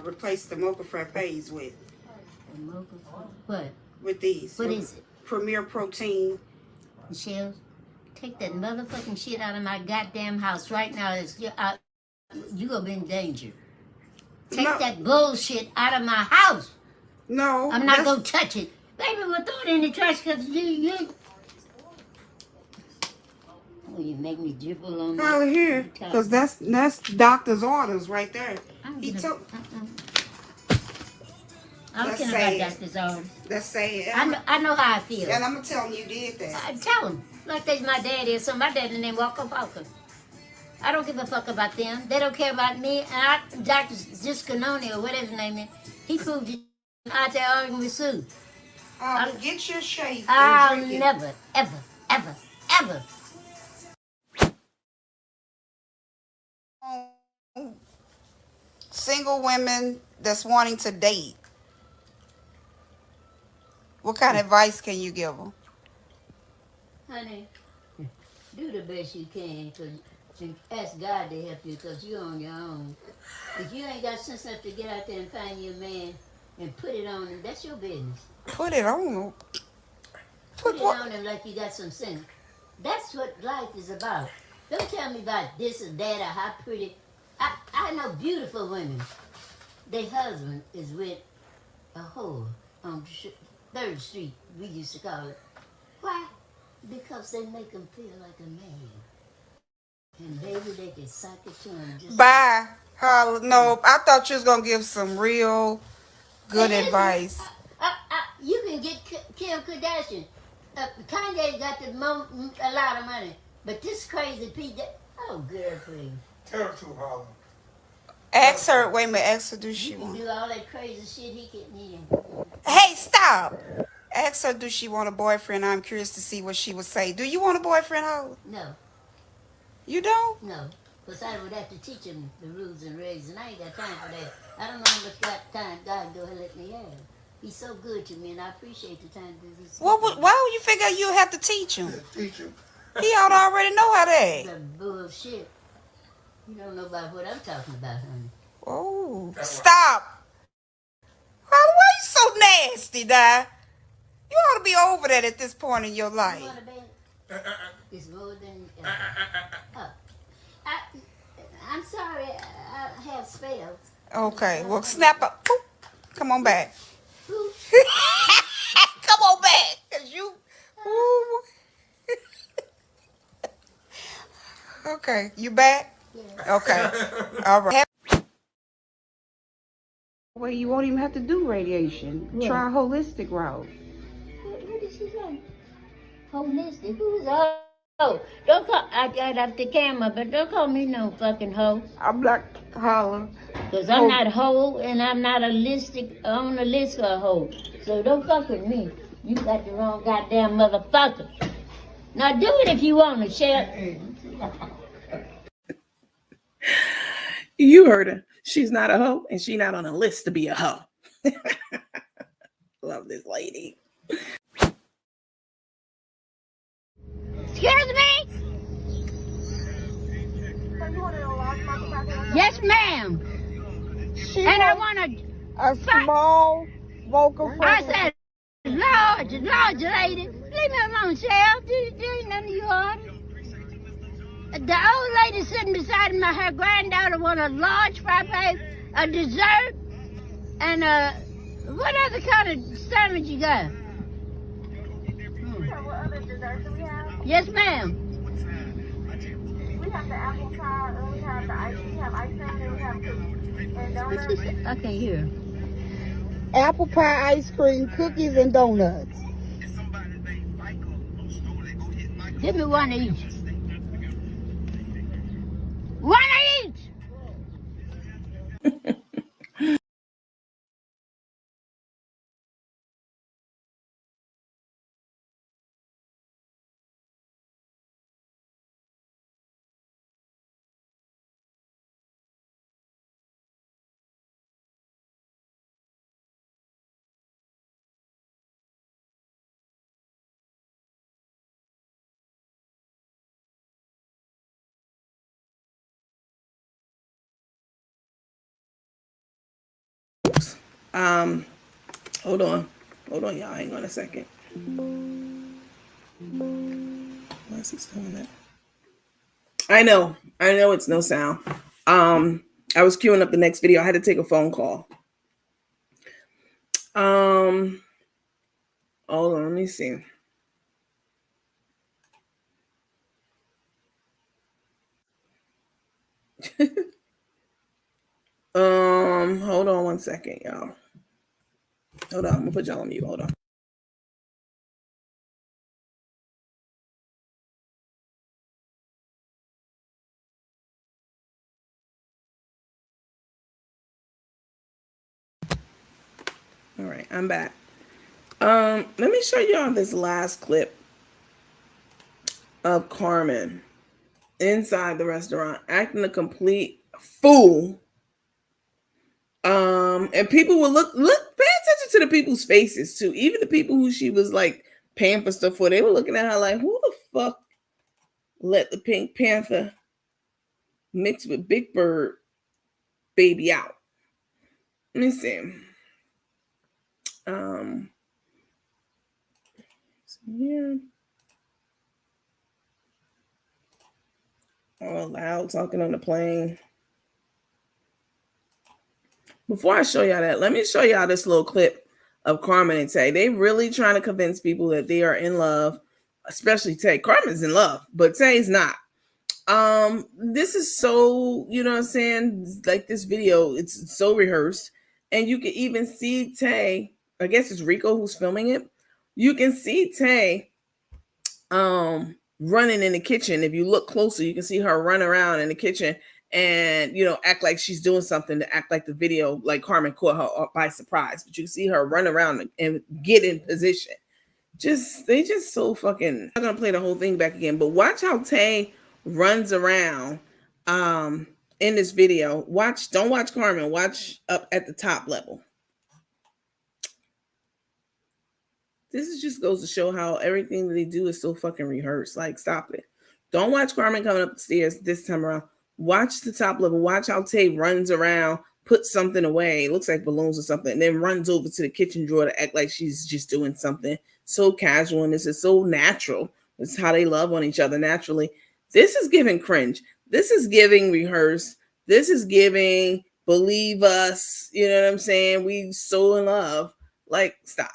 replace the mocha frappes with. The mocha, what? With these. What is it? Premier Protein. Michelle, take that motherfucking shit out of my goddamn house right now. You gonna be in danger. Take that bullshit out of my house. No. I'm not gonna touch it. Baby, we'll throw it in the trash because you. Oh, you make me dribble on Out of here. Because that's doctor's orders right there. He took. I don't care about doctor's orders. Let's say it. I know how I feel. And I'm going to tell him you did that. Tell him. Like they's my daddy or something. My daddy named Walker Walker. I don't give a fuck about them. They don't care about me. And Dr. Giscanoni or whatever his name is, he proved it out there arguing with Sue. Get your shake. I'll never, ever, ever, ever. Single women that's wanting to date. What kind of advice can you give them? Honey, do the best you can, and ask God to help you, because you're on your own. If you ain't got sense enough to get out there and find your man and put it on him, that's your business. Put it on him? Put it on him like you got some sense. That's what life is about. Don't tell me about this or that or how pretty. I know beautiful women. their husband is with a whore on 3rd Street, we used to call it. Why? Because they make them feel like a man. And baby, they can suck it to them. Just Bye. Holla. No, I thought you was gonna give some real good advice. You can get Kim Kardashian. Kanye got a lot of money. But this crazy Pete, oh, girl, please. Tell her to, Holla. Ask her. Wait a minute. Ask her. Do she You can want? do all that crazy shit he can need. Hey, stop. Ask her. Do she want a boyfriend? I'm curious to see what she would say. Do you want a boyfriend, Holla? No, You don't? no. Because I would have to teach him the rules and regs, and I ain't got time for that. I don't know how much time God go and let me have. He's so good to me, and I appreciate the time to do this. Why would you figure you have to teach him? Teach him. He ought to already know how to act. That bullshit. You don't know about what I'm talking about, honey. Oh, stop. Holla, why you so nasty, Di? You ought to be over that at this point in your You life. want a bed? It's more than. I'm sorry, I have spells. Okay, well, snap up. Boop. Come on back. Who? Come on back, cause you. Ooh. Okay, you back? Yeah. Okay, all right. Well, you won't even have to do radiation. Yeah. Try a holistic route. What did she say? Holistic? Who's a hoe? Don't call. I got off the camera, but don't call me no fucking hoe. I'm not Holla. Cause I'm not a hoe, and I'm not on the list for a hoe. So don't fuck with me. You got the wrong goddamn motherfucker. Now do it if you want to, Shell. You heard her. She's not a hoe, and she's not on a list to be a hoe. Love this lady. Excuse me? Yes, ma'am. And I want A small vocal I said, large lady. Leave me alone, Shell. There ain't none of you order. The old lady sitting beside me, her granddaughter want a large frappe, a dessert, and what other kind of sandwich you got? What other desserts do we have? Yes, ma'am. We have the apple pie, and we have the ice. We have ice cream, and we have cookies and What donuts. she said? I can't hear. apple pie, ice cream, cookies, and donuts. Give me one of each. One of each. Hold on, y'all. Hang on a second. Why is he doing that? I know it's no sound. I was queuing up the next video. I had to take a phone call. Hold on, let me see. Hold on one second, y'all. Hold on, I'm gonna put y'all on mute. Hold on. All right, I'm back. Let me show y'all this last clip of Carmen inside the restaurant acting a complete fool. And people will look, pay attention to the people's faces too. Even the people who she was like paying for stuff for, they were looking at her like, who the fuck let the Pink Panther mix with Big Bird baby out? Let me see. Here. All loud talking on the plane. Before I show y'all that, let me show y'all this little clip of Carmen and Tay. They really trying to convince people that they are in love, especially Tay. Carmen's in love, but Tay's not. This is so, you know what I'm saying? Like this video, it's so rehearsed. And you can even see Tay, I guess it's Rico who's filming it. You can see Tay running in the kitchen. If you look closer, you can see her run around in the kitchen and, you know, act like she's doing something, to act like the video, like Carmen caught her by surprise. But you can see her run around and get in position. They just so fucking. I'm gonna play the whole thing back again, but watch how Tay runs around in this video. Don't watch Carmen, watch up at the top level. This is just goes to show how everything that they do is so fucking rehearsed. Like, stop it. Don't watch Carmen coming up the stairs this time around. Watch the top level. Watch how Tay runs around, puts something away. It looks like balloons or something, and then runs over to the kitchen drawer to act like she's just doing something so casual. And this is so natural. It's how they love on each other naturally. This is giving cringe. This is giving rehearsed. This is giving believe us. You know what I'm saying? We so in love. Like, stop.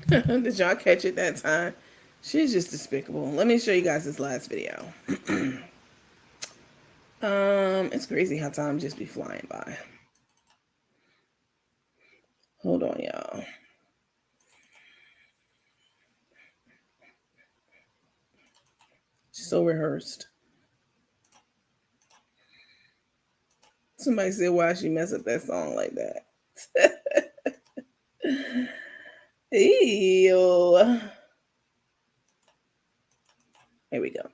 Did y'all catch it that time? She's just despicable. Let me show you guys this last video. It's crazy how time just be flying by. Hold on, y'all. So rehearsed. Somebody said, why she mess up that song like that? Ew. Here we go.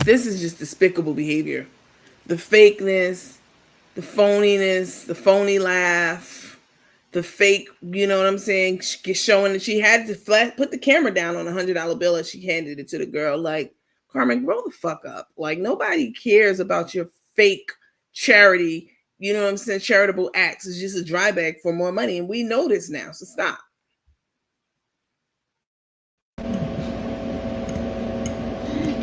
This is just despicable behavior. The fakeness, the phoniness, the phony laugh, the fake, you know what I'm saying, showing that she had to put the camera down on a $100 bill as she handed it to the girl. Like, Carmen, grow the fuck up. Like, nobody cares about your fake charity, you know what I'm saying, charitable acts. It's just a dry bag for more money. And we know this now, so stop.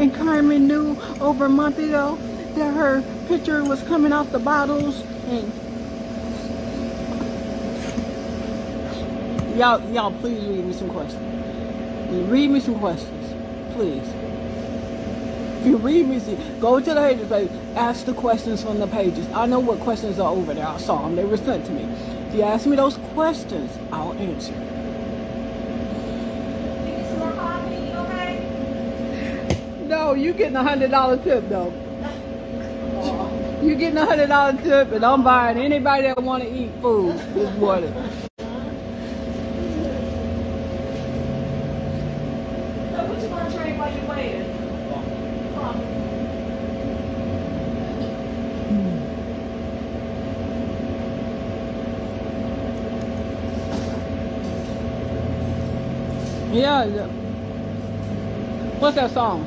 And Carmen knew over a month ago that her picture was coming off the bottles. And y'all, please read me some questions. Read me some questions, please. If you read me, go to the pages page, ask the questions from the pages. I know what questions are over there. I saw them. They were sent to me. If you ask me those questions, I'll answer. No, you getting a $100 tip though. You getting a $100 tip, and I'm buying anybody that want to eat food this morning. So what you gonna trade while you're waiting? Yeah. What's that song?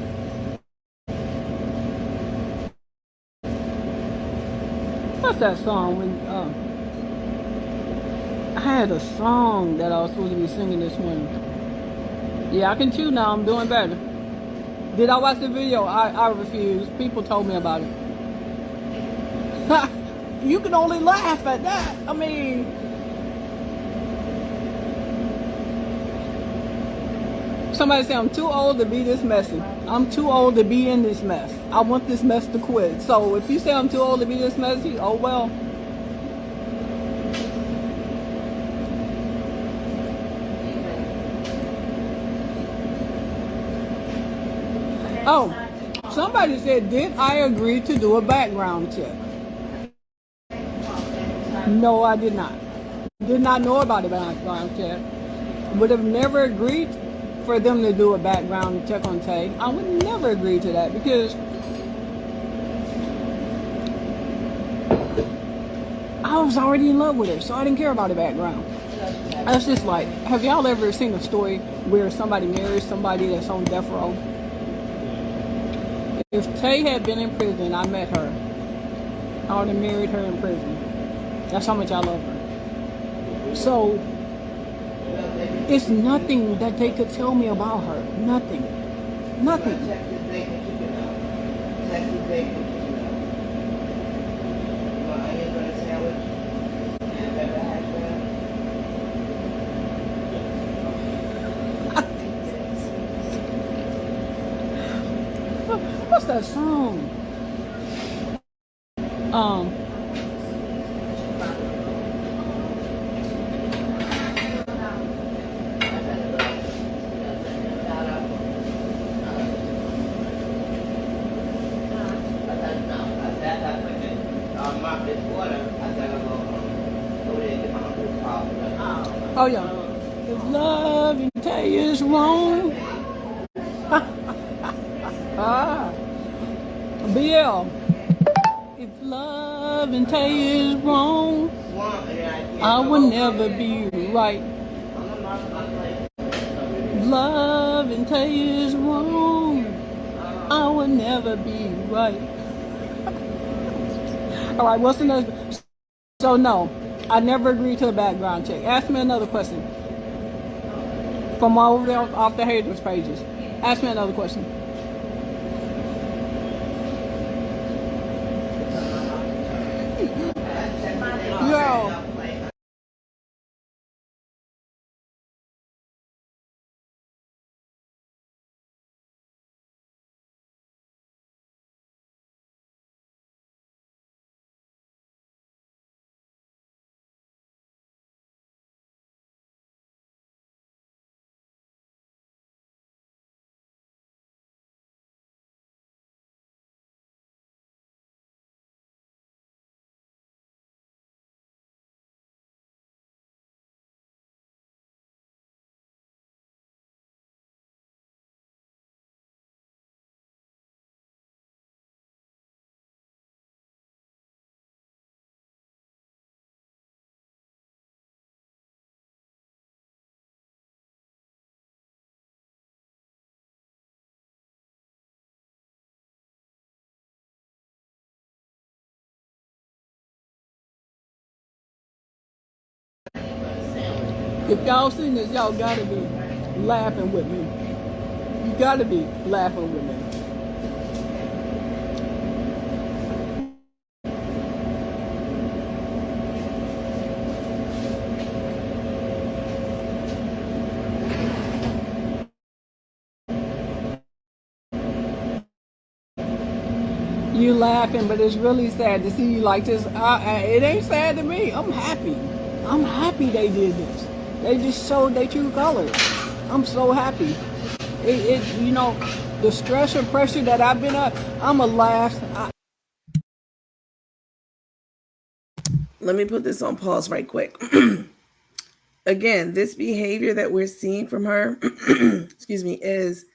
What's that song? When I had a song that I was supposed to be singing this morning. Yeah, I can chew now. I'm doing better. Did I watch the video? I refuse. People told me about it. You can only laugh at that. I mean, somebody say I'm too old to be this messy. I'm too old to be in this mess. I want this mess to quit. So if you say I'm too old to be this messy, oh well. Oh, somebody said, did I agree to do a background check? No, I did not. Did not know about a background check. Would have never agreed for them to do a background check on Tay. I would never agree to that because I was already in love with her, so I didn't care about the background. That's just like, have y'all ever seen a story where somebody marries somebody that's on death row? If Tay had been in prison, I met her, I would have married her in prison. That's how much I love her. So it's nothing that they could tell me about her. Nothing. What's that song? Oh yeah. If love you tell you is wrong. BL. If love and tell you is wrong, I will never be right. If love and tell you is wrong, I will never be right. All right, what's another? So no, I never agreed to a background check. Ask me another question. From over there off the haters pages. Ask me another question. Yo. If y'all seen this, y'all gotta be laughing with me. You gotta be laughing with me. You laughing, but it's really sad to see you like this. It ain't sad to me. I'm happy. I'm happy they did this. They just showed their true colors. I'm so happy. You know, the stress and pressure that I've been at, I'ma laugh. Let me put this on pause right quick. Again, this behavior that we're seeing from her, excuse me, is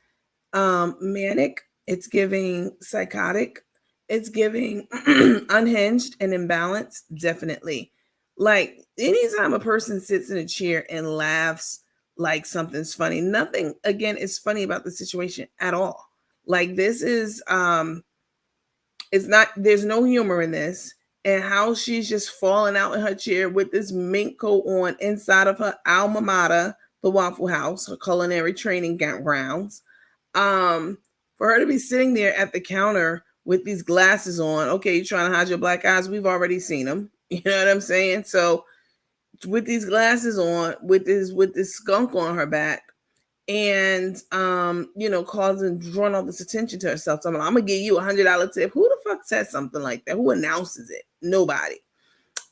manic. It's giving psychotic. It's giving unhinged and imbalanced, definitely. Like anytime a person sits in a chair and laughs like something's funny, nothing again is funny about the situation at all. Like this is it's not, there's no humor in this. And how she's just falling out in her chair with this mink coat on inside of her alma mater, the Waffle House, her culinary training grounds. For her to be sitting there at the counter with these glasses on, okay, you're trying to hide your black eyes. We've already seen them. You know what I'm saying? So with these glasses on, with this skunk on her back, and you know, drawing all this attention to herself. So I'm gonna give you $100 tip. Who the fuck says something like that? Who announces it? Nobody.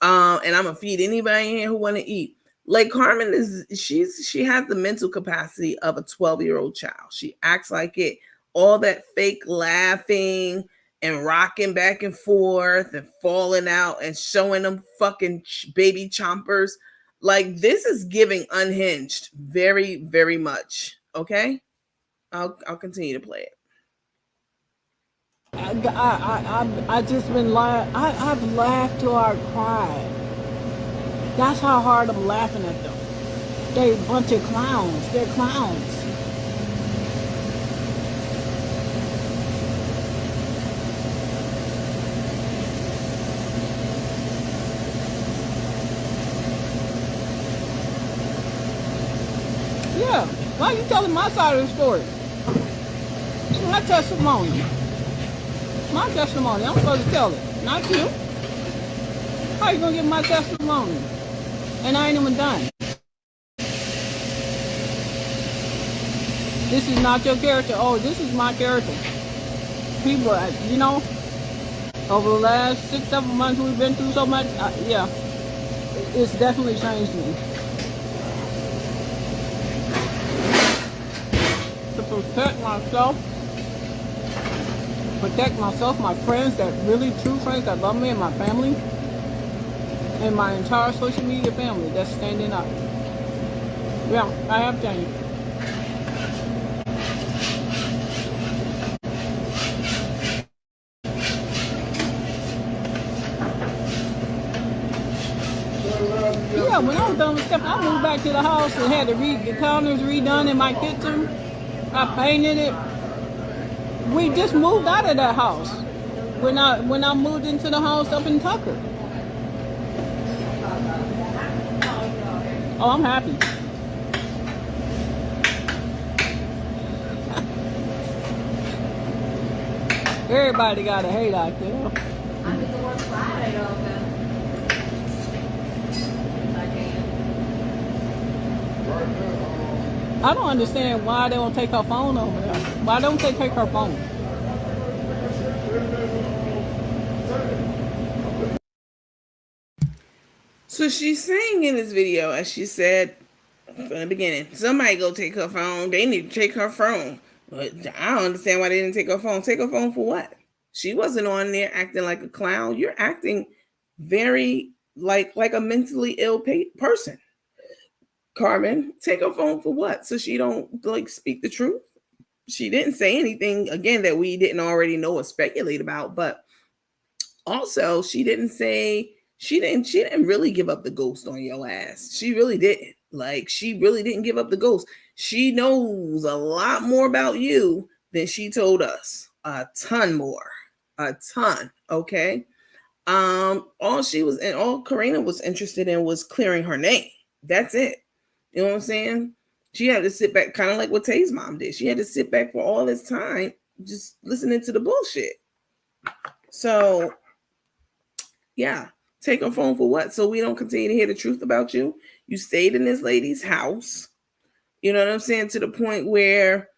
And I'm gonna feed anybody in here who want to eat. Like Carmen she has the mental capacity of a 12-year-old child. She acts like it. All that fake laughing and rocking back and forth and falling out and showing them fucking baby chompers. Like this is giving unhinged very, very much. Okay, I'll continue to play it. I just been laughing. I've laughed till I cried. That's how hard I'm laughing at them. They a bunch of clowns. They're clowns. Yeah, why are you telling my side of the story? It's my testimony. my testimony. I'm supposed to tell it, not you. How you gonna get my testimony? And I ain't even done. This is not your character. Oh, this is my character. People, you know, over the last 6-7 months we've been through so much. Yeah, it's definitely changed me. To protect myself, my friends, that really true friends that love me, and my family, and my entire social media family that's standing up. Yeah, I have changed. Yeah, when I was done with stuff, I moved back to the house and had the counters redone in my kitchen. I painted it. We just moved out of that house when I moved into the house up in Tucker. Oh, I'm happy. Everybody got a hate out there. I need to work Friday though, man. I don't understand why they don't take her phone over there. Why don't they take her phone? So she's saying in this video, as she said from the beginning, somebody go take her phone. They need to take her phone. But I don't understand why they didn't take her phone. Take her phone for what? She wasn't on there acting like a clown. You're acting very like a mentally ill person. Carmen, take her phone for what? So she don't like speak the truth. She didn't say anything again that we didn't already know or speculate about, but also she didn't really give up the ghost on your ass. She really didn't. Like, she really didn't give up the ghost. She knows a lot more about you than she told us. A ton more. A ton. Okay. All Karina was interested in was clearing her name. That's it. You know what I'm saying? She had to sit back, kind of like what Tay's mom did. She had to sit back for all this time just listening to the bullshit. So, yeah, take her phone for what? So we don't continue to hear the truth about you? You stayed in this lady's house. You know what I'm saying? To the point where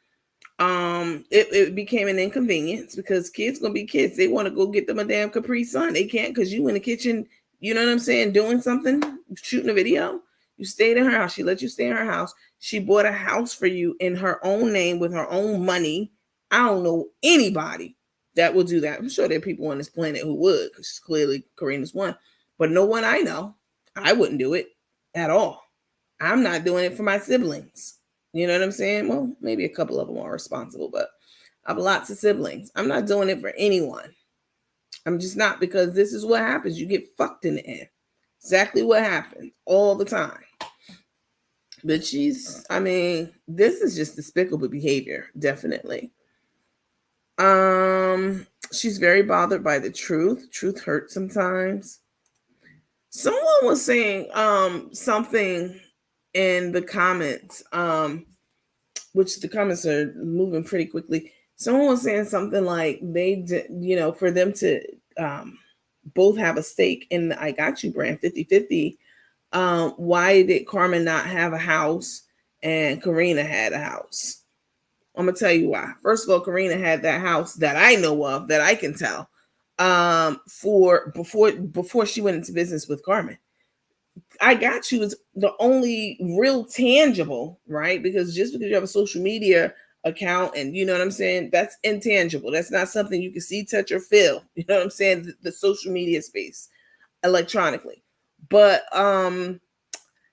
it became an inconvenience because kids gonna be kids. They want to go get them a damn Capri Sun. They can't because you in the kitchen, you know what I'm saying, doing something, shooting a video. You stayed in her house. She let you stay in her house. She bought a house for you in her own name with her own money. I don't know anybody that will do that. I'm sure there are people on this planet who would, because clearly Karina's one. But no one I know. I wouldn't do it at all. I'm not doing it for my siblings. You know what I'm saying? Well, maybe a couple of them are responsible, but I have lots of siblings. I'm not doing it for anyone. I'm just not, because this is what happens. You get fucked in the end. Exactly what happens all the time. But this is just despicable behavior, definitely. She's very bothered by the truth. Truth hurts sometimes. Someone was saying something in the comments, which the comments are moving pretty quickly. Someone was saying something like they did, for them to both have a stake in the I Got You brand 50-50. Why did Carmen not have a house and Karina had a house? I'm gonna tell you why. First of all, Karina had that house that I know of, that I can tell, for before she went into business with Carmen. I Got You is the only real tangible, right? Because just because you have a social media account and you know what I'm saying, that's intangible. That's not something you can see, touch, or feel. You know what I'm saying? The social media space electronically. But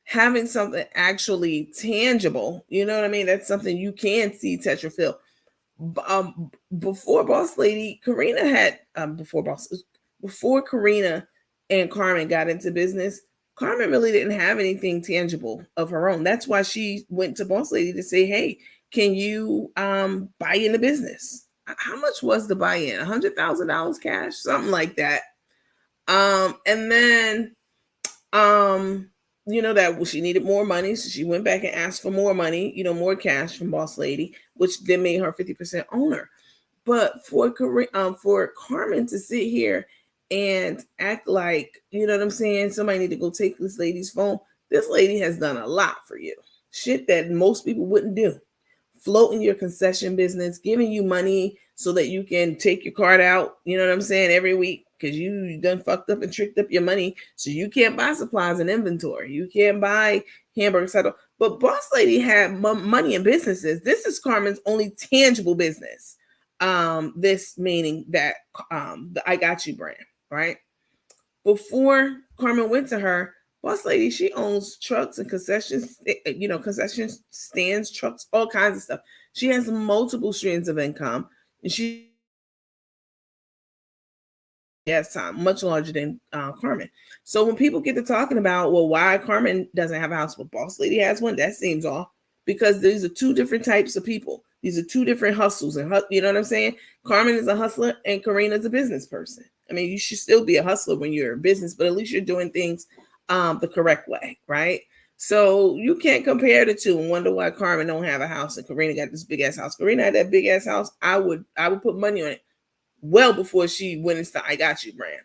having something actually tangible, you know what I mean? That's something you can see, touch, or feel. Before Boss Lady, Karina had before Karina and Carmen got into business, Carmen really didn't have anything tangible of her own. That's why she went to Boss Lady to say, hey, can you buy in the business? How much was the buy-in? $100,000 cash, something like that. And then that she needed more money, so she went back and asked for more money, more cash from Boss Lady, which then made her 50% owner. But for Carmen to sit here and act like, you know what I'm saying, somebody need to go take this lady's phone. This lady has done a lot for you. Shit that most people wouldn't do. Floating your concession business, giving you money so that you can take your card out, you know what I'm saying, every week because you done fucked up and tricked up your money. So you can't buy supplies and inventory. You can't buy hamburgers. But Boss Lady had money in businesses. This is Carmen's only tangible business. This meaning that the I Got You brand, right? Before Carmen went to her, Boss Lady, she owns trucks and concessions, concession stands, trucks, all kinds of stuff. She has multiple streams of income, and she has time much larger than Carmen. So when people get to talking about, well, why Carmen doesn't have a house, but Boss Lady has one, that seems off because these are two different types of people. These are two different hustles, and you know what I'm saying? Carmen is a hustler, and Karina's a business person. I mean, you should still be a hustler when you're in business, but at least you're doing things the correct way, right? So you can't compare the two and wonder why Carmen don't have a house and Karina got this big ass house. Karina had that big ass house. I would put money on it well before she went into the I Got You brand.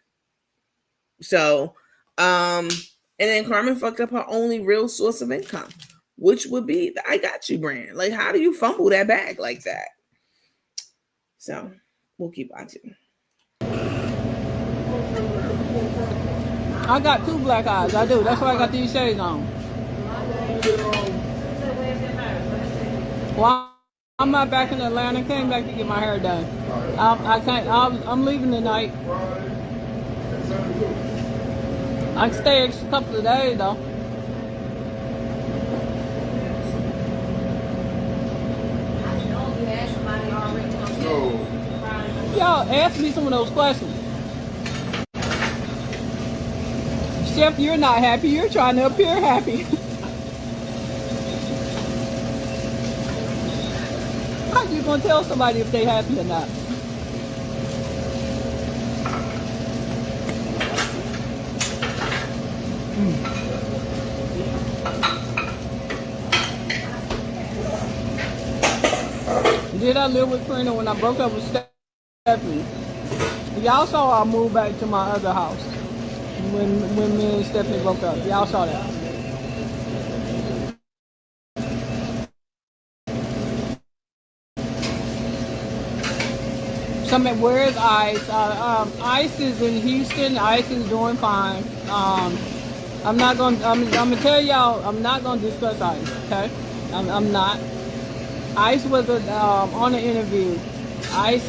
So, and then Carmen fucked up her only real source of income, which would be the I Got You brand. Like, how do you fumble that bag like that? So we'll keep watching. I got 2 black eyes. I do. That's why I got these shades on. Well, I'm not back in Atlanta. I came back to get my hair done. I'm leaving tonight. I can stay a couple of days though. Y'all ask me some of those questions. Chef, you're not happy. You're trying to appear happy. How you gonna tell somebody if they happy or not? Did I live with Karina when I broke up with Stephanie? Y'all saw I moved back to my other house when me and Stephanie broke up. Y'all saw that. Somebody, where is Ice? Ice is in Houston. Ice is doing fine. I'm gonna tell y'all, I'm not gonna discuss Ice. Okay, I'm not. Ice was on an interview. Ice.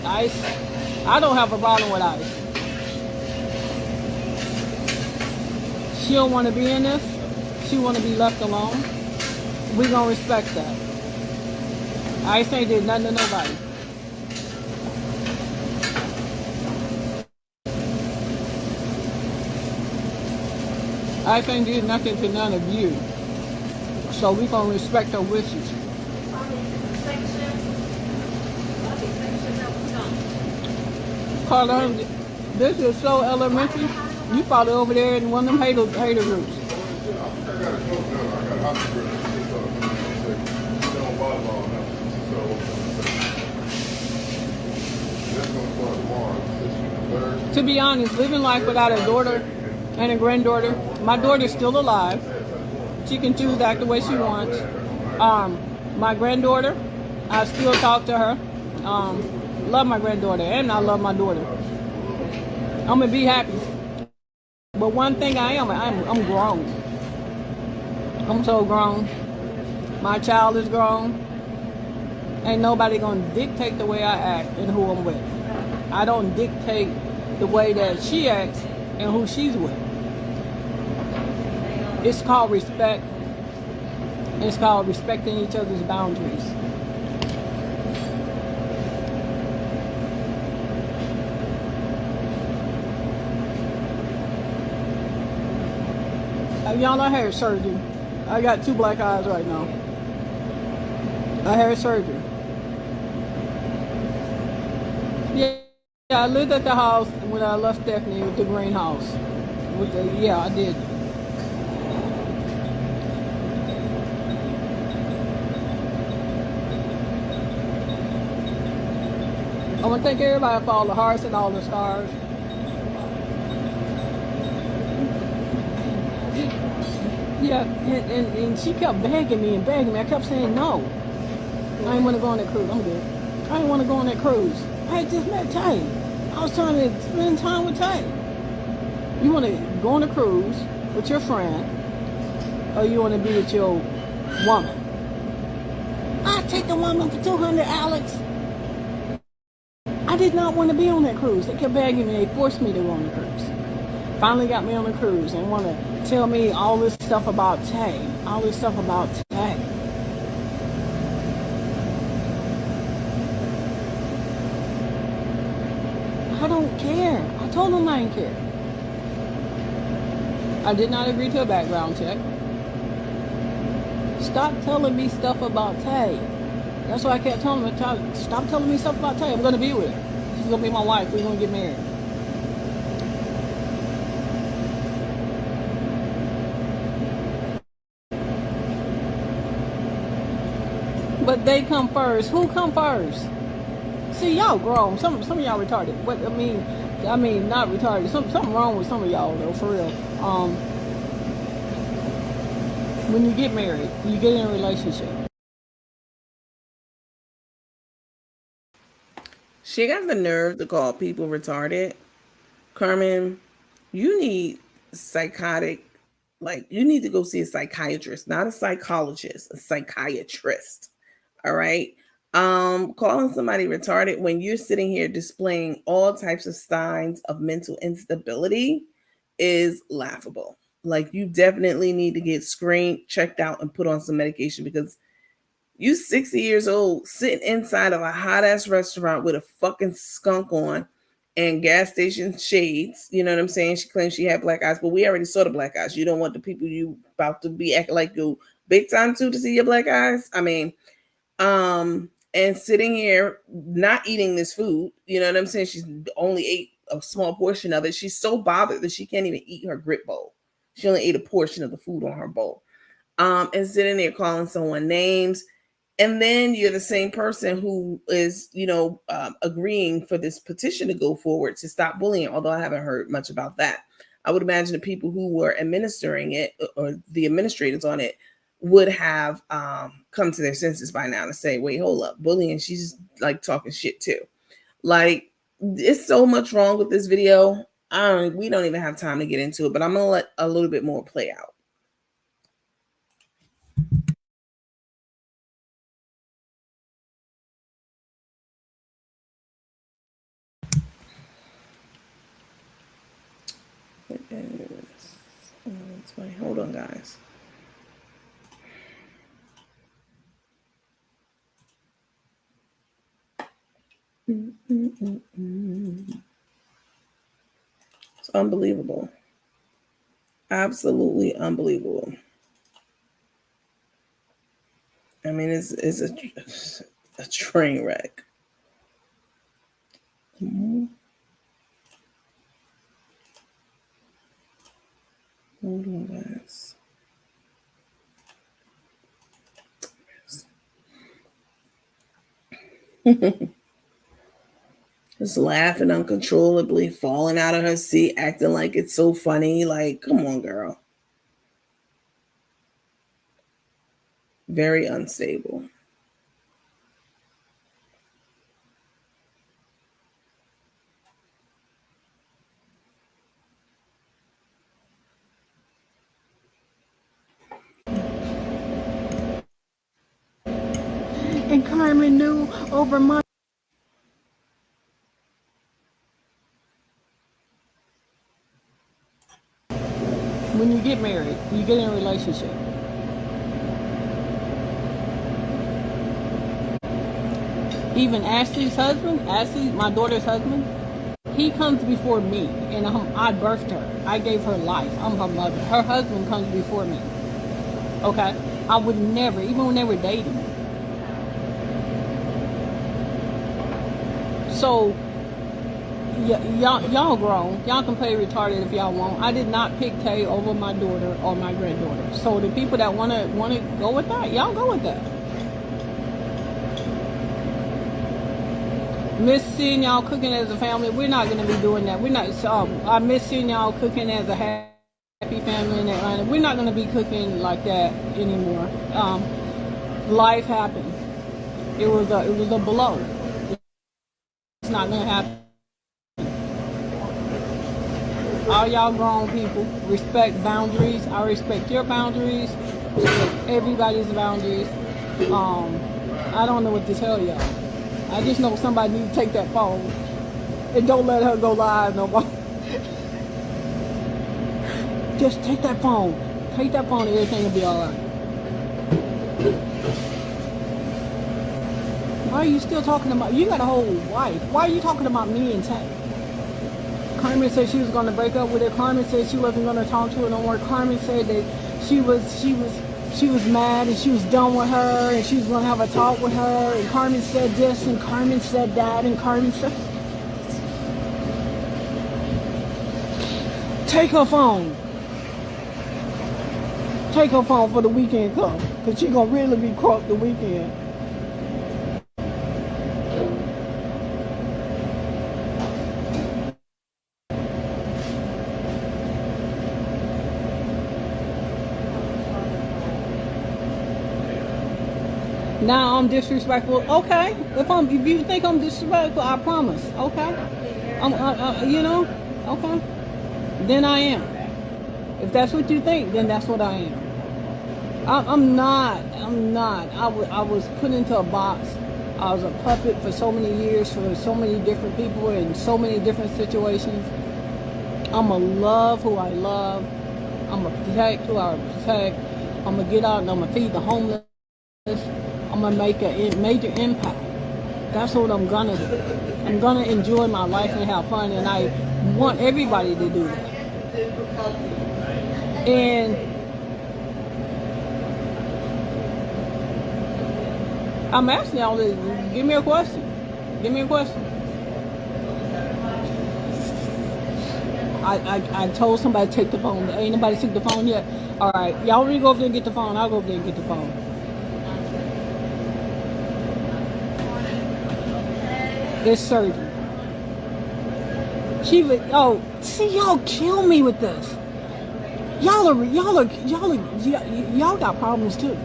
I don't have a problem with Ice. She don't want to be in this. She want to be left alone. We gonna respect that. Ice ain't did nothing to nobody. Ice ain't did nothing to none of you. So we gonna respect her wishes. Carla, this is so elementary. You probably over there in one of them hater groups. To be honest, living life without a daughter and a granddaughter, my daughter's still alive. She can choose to act the way she wants. My granddaughter, I still talk to her. Love my granddaughter and I love my daughter. I'm gonna be happy. But one thing I'm grown. I'm so grown. My child is grown. Ain't nobody gonna dictate the way I act and who I'm with. I don't dictate the way that she acts and who she's with. It's called respect. It's called respecting each other's boundaries. Y'all, I had surgery. I got 2 black eyes right now. I had surgery. Yeah, I lived at the house when I left Stephanie with the greenhouse. Yeah, I did. I want to thank everybody for all the hearts and all the stars. Yeah, and she kept begging me and begging me. I kept saying no. I didn't want to go on that cruise. I'm good. I didn't want to go on that cruise. I had just met Tay. I was trying to spend time with Tay. You want to go on a cruise with your friend, or you want to be with your woman? I take the woman for $200, Alex. I did not want to be on that cruise. They kept begging me. They forced me to go on the cruise. Finally got me on the cruise and want to tell me all this stuff about Tay. All this stuff about Tay. I don't care. I told them I didn't care. I did not agree to a background check. Stop telling me stuff about Tay. That's why I kept telling them, stop telling me stuff about Tay. I'm going to be with her. She's going to be my wife. We're going to get married. But they come first. Who come first? See, y'all grown. Some of y'all retarded. But I mean, not retarded. Something wrong with some of y'all though, for real. When you get married, you get in a relationship. She got the nerve to call people retarded. Carmen, you need psychotic, like you need to go see a psychiatrist, not a psychologist, a psychiatrist. All right. Calling somebody retarded when you're sitting here displaying all types of signs of mental instability is laughable. Like you definitely need to get screened, checked out, and put on some medication because you 60 years old sitting inside of a hot ass restaurant with a fucking skunk on and gas station shades. You know what I'm saying? She claims she had black eyes, but we already saw the black eyes. You don't want the people you about to be acting like you big time to see your black eyes. I mean, and sitting here not eating this food, you know what I'm saying? She's only ate a small portion of it. She's so bothered that she can't even eat her grit bowl. She only ate a portion of the food on her bowl. And sitting there calling someone names. And then you're the same person who is, agreeing for this petition to go forward to stop bullying, although I haven't heard much about that. I would imagine the people who were administering it or the administrators on it would have come to their senses by now to say, wait, hold up, bullying, she's like talking shit too. Like, it's so much wrong with this video. We don't even have time to get into it, but I'm going to let a little bit more play out. Hold on, guys. It's unbelievable. Absolutely unbelievable. I mean, it's a train wreck. Hold on, guys. Just laughing uncontrollably, falling out of her seat, acting like it's so funny. Like, come on, girl. Very unstable. And Carmen knew over my... When you get married, you get in a relationship. Even Ashley's husband, my daughter's husband, he comes before me, and I birthed her. I gave her life. I'm her mother. Her husband comes before me. Okay? I would never, even when they were dating. So, y'all grown. Y'all can play retarded if y'all want. I did not pick Tay over my daughter or my granddaughter. So the people that wanna go with that, y'all go with that. miss seeing y'all cooking as a family. We're not gonna be doing that. We're not. I miss seeing y'all cooking as a happy family in Atlanta. We're not gonna be cooking like that anymore. Life happened. It was a blow. It's not gonna happen. All y'all grown people respect boundaries. I respect your boundaries. Respect everybody's boundaries. I don't know what to tell y'all. I just know somebody needs to take that phone and don't let her go live no more. Just take that phone. Take that phone and everything will be alright. Why are you still talking about, you got a whole wife. Why are you talking about me and Tay? Carmen said she was going to break up with her. Carmen said she wasn't going to talk to her no more. Carmen said that she was mad and she was done with her and she was going to have a talk with her. And Carmen said this and Carmen said that and Carmen said... Take her phone. Take her phone for the weekend come. Because she's going to really be caught the weekend. Now I'm disrespectful. Okay, if you think I'm disrespectful, I promise. Okay, you know, okay, then I am. If that's what you think, then that's what I am. I'm not. I was put into a box. I was a puppet for so many years for so many different people in so many different situations. I'm gonna love who I love. I'm gonna protect who I protect. I'm gonna get out and I'm gonna feed the homeless. I'm gonna make a major impact. That's what I'm gonna do. I'm gonna enjoy my life and have fun, and I want everybody to do that. And I'm asking y'all to give me a question. Give me a question. I told somebody to take the phone. Ain't nobody took the phone yet. All right, y'all ready to go over there and get the phone? I'll go over there and get the phone. It's surgery. She was, oh, see, y'all kill me with this. Y'all got problems too.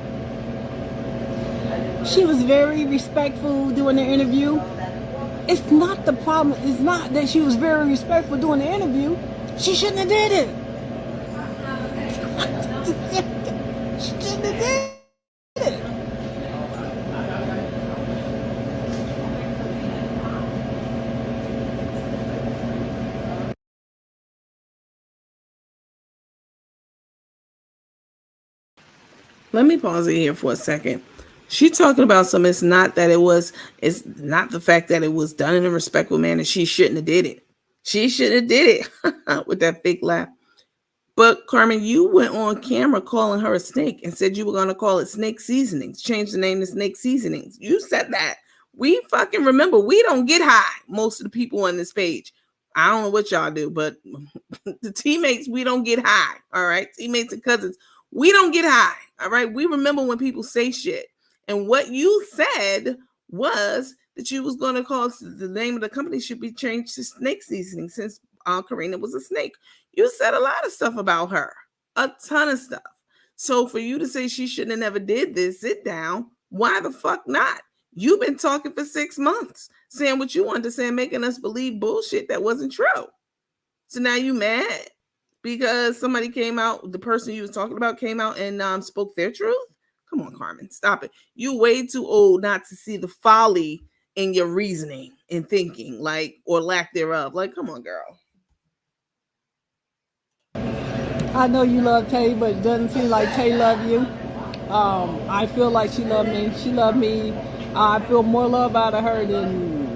She was very respectful doing the interview. It's not the problem. It's not that she was very respectful doing the interview. She shouldn't have did it. She shouldn't have did it. Let me pause it here for a second. She talking about some. It's not the fact that it was done in a respectful manner. She shouldn't have did it. She shouldn't have did it with that fake laugh. But Carmen, you went on camera calling her a snake and said you were going to call it Snake Seasonings. Change the name to Snake Seasonings. You said that. We fucking remember. We don't get high. Most of the people on this page. I don't know what y'all do, but the teammates, we don't get high. All right. Teammates and cousins, we don't get high. All right. We remember when people say shit. And what you said was that you was going to call the name of the company should be changed to Snake Seasoning since Karina was a snake. You said a lot of stuff about her, a ton of stuff. So for you to say she shouldn't have never did this, sit down. Why the fuck not? You've been talking for 6 months, saying what you wanted to say, making us believe bullshit that wasn't true. So now you mad because somebody came out, the person you was talking about came out and spoke their truth? Come on, Carmen, stop it. You way too old not to see the folly in your reasoning and thinking, like, or lack thereof. Like, come on, girl. I know you love Tay, but it doesn't seem like Tay loved you. I feel like she loved me. She loved me. I feel more love out of her than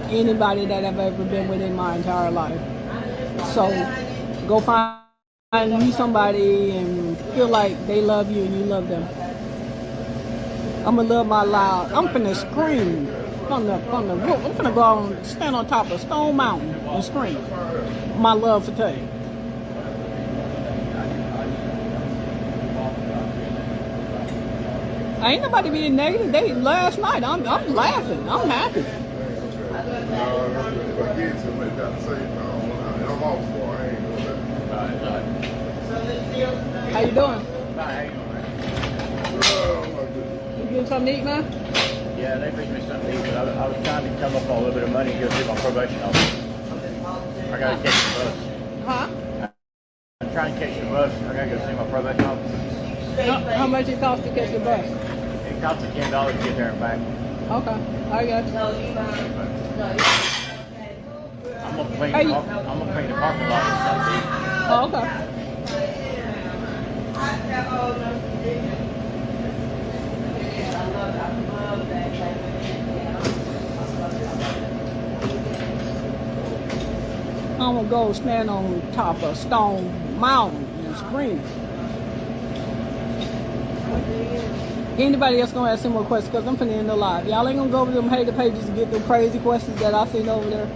anybody that I've ever been with in my entire life. So go find you somebody and feel like they love you and you love them. I'm gonna love my loud. I'm finna scream from the roof. I'm finna go on, stand on top of Stone Mountain and scream my love for Tay. Ain't nobody being negative. Last night, I'm laughing. I'm happy. If I get to make that say, and I'm off for I ain't doing that. How you doing? Oh, my goodness. You getting something to eat, man? Yeah, they fixed me something to eat, but I was trying to come up on a little bit of money to go through my probation office. I gotta catch the bus. Huh? I'm trying to catch the bus. I gotta go see my probation officer. How much it cost to catch the bus? It cost me $10 to get there and back. Okay, I got you. I'm gonna clean the parking lot and stuff. Oh, okay. I'm gonna go stand on top of Stone Mountain and scream. Anybody else gonna ask some more questions? Because I'm finna end the live. Y'all ain't gonna go over them hater pages and get them crazy questions that I seen over there.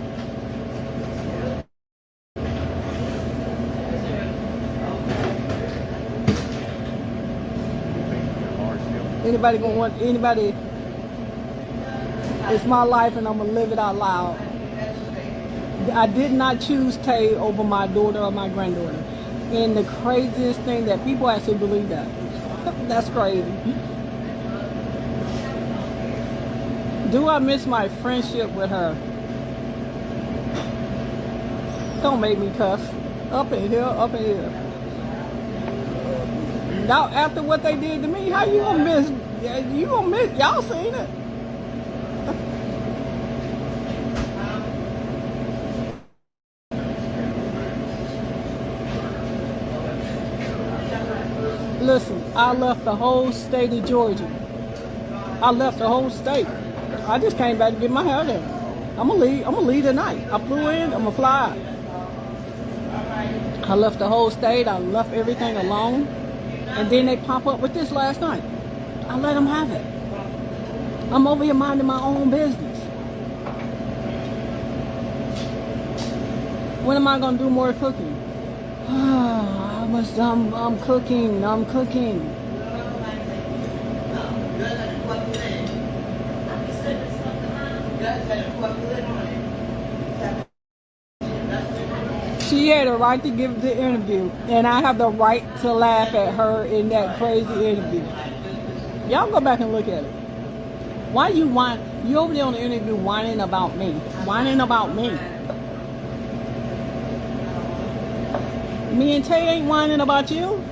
Anybody gonna want anybody? It's my life and I'm gonna live it out loud. I did not choose Tay over my daughter or my granddaughter. And the craziest thing that people actually believe that. That's crazy. Do I miss my friendship with her? Don't make me cuss. Up in here, up in here. Now, after what they did to me, how you gonna miss? You gonna miss? Y'all seen it? Listen, I left the whole state of Georgia. I left the whole state. I just came back to get my hair done. I'm gonna leave tonight. I flew in, I'm gonna fly out. I left the whole state, I left everything alone. And then they pop up with this last night. I let them have it. I'm over here minding my own business. When am I gonna do more cooking? I'm cooking. She had a right to give the interview, and I have the right to laugh at her in that crazy interview. Y'all go back and look at it. Why you over there on the interview whining about me? Whining about me. Me and Tay ain't whining about you.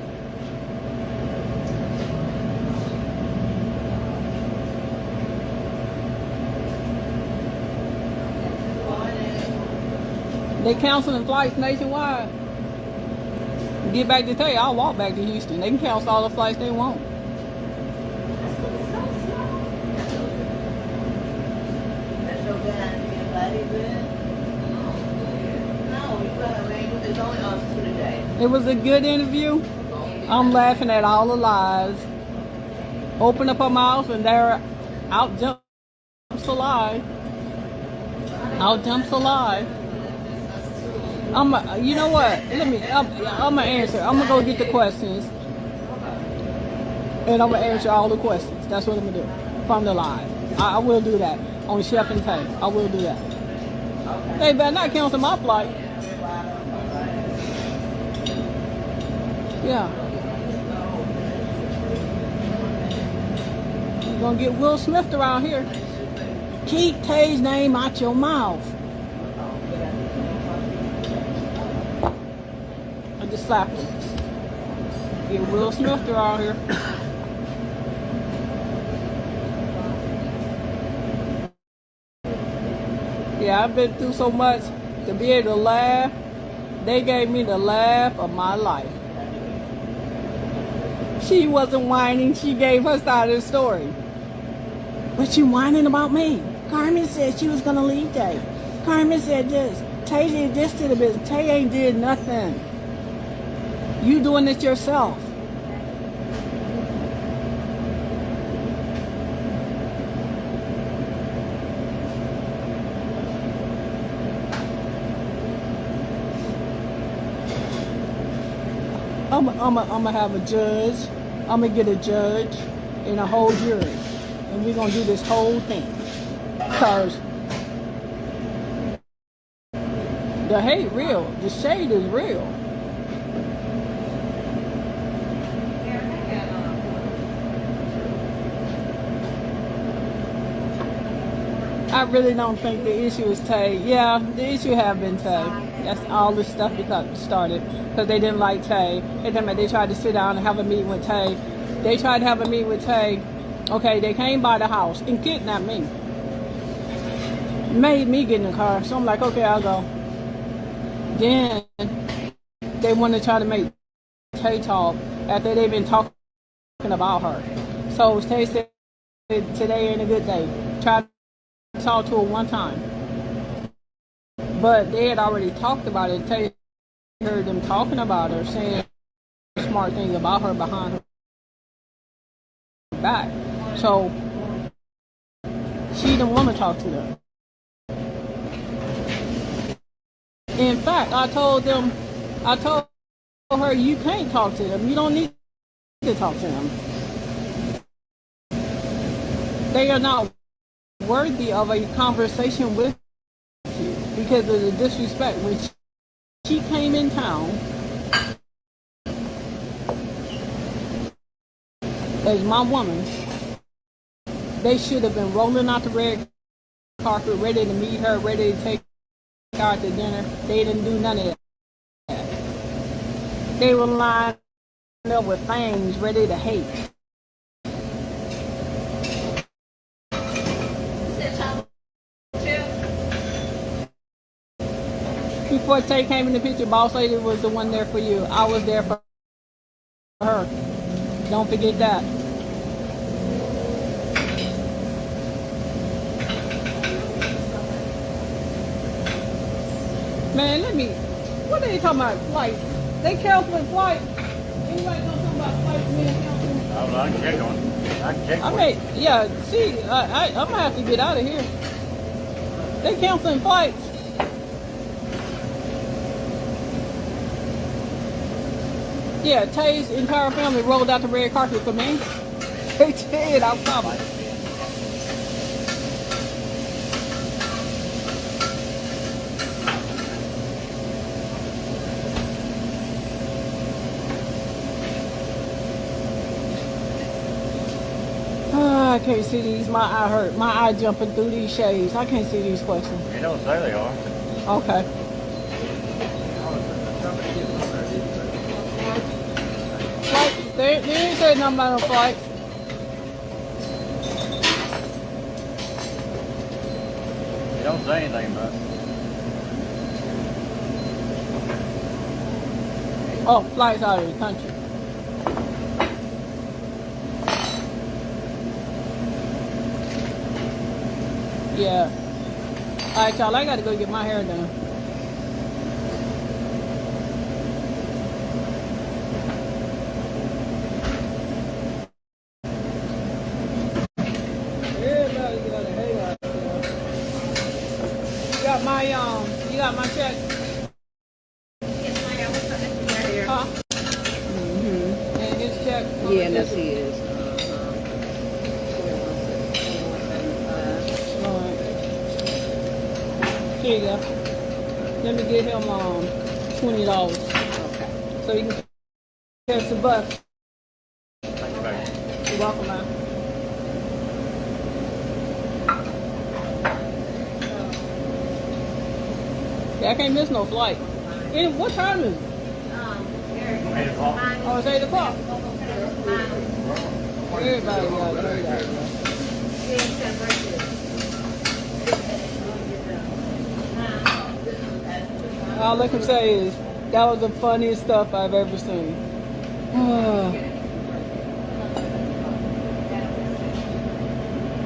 They canceling flights nationwide. Get back to Tay, I'll walk back to Houston. They can cancel all the flights they want. It was a good interview. I'm laughing at all the lies. Open up her mouth and there out jumps a lie. Out jumps a lie. You know what? I'm gonna answer. I'm gonna go get the questions, and I'm gonna answer all the questions. That's what I'm gonna do from the live. I will do that on Chef and Tay. I will do that. They better not cancel my flight. Yeah. You're gonna get Will Smith around here. Keep Tay's name out your mouth. I just slapped him. Get Will Smith around here. Yeah, I've been through so much to be able to laugh. They gave me the laugh of my life. She wasn't whining. She gave her side of the story. But you whining about me. Carmen said she was going to leave Tay. Carmen said this. Tay did this to the business. Tay ain't did nothing. You doing it yourself. I'm gonna have a judge. I'm gonna get a judge and a whole jury, and we're gonna do this whole thing. Cause The hate real. The shade is real. I really don't think the issue is Tay. Yeah, the issue have been Tay. That's all this stuff because started because they didn't like Tay. They tried to sit down and have a meeting with Tay. They tried to have a meeting with Tay. Okay, they came by the house and kidnapped me. Made me get in the car. So I'm like, okay, I'll go. Then they want to try to make Tay talk after they've been talking about her. So Tay said today ain't a good day. Try to talk to her one time. But they had already talked about it. Tay heard them talking about her, saying smart things about her behind her back. So she didn't want to talk to them. In fact, I told her, you can't talk to them. You don't need to talk to them. They are not worthy of a conversation with you because of the disrespect. When she came in town as my woman, they should have been rolling out the red carpet, ready to meet her, ready to take her out to dinner. They didn't do none of that. They were lined up with fangs, ready to hate. Before Tay came in the picture, Boss Lady was the one there for you. I was there for her. Don't forget that. Man, what are they talking about? Flights. They canceling flights. Anybody know something about flights being canceled? I can check on it. I can check on it. Yeah, see, I'm going to have to get out of here. They canceling flights. Yeah, Tay's entire family rolled out the red carpet for me. They did, I promise. I can't see these. My eye hurt. My eye jumping through these shades. I can't see these questions. You don't say they are. Okay. Flights. They didn't say nothing about no flights. You don't say anything about it. Oh, flights out of the country. Yeah. Alright, y'all, I gotta go get my hair done. Everybody got a hair out there. You got my check? Huh? Mm-hmm. And his check? Yeah, that's his. Here you go. Let me get him $20. Okay. So you can catch the bus. You're welcome, man. Yeah, I can't miss no flight. What time is it? 8 o'clock. Oh, it's 8 o'clock. Everybody got it. All I can say is that was the funniest stuff I've ever seen.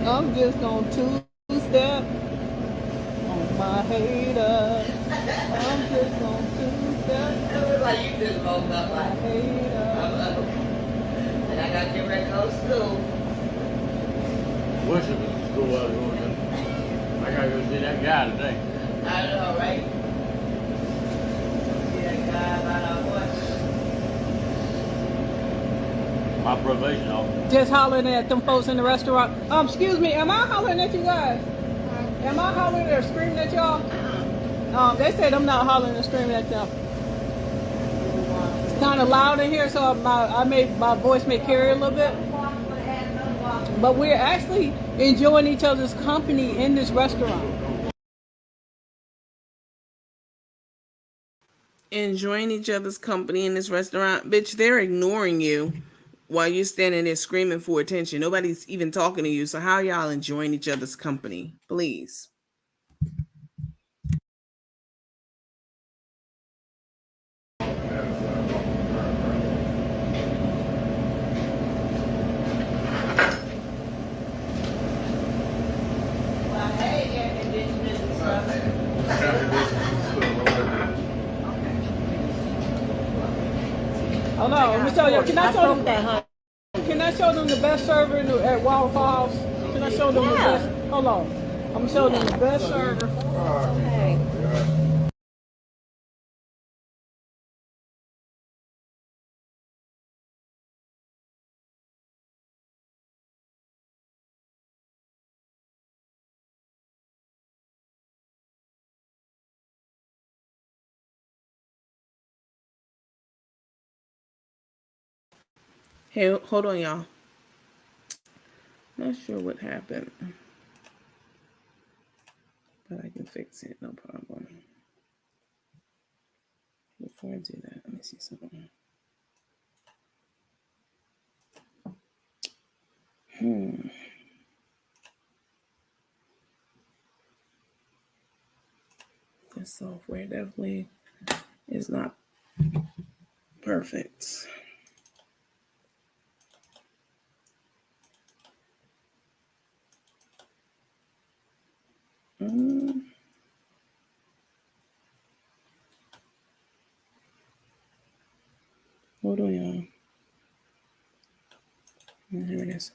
I'm just gonna two-step on my hater. I'm just gonna two-step. Like you just woke up like, and I got to get ready to go to school. Wish it was the school I was going to. I gotta go see that guy today. I know, right? See that guy about our watch. My probation officer. Just hollering at them folks in the restaurant. Excuse me, am I hollering at you guys? Am I hollering or screaming at y'all? They said I'm not hollering and screaming at them. It's kind of loud in here, so my voice may carry a little bit. But we're actually enjoying each other's company in this restaurant. Enjoying each other's company in this restaurant. Bitch, they're ignoring you while you're standing there screaming for attention. Nobody's even talking to you. So how y'all enjoying each other's company? Please. Hold on, let me show you. Can I show them the best server at Waffle House? Can I show them the best? Hold on. I'm going to show them the best server. Hey. Hey, hold on, y'all. Not sure what happened, but I can fix it, no problem. Before I do that, let me see something. This software definitely is not perfect. Hold on, y'all. Here it is.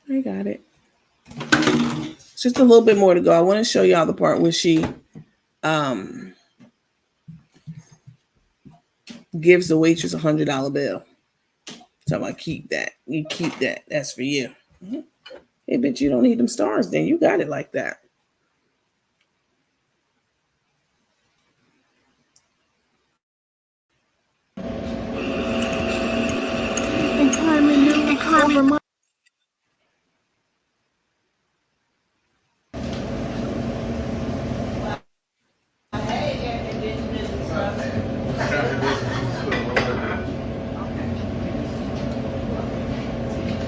I got it. It's just a little bit more to go. I want to show y'all the part where she gives the waitress $100 bill. So I keep that. You keep that. That's for you. Hey, bitch, you don't need them stars then. You got it like that. And Carmen knew over my...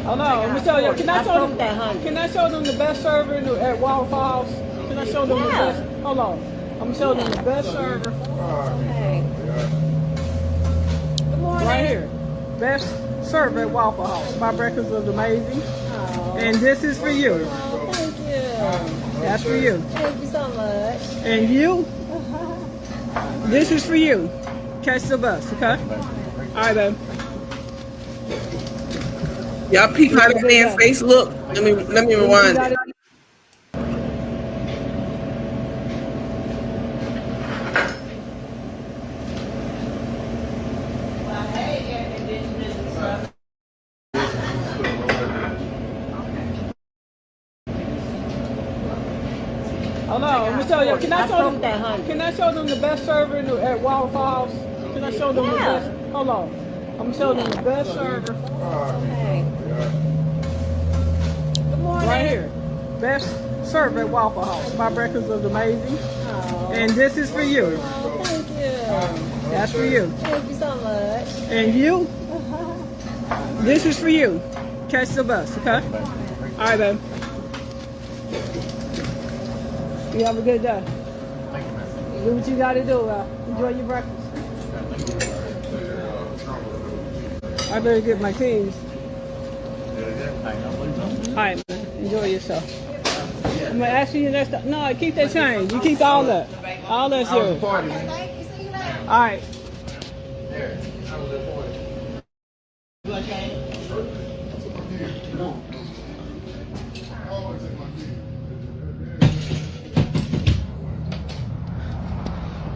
Hold on, let me show you. Can I show them the best server at Waffle House? Can I show them the best? Hold on. I'm going to show them the best server. Hey. Good morning. Right here. Best server at Waffle House. My breakfast was amazing. Oh. And this is for you. Oh, thank you. That's for you. Thank you so much. And you, this is for you. Catch the bus, okay? All right, babe. Y'all peek how that man's face look. Let me rewind it. Hold on, let me show you. Can I show them the best server at Waffle House? Can I show them the best? Hold on. I'm going to show them the best server. Hey. Good morning. Right here. Best server at Waffle House. My breakfast was amazing. Oh. And this is for you. Oh, thank you. That's for you. Thank you so much. And you, this is for you. Catch the bus, okay? All right, babe. You have a good day. Do what you got to do. Enjoy your breakfast. I better get my keys. All right, man. Enjoy yourself. I'm going to ask you next time. No, keep that change. You keep all that. All that's yours. All right.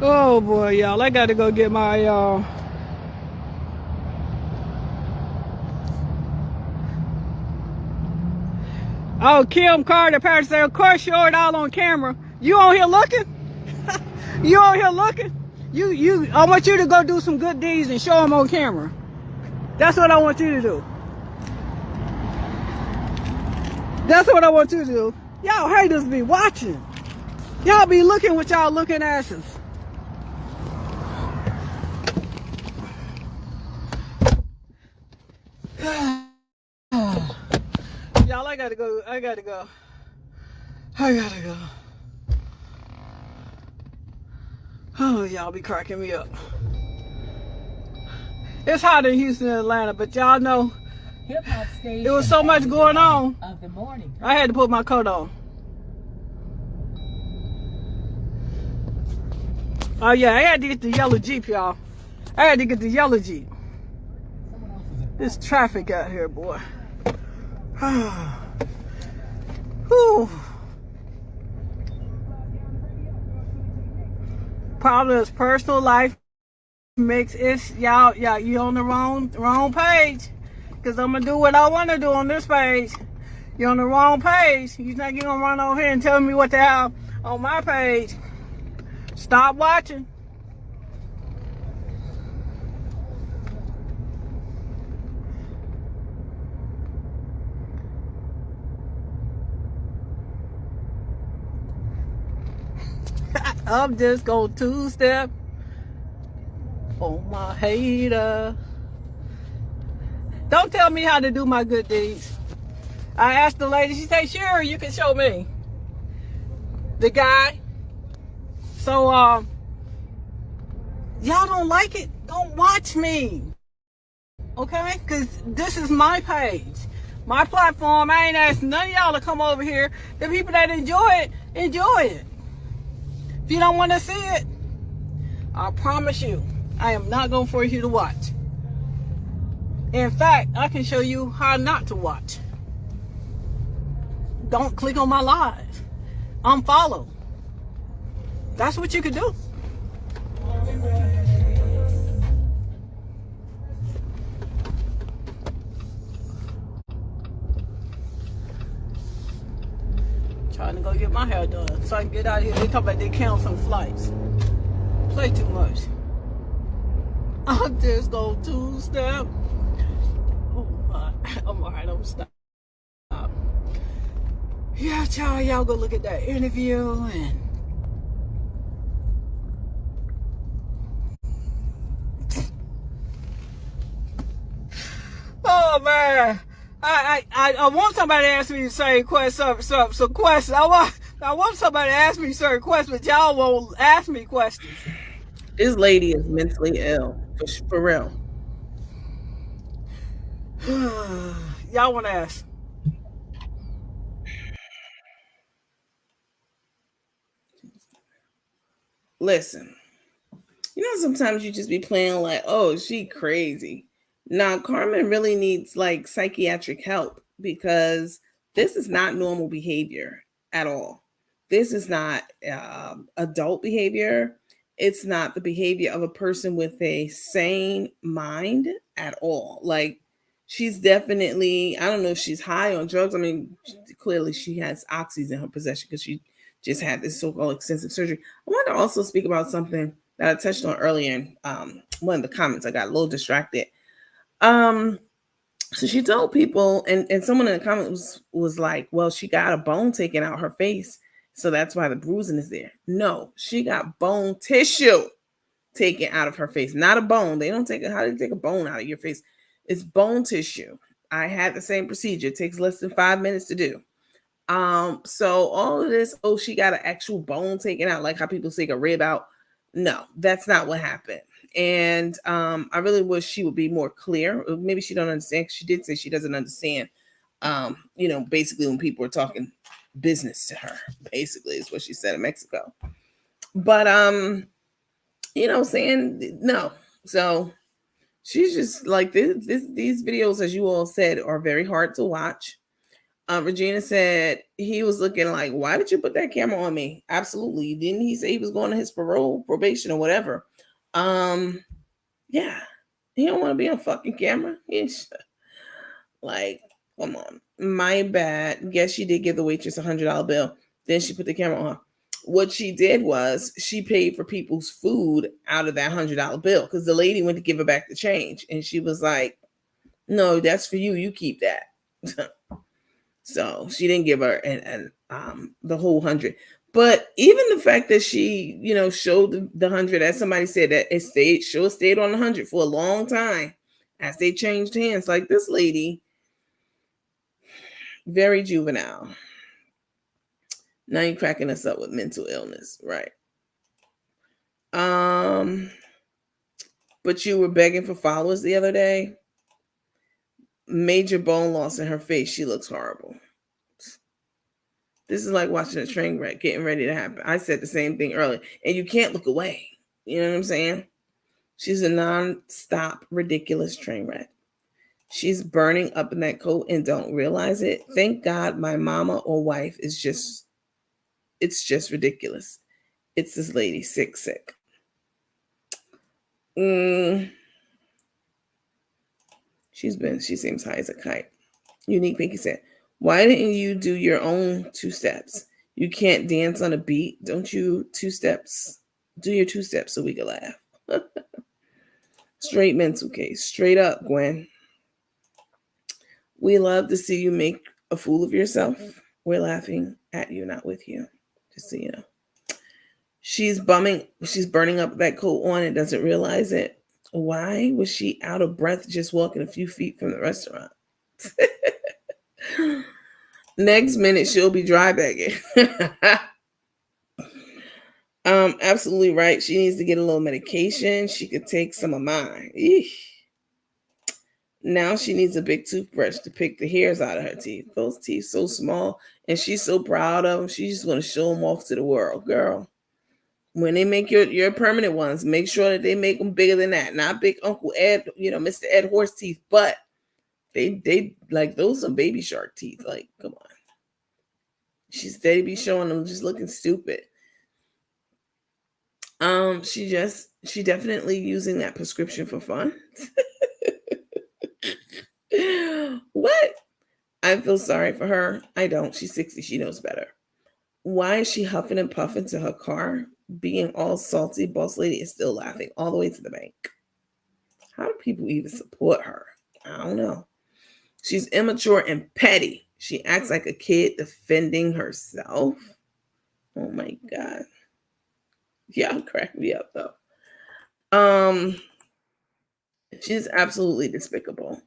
Oh boy, y'all, I gotta go get my oh, Kim Carter Patterson, of course you it all on camera. You on here looking? You on here looking? I want you to go do some good deeds and show them on camera. That's what I want you to do. That's what I want you to do. Y'all haters be watching. Y'all be looking with y'all looking asses. Y'all, I gotta go. Oh, y'all be cracking me up. It's hot in Houston and Atlanta, but y'all know there was so much going on. I had to put my coat on. Oh yeah, I had to get the yellow Jeep, y'all. I had to get the yellow Jeep. There's traffic out here, boy. Whew. Problem is personal life mix. It's y'all, you on the wrong page. Cause I'm gonna do what I want to do on this page. You're on the wrong page. You think you're gonna run over here and tell me what to have on my page? Stop watching. I'm just gonna two-step on my hater. Don't tell me how to do my good deeds. I asked the lady, she said, sure, you can show me. The guy. So, y'all don't like it? Don't watch me. Okay? Because this is my page. My platform. I ain't asking none of y'all to come over here. The people that enjoy it, enjoy it. If you don't want to see it, I promise you, I am not going to force you to watch. In fact, I can show you how not to watch. Don't click on my live. Unfollow. That's what you could do. Trying to go get my hair done so I can get out of here. They talk about they canceling flights. Play too much. I'm just going to two-step. Oh my. I'm alright. I'm stop. Yeah, child, y'all go look at that interview and oh man. I want somebody to ask me the same question, some questions. I want somebody to ask me certain questions, but y'all won't ask me questions. This lady is mentally ill, for real. Y'all want to ask? Listen, you know, sometimes you just be playing like, oh, she crazy. Now, Carmen really needs like psychiatric help because this is not normal behavior at all. This is not adult behavior. It's not the behavior of a person with a sane mind at all. Like, she's definitely, I don't know if she's high on drugs. I mean, clearly she has oxys in her possession because she just had this so-called extensive surgery. I want to also speak about something that I touched on earlier in one of the comments. I got a little distracted. So she told people, and someone in the comments was like, well, she got a bone taken out her face, so that's why the bruising is there. No, she got bone tissue taken out of her face, not a bone. They don't take it. How do you take a bone out of your face? It's bone tissue. I had the same procedure. It takes less than 5 minutes to do. So all of this, oh, she got an actual bone taken out, like how people take a rib out. No, that's not what happened. And I really wish she would be more clear. Maybe she don't understand. She did say she doesn't understand. You know, basically when people are talking business to her, basically is what she said in Mexico. But you know, saying no. So she's just like these videos, as you all said, are very hard to watch. Regina said he was looking like, why did you put that camera on me? Absolutely. Didn't he say he was going to his probation or whatever? Yeah, he don't want to be on fucking camera. He's like, come on, my bad. Guess she did give the waitress $100 bill. Then she put the camera on. what she did was she paid for people's food out of that $100 bill because the lady went to give her back the change. And she was like, no, that's for you. You keep that. So she didn't give her the whole 100. But even the fact that she, showed the 100, as somebody said, that it stayed on the 100 for a long time as they changed hands. Like this lady, very juvenile. Now you're cracking us up with mental illness, right? But you were begging for followers the other day. Major bone loss in her face. She looks horrible. This is like watching a train wreck getting ready to happen. I said the same thing earlier. And you can't look away. You know what I'm saying? She's a non-stop, ridiculous train wreck. She's burning up in that coat and don't realize it. Thank God my mama or wife is just, it's just ridiculous. It's this lady, sick. She seems high as a kite. Unique Pinky said, why didn't you do your own 2 steps? You can't dance on a beat. Don't you 2 steps? Do your 2 steps so we can laugh. Straight mental case. Straight up, Gwen. We love to see you make a fool of yourself. We're laughing at you, not with you. Just so you know. She's burning up that coat on and doesn't realize it. Why was she out of breath just walking a few feet from the restaurant? Next minute, she'll be dry bagging. Absolutely right. She needs to get a little medication. She could take some of mine. Eesh. Now she needs a big toothbrush to pick the hairs out of her teeth. Those teeth so small, and she's so proud of them. She's just going to show them off to the world, girl. When they make your permanent ones, make sure that they make them bigger than that. Not big Uncle Ed, Mr. Ed horse teeth, but they like those some baby shark teeth. Like, come on. She's steady be showing them just looking stupid. She definitely using that prescription for fun. What? I feel sorry for her. I don't. She's 60. She knows better. Why is she huffing and puffing to her car? Being all salty, boss lady is still laughing all the way to the bank. How do people even support her? I don't know. She's immature and petty. She acts like a kid defending herself. Oh my God. Y'all crack me up though. She's absolutely despicable.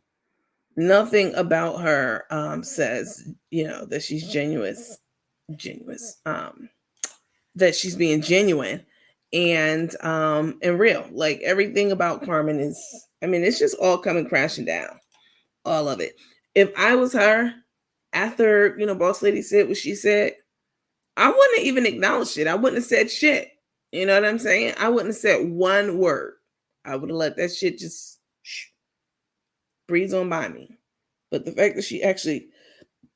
Nothing about her says, that she's genuine. That she's being genuine and real. Like everything about Carmen is, it's just all coming crashing down. All of it. If I was her, after, boss lady said what she said, I wouldn't have even acknowledged it. I wouldn't have said shit. You know what I'm saying? I wouldn't have said one word. I would have let that shit just breeze on by me. But the fact that she actually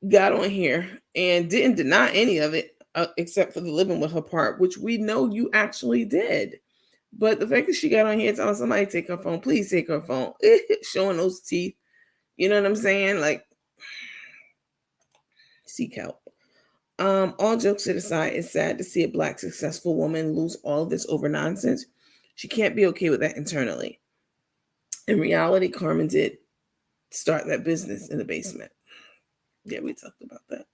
got on here and didn't deny any of it, except for the living with her part, which we know you actually did. But the fact that she got on here telling somebody take her phone, please take her phone, showing those teeth. You know what I'm saying? Like, seek help. All jokes aside, it's sad to see a Black successful woman lose all of this over nonsense. She can't be okay with that internally. In reality, Carmen did start that business in the basement. Yeah, we talked about that.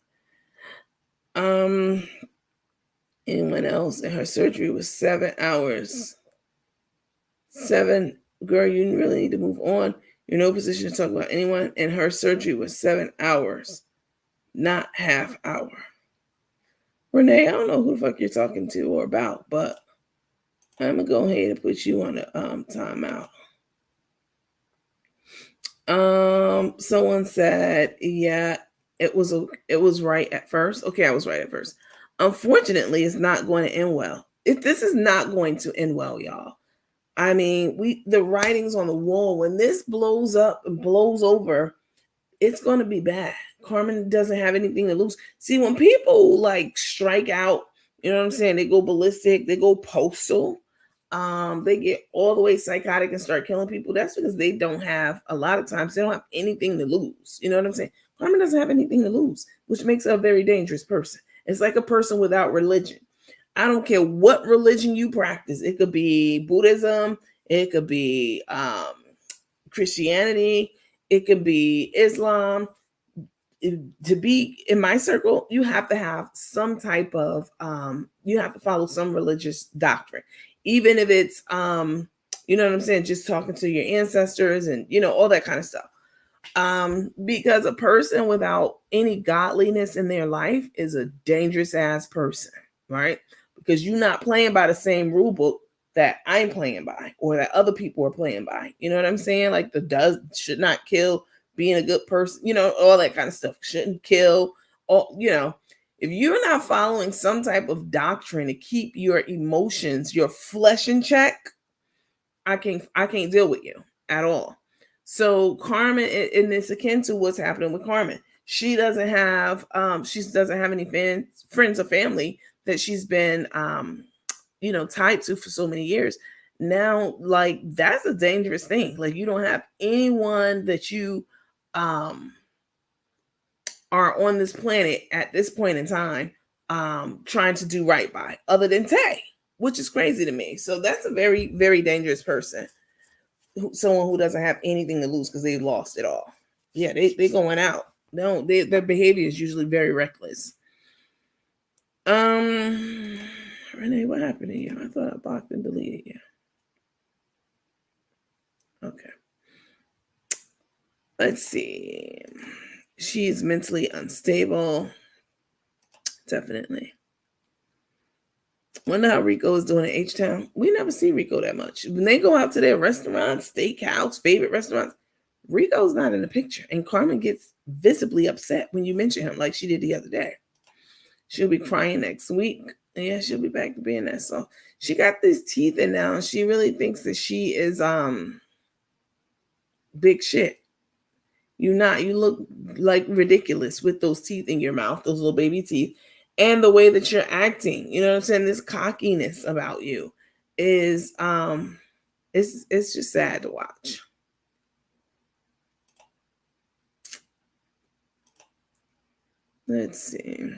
Anyone else? And her surgery was 7 hours. 7, girl, you really need to move on. You're in no position to talk about anyone. And her surgery was 7 hours, not half hour. Renee, I don't know who the fuck you're talking to or about, but I'm gonna go ahead and put you on a timeout. Someone said, yeah, it was right at first. Okay, I was right at first. Unfortunately, it's not going to end well. This is not going to end well, y'all. The writing's on the wall. When this blows up and blows over, it's going to be bad. Carmen doesn't have anything to lose. See, when people like strike out, you know what I'm saying? They go ballistic, they go postal, they get all the way psychotic and start killing people. That's because they don't have, a lot of times, they don't have anything to lose. You know what I'm saying? Carmen doesn't have anything to lose, which makes her a very dangerous person. It's like a person without religion. I don't care what religion you practice. It could be Buddhism, it could be Christianity, it could be Islam. To be in my circle, you have to have some type of you have to follow some religious doctrine, even if it's you know what I'm saying, just talking to your ancestors and all that kind of stuff. Because a person without any godliness in their life is a dangerous ass person, right? Because you're not playing by the same rule book that I'm playing by or that other people are playing by. You know what I'm saying? Like the does should not kill, being a good person, all that kind of stuff. Shouldn't kill, all, if you're not following some type of doctrine to keep your emotions, your flesh in check, I can't deal with you at all. So Carmen, and it's akin to what's happening with Carmen. She doesn't have any friends or family that she's been tied to for so many years. Now, like, that's a dangerous thing. Like, you don't have anyone that you are on this planet at this point in time trying to do right by, other than Tay, which is crazy to me. So that's a very, very dangerous person. Someone who doesn't have anything to lose because they've lost it all. Yeah, they going out. No, their behavior is usually very reckless. Renee, what happened to you? I thought I blocked and deleted you. Okay. Let's see. She's mentally unstable. Definitely. Wonder how Rico is doing in H-Town. We never see Rico that much. When they go out to their restaurants, steakhouse, favorite restaurants, Rico's not in the picture. And Carmen gets visibly upset when you mention him, like she did the other day. She'll be crying next week. Yeah, she'll be back to being that soft. She got these teeth in now, and she really thinks that she is big shit. You look like ridiculous with those teeth in your mouth, those little baby teeth. And the way that you're acting, you know what I'm saying? This cockiness about you is it's just sad to watch. Let's see.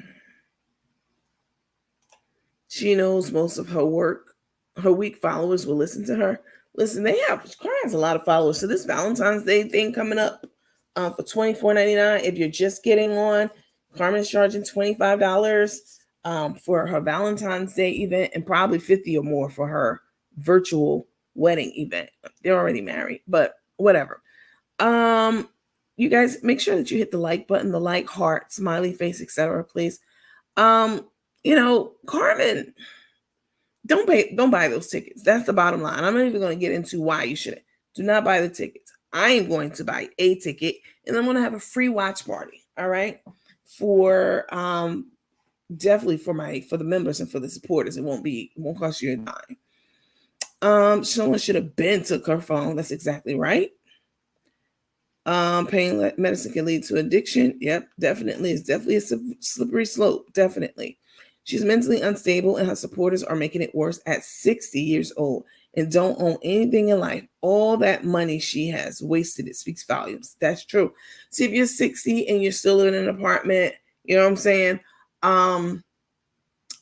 She knows most of her weak followers will listen to her. Listen, Carmen has a lot of followers. So this Valentine's Day thing coming up for $24.99. If you're just getting on, Carmen's charging $25 for her Valentine's Day event and probably $50 or more for her virtual wedding event. They're already married, but whatever. You guys make sure that you hit the like button, the like, heart, smiley face, etc. Please. Carmen, don't buy those tickets. That's the bottom line. I'm not even going to get into why you shouldn't. Do not buy the tickets. I am going to buy a ticket and I'm going to have a free watch party. All right. For definitely for the members and for the supporters. It won't cost you a dime. Someone should have been took her phone. That's exactly right. Pain medicine can lead to addiction. Yep, definitely. It's definitely a slippery slope. Definitely. She's mentally unstable and her supporters are making it worse at 60 years old and don't own anything in life. All that money she has wasted, it speaks volumes. That's true. See, if you're 60 and you're still living in an apartment, you know what I'm saying?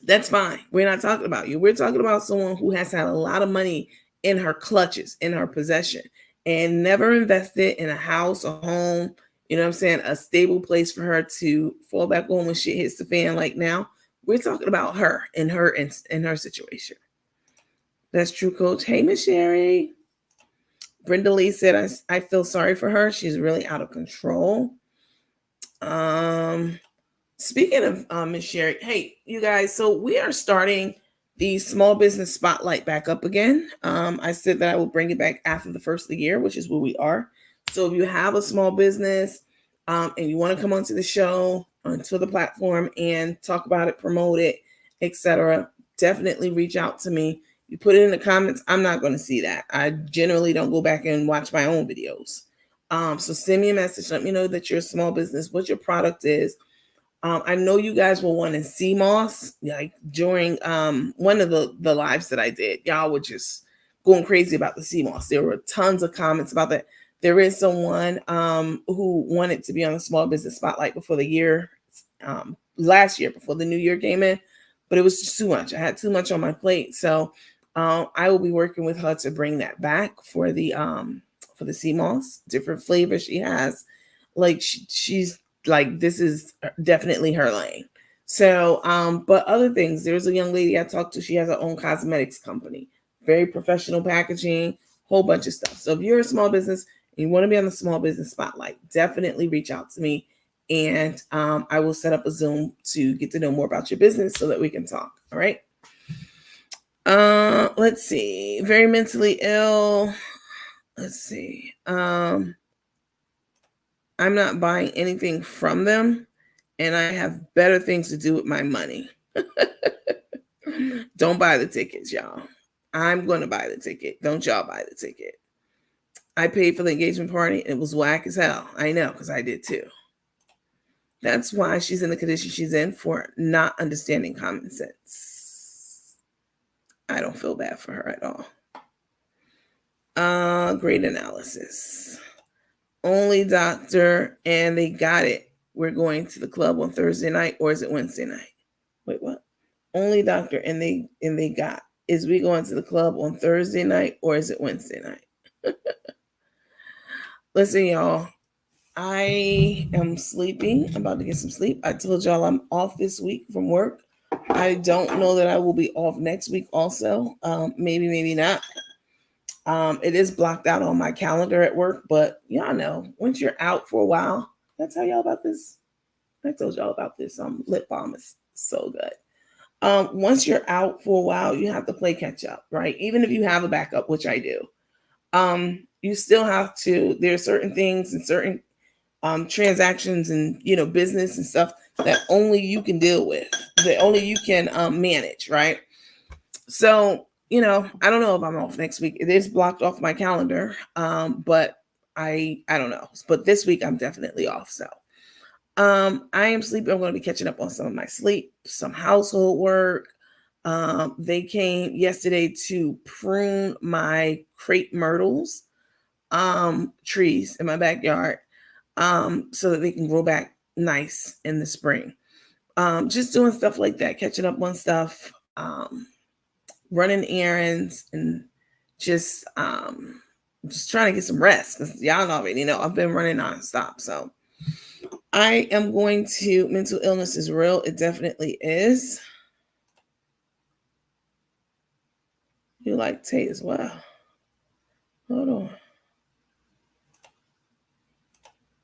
That's fine. We're not talking about you. We're talking about someone who has had a lot of money in her clutches, in her possession, and never invested in a house, a home, you know what I'm saying? A stable place for her to fall back on when shit hits the fan like now. We're talking about her and her situation. That's true, Coach. Hey, Miss Sherry. Brenda Lee said, I feel sorry for her. She's really out of control. Speaking of Miss Sherry, hey, you guys, so we are starting the small business spotlight back up again. I said that I will bring it back after the first of the year, which is where we are. So if you have a small business and you want to come onto the show, onto the platform and talk about it, promote it, etc., definitely reach out to me. You put it in the comments. I'm not going to see that. I generally don't go back and watch my own videos. So send me a message. Let me know that you're a small business, what your product is. I know you guys will want to see CMOS, like during one of the lives that I did. Y'all were just going crazy about the CMOS. There were tons of comments about that. There is someone who wanted to be on the small business spotlight before the year, last year, before the new year came in. but it was just too much. I had too much on my plate. So I will be working with her to bring that back for the sea moss, different flavors she has. Like she's like, this is definitely her lane. So, but other things, there's a young lady I talked to. She has her own cosmetics company, very professional packaging, whole bunch of stuff. So if you're a small business and you want to be on the small business spotlight, definitely reach out to me. And I will set up a Zoom to get to know more about your business so that we can talk. All right. Let's see. Very mentally ill. Let's see. I'm not buying anything from them, and I have better things to do with my money. Don't buy the tickets, y'all. I'm going to buy the ticket. Don't y'all buy the ticket. I paid for the engagement party. And it was whack as hell. I know, because I did too. That's why she's in the condition she's in, for not understanding common sense. I don't feel bad for her at all. Great analysis. Only doctor, and they got it. We're going to the club on Thursday night, or is it Wednesday night? Wait, what? Only doctor, and they got. Is we going to the club on Thursday night, or is it Wednesday night? Listen, y'all. I am sleeping. I'm about to get some sleep. I told y'all I'm off this week from work. I don't know that I will be off next week also. Maybe, maybe not. It is blocked out on my calendar at work, but y'all know, once you're out for a while, did I tell y'all about this? I told y'all about this. Lip balm is so good. Once you're out for a while, you have to play catch up, right? Even if you have a backup, which I do, you still have to, there are certain things and certain transactions and, business and stuff that only you can deal with, that only you can manage, right? So, I don't know if I'm off next week. It is blocked off my calendar, but I don't know. But this week I'm definitely off. So I am sleeping. I'm going to be catching up on some of my sleep, some household work. They came yesterday to prune my crepe myrtles trees in my backyard so that they can grow back nice in the spring. Just doing stuff like that, catching up on stuff, running errands, and just trying to get some rest, because y'all already know I've been running nonstop. So I am going to, mental illness is real. It definitely is. You like Tay as well. Hold on.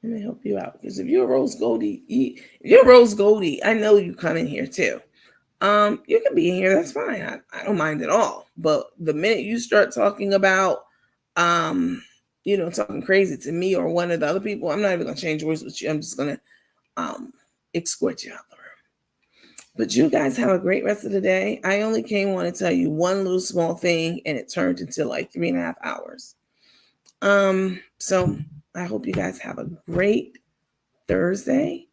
Let me help you out, because if you're Rose Goldie, I know you come in here too. You can be in here, that's fine. I don't mind at all. But the minute you start talking about, talking crazy to me or one of the other people, I'm not even gonna change words with you. I'm just gonna escort you out the room. But you guys have a great rest of the day. I only want to tell you one little small thing, and it turned into like 3.5 hours. So I hope you guys have a great Thursday,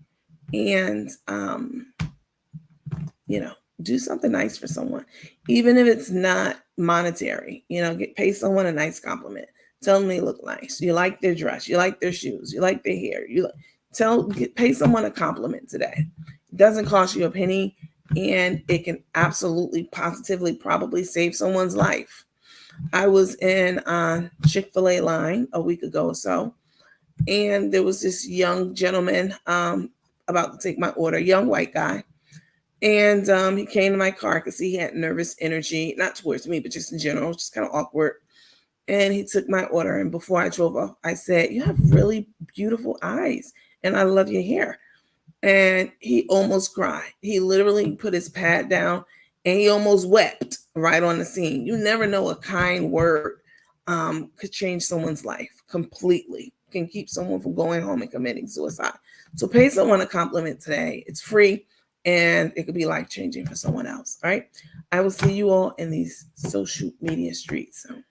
and do something nice for someone, even if it's not monetary. Pay someone a nice compliment. Tell them they look nice. You like their dress. You like their shoes. You like their hair. Pay someone a compliment today. It doesn't cost you a penny, and it can absolutely, positively, probably save someone's life. I was in Chick-fil-A line a week ago or so, and there was this young gentleman about to take my order, young white guy. And he came to my car because he had nervous energy, not towards me, but just in general, just kind of awkward. And he took my order. And before I drove off, I said, "You have really beautiful eyes, and I love your hair." And he almost cried. He literally put his pad down, and he almost wept right on the scene. You never know, a kind word could change someone's life completely, can keep someone from going home and committing suicide. So pay someone a compliment today. It's free. And it could be life-changing for someone else. All right. I will see you all in these social media streets. So.